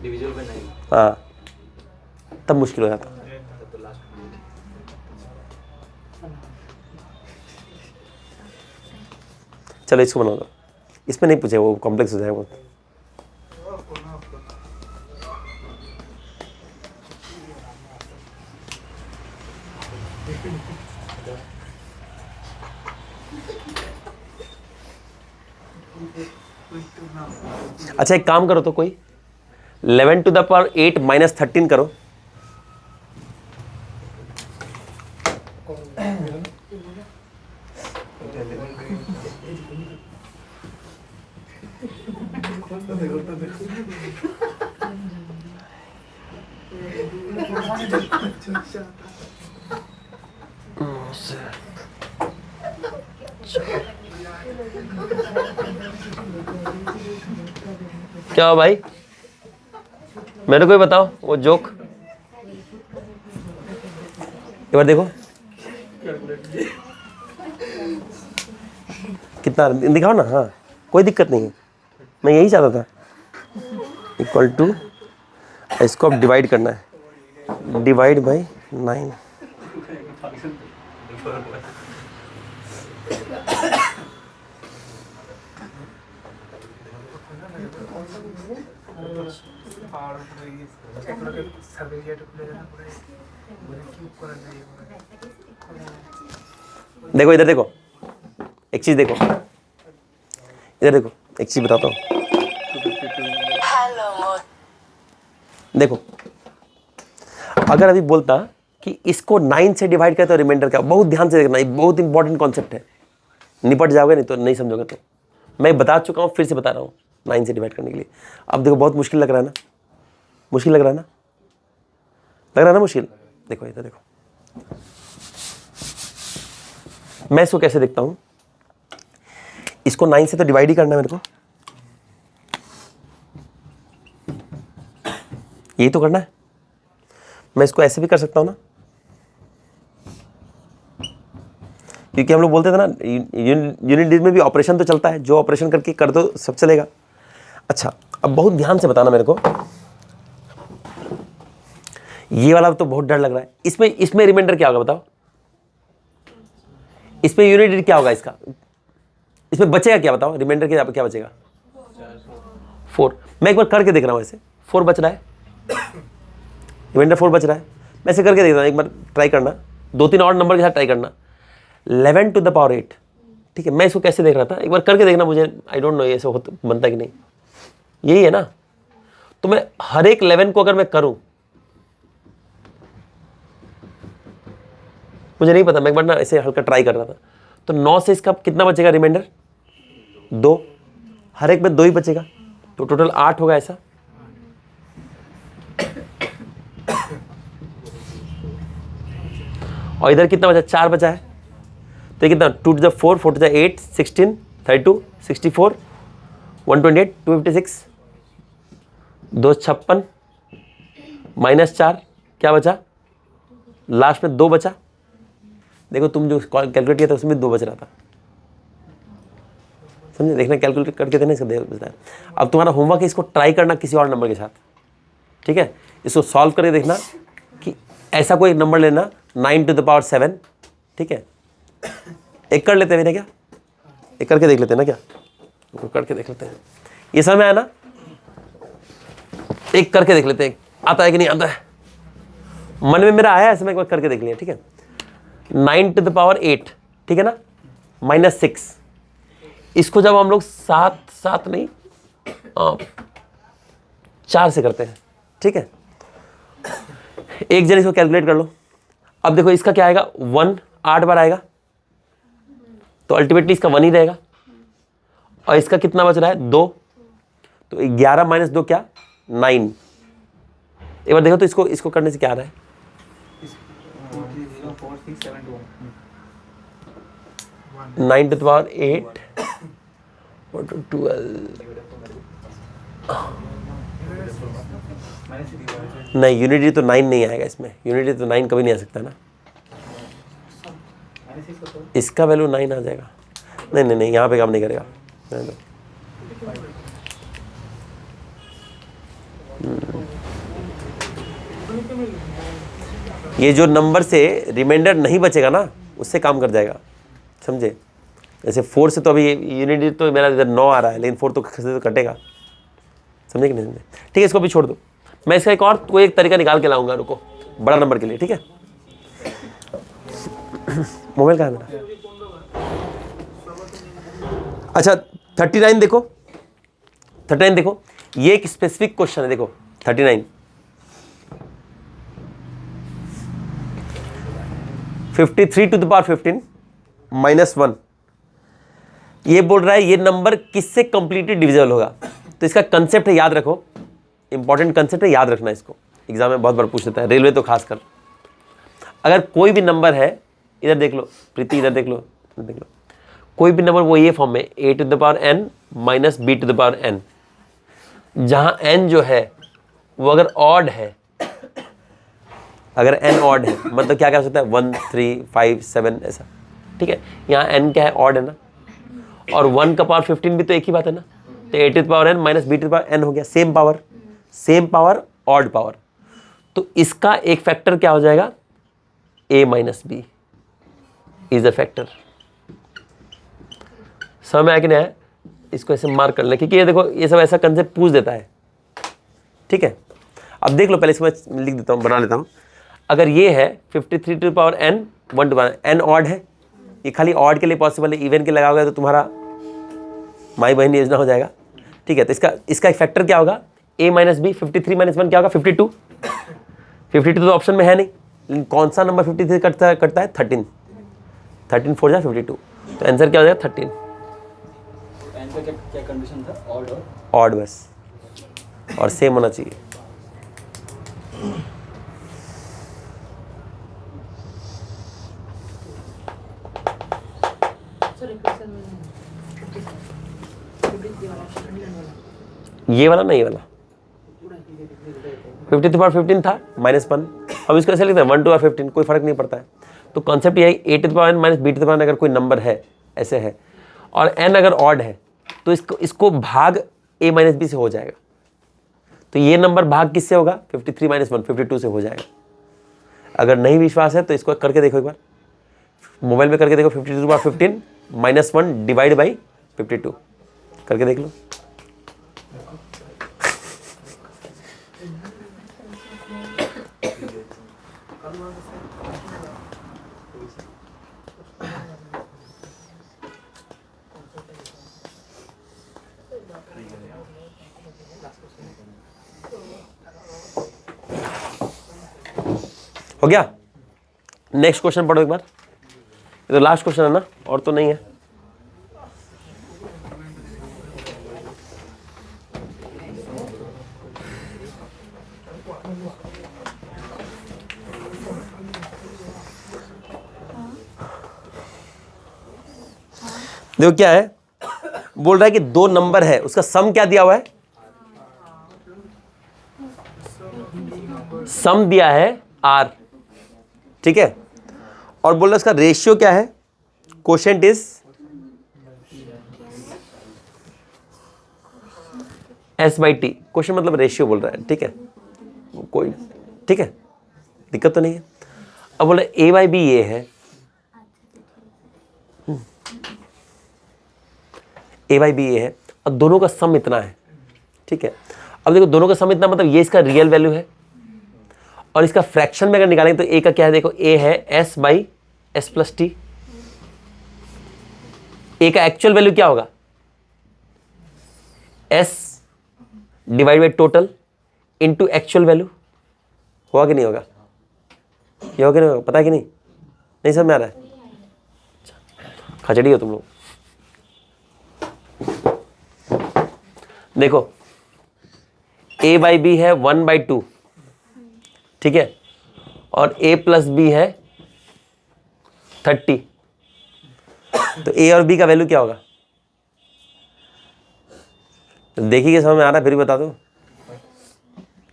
डिविजन में नहीं, हाँ, तब मुश्किल हो जाता। चलो इसको बना दो, इसमें नहीं पूछे, वो कॉम्प्लेक्स हो जाएगा बहुत। अच्छा एक काम करो तो, कोई 11 टू द पावर 8 -13 करो, क्या हो भाई, मेरे को ही बताओ वो जोक। एक बार देखो कितना दिखाओ ना, हाँ कोई दिक्कत नहीं है, मैं यही चाहता था। इक्वल टू इसको अब डिवाइड करना है, डिवाइड बाई 9। देखो इधर देखो, एक चीज देखो, इधर देखो, एक चीज बताता हूँ। देखो अगर अभी बोलता कि इसको 9 से डिवाइड करते हो रिमाइंडर क्या, बहुत ध्यान से देखना, ये बहुत इंपॉर्टेंट कॉन्सेप्ट है, निपट जाओगे नहीं तो नहीं समझोगे। तो मैं बता चुका हूँ, फिर से बता रहा हूँ 9 से डिवाइड करने के लिए। अब देखो बहुत मुश्किल लग रहा है ना, मुश्किल लग रहा है ना, लग रहा है ना मुश्किल। देखो इधर देखो, मैं इसको कैसे देखता हूँ, इसको 9 से तो डिवाइड ही करना है मेरे को, यही तो करना है। मैं इसको ऐसे भी कर सकता हूँ ना, क्योंकि हम लोग बोलते थे ना यूनिट डिजिट में भी ऑपरेशन तो चलता है, जो ऑपरेशन करके कर दो सब चलेगा। अच्छा अब बहुत ध्यान से बताना मेरे को, ये वाला तो बहुत डर लग रहा है। इसमें रिमाइंडर क्या होगा बताओ, इसमें यूनिट डिजिट क्या होगा इसका, इसमें बचेगा क्या बताओ, रिमाइंडर क्या बचेगा 4। मैं एक बार करके देख रहा हूँ, ऐसे 4 बच रहा है, रिमाइंडर 4 बच रहा है। मैं ऐसे करके देख रहा हूँ, एक बार ट्राई करना, 2-3 और नंबर के साथ ट्राई करना, 11 टू द पावर 8। ठीक है, मैं इसको कैसे देख रहा था, एक बार करके देखना, मुझे आई डोंट नो ये ऐसे बनता कि नहीं, यही है ना। तो मैं हर एक 11 को अगर मैं करूं, मुझे नहीं पता, मैं एक बार ना ऐसे हल्का ट्राई कर रहा था, तो 9 से इसका कितना बचेगा रिमाइंडर 2, हर एक में 2 ही बचेगा, तो टोटल 8 होगा ऐसा। और इधर कितना बचा, 4 बचा है, तो कितना 2 to the 4, 4 to the 8, 16, 32, 64, 128, 256, 256 -4 क्या बचा, लास्ट में 2 बचा। देखो तुम जो कैलकुलेट किया था उसमें 2 बच रहा था, समझे, देखना कैलकुलेट करके देना, इसका बचता है। अब तुम्हारा होमवर्क है, इसको ट्राई करना किसी और नंबर के साथ, ठीक है, इसको सॉल्व करके देखना कि ऐसा कोई नंबर लेना 9 to the power 7, ठीक है। एक कर लेते हैं मेरे क्या, एक करके देख लेते हैं ना, क्या करके देख लेते हैं, ये समझ में आया ना, एक करके देख लेते हैं आता है कि नहीं आता है, मन में मेरा आया ऐसे, मैं एक बार करके देख लिया, ठीक है। 9 to the power 8, ठीक है ना, -6, इसको जब हम लोग 7 नहीं 4 से करते हैं, ठीक है, एक जन इसको कैलकुलेट कर लो। अब देखो इसका क्या आएगा, 1 8 बार आएगा, तो अल्टीमेटली इसका 1 ही रहेगा, और इसका कितना बच रहा है 2, तो 11 - 2 क्या 9। एक बार देखो तो इसको करने से क्या आ रहा है, 9 to the power 8 12, नहीं यूनिटी तो 9 नहीं आएगा इसमें, यूनिटी तो 9 कभी नहीं आ सकता ना, इसका वैल्यू 9 आ जाएगा, नहीं यहाँ पे काम नहीं करेगा। ये जो नंबर से रिमाइंडर नहीं बचेगा ना, उससे काम कर जाएगा, समझे। जैसे 4 से तो अभी यूनिट तो मेरा इधर 9 आ रहा है, लेकिन 4 तो कटेगा, समझे कि नहीं समझे। ठीक है, इसको भी छोड़ दो, मैं इसका एक और कोई एक तरीका निकाल के लाऊंगा, रुको, बड़ा नंबर के लिए, ठीक है। मोबाइल कहाँ है मेरा, अच्छा 39 देखो, 39 देखो, ये एक स्पेसिफिक क्वेश्चन है, देखो 39 53 to the power 15 -1, ये बोल रहा है ये नंबर किससे कंप्लीटली डिविजिबल होगा। तो इसका कंसेप्ट है, याद रखो, इंपॉर्टेंट कंसेप्ट है, याद रखना इसको, एग्जाम में बहुत बार पूछ लेता है, रेलवे तो खासकर। अगर कोई भी नंबर है, इधर देख लो प्रीति, इधर देख लो, कोई भी नंबर वो ये फॉर्म में a to the power n - b to the power n, जहां n जो है वो अगर ऑड है, अगर n ऑड है मतलब क्या क्या हो सकता है 1 3 5 7 ऐसा, ठीक है। यहाँ n क्या है, ऑड है ना, और 1 का पावर 15 भी तो एक ही बात है ना, तो a to the power n - b to the power n हो गया, सेम पावर ऑड पावर, तो इसका एक फैक्टर क्या हो जाएगा, a minus B is a factor. समझ में आया कि नहीं आया? इसको ऐसे मार्क कर लें, क्योंकि ये देखो ये सब ऐसा कंसेप्ट पूछ देता है, ठीक है। अब देख लो, पहले इसको मैं लिख देता हूँ, बना लेता हूँ। अगर ये है 53 to power n, 1 to power n odd है, ये खाली ऑड के लिए पॉसिबल है, इवन के लगाओगे तो तुम्हारा माई बहन योजना हो जाएगा, ठीक है। तो इसका एक फैक्टर क्या होगा, a माइनस बी, 53 माइनस 1 क्या होगा 52, 52 तो ऑप्शन में है नहीं, लेकिन कौन सा नंबर 53 कटता है 13, 13 4 जा 52, तो आंसर क्या हो जाएगा 13। आंसर क्या कंडीशन था, ऑड और ऑड बस, और सेम होना चाहिए। ये वाला नहीं, ये वाला 50 पावर 15 था -1, अब इसको ऐसे लिखते हैं 1 टू पावर 15, कोई फर्क नहीं पड़ता है। तो कॉन्सेप्ट ये है a to the power n minus b to the power n अगर कोई नंबर है ऐसे है और n अगर ऑड है तो इसको भाग a माइनस बी से हो जाएगा। तो ये नंबर भाग किससे होगा, 53 माइनस 1 52 से हो जाएगा। अगर नहीं विश्वास है तो इसको करके देखो, एक बार मोबाइल में करके देखो, 52 बार 15 माइनस 1 डिवाइड बाई 52 करके देख लो। हो गया। नेक्स्ट क्वेश्चन पढ़ो एक बार, ये तो लास्ट क्वेश्चन है ना, और तो नहीं है। देखो क्या है, बोल रहा है कि दो नंबर है, उसका सम क्या दिया हुआ है, सम दिया है r, ठीक है। और बोल रहा है इसका रेशियो क्या है, कोशेंट इज s/t, क्वेश्चन मतलब रेशियो बोल रहा है, ठीक है, कोई ठीक है, दिक्कत तो नहीं है। अब बोला a/b ये है, a/b ये है, और दोनों का सम इतना है, ठीक है। अब देखो दोनों का सम इतना मतलब ये इसका रियल वैल्यू है, और इसका फ्रैक्शन में अगर निकालेंगे तो a का क्या है, देखो a है s/s+t, a का एक्चुअल वैल्यू क्या होगा, s divide by total into actual value, होगा कि नहीं होगा, ये होगा कि नहीं होगा, पता है कि नहीं, नहीं समझ में आ रहा है, खचड़ी हो तुम लोग। देखो a/b है 1/2, ठीक है, और a प्लस बी है 30, तो a और b का वैल्यू क्या होगा, तो देखिए समझ में आ रहा है, फिर भी बता दो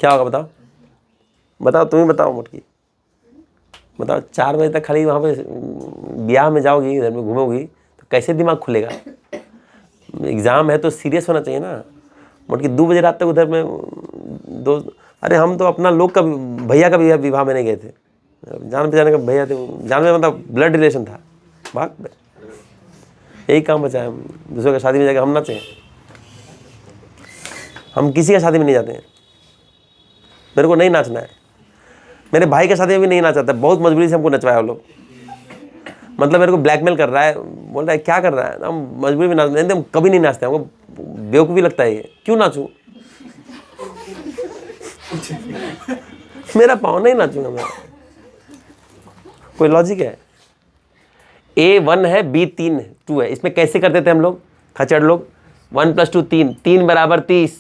क्या होगा, बताओ बताओ, तुम ही बताओ मोटकी, बताओ। 4 बजे तक खाली वहाँ पे ब्याह में जाओगी, इधर में घूमोगी, तो कैसे दिमाग खुलेगा, एग्ज़ाम है तो सीरियस होना चाहिए ना। मोटकी 2 बजे रात तक उधर में दोस्त, अरे हम तो अपना लोग का भैया का भी विवाह में नहीं गए थे, जान पहचाने का भैया थे, जान में मतलब ब्लड रिलेशन था, भाग यही काम बचा है, दूसरों का शादी में जाकर हम नाचे, हम किसी का शादी में नहीं जाते हैं, मेरे को नहीं नाचना है, मेरे भाई का शादी में भी नहीं नाचा था, बहुत मजबूरी से हमको नचवाया वो लोग, मतलब मेरे को ब्लैकमेल कर रहा है, बोल रहा है क्या कर रहा है, हम मजबूरी में नाच, नहीं हम कभी नहीं नाचते, हमको बेवकूफ़ी लगता है ये, क्यों नाचूं मेरा पाँव नहीं नाचूंगा मैं, कोई लॉजिक है। A1 है, B3 2 है, इसमें कैसे करते थे हम लोग, खचड़ लोग, 1 + 2 3, 3 = 30,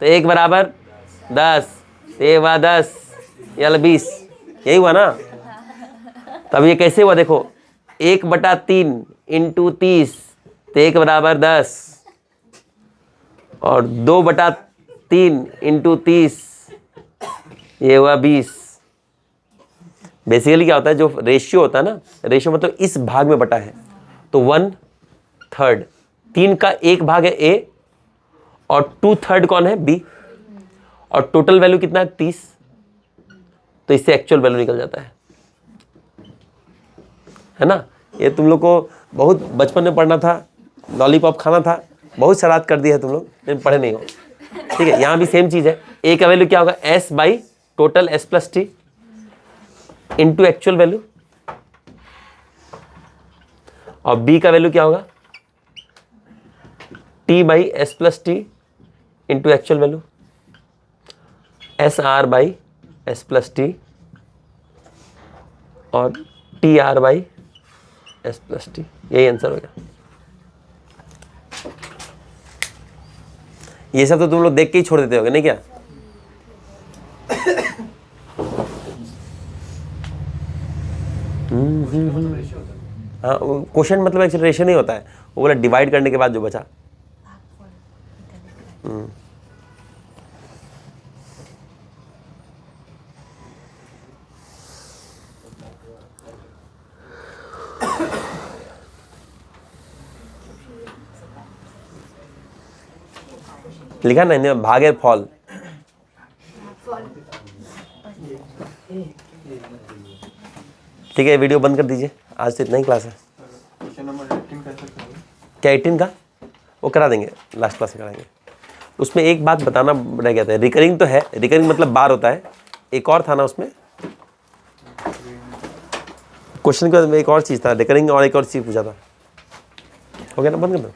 तो 1 = 10, ये हुआ 10, या 20, यही हुआ ना। तब ये कैसे हुआ, देखो 1/3 × 30, तो 1 = 10, और 2/3 × 30, ये हुआ 20। बेसिकली क्या होता है, जो रेशियो होता है ना, रेशियो मतलब इस भाग में बटा है, तो 1/3, 3 का 1 भाग है A, और 2/3 कौन है B, और टोटल वैल्यू कितना है 30, तो इससे एक्चुअल वैल्यू निकल जाता है ना। ये तुम लोग को बहुत बचपन में पढ़ना था, लॉलीपॉप खाना था, बहुत शरारत कर दी है तुम लोग, लेकिन पढ़े नहीं हो। ठीक है, यहाँ भी सेम चीज़ है। ए का वैल्यू क्या होगा, S by total S plus T into actual value, और बी का वैल्यू क्या होगा, T by S plus T into actual value, S R by S plus T और T R by S plus T. यही answer होगा। ये सब तो तुम लोग देख के ही छोड़ देते होगे नहीं क्या? हाँ, क्वेश्चन मतलब एक्चुअली रेशियो नहीं होता है, वो बोला डिवाइड करने के बाद जो बचा। लिखा ना भाग फॉल। ठीक है, वीडियो बंद कर दीजिए, आज तो इतना ही क्लास है। क्या 18 का वो करा देंगे, लास्ट क्लास में कराएंगे। उसमें एक बात बताना रह गया था, रिकरिंग तो है, रिकरिंग मतलब बार होता है, एक और था ना उसमें क्वेश्चन का, एक और चीज़ था रिकरिंग, और एक और चीज़ पूछा था। हो गया ना, बंद कर दो।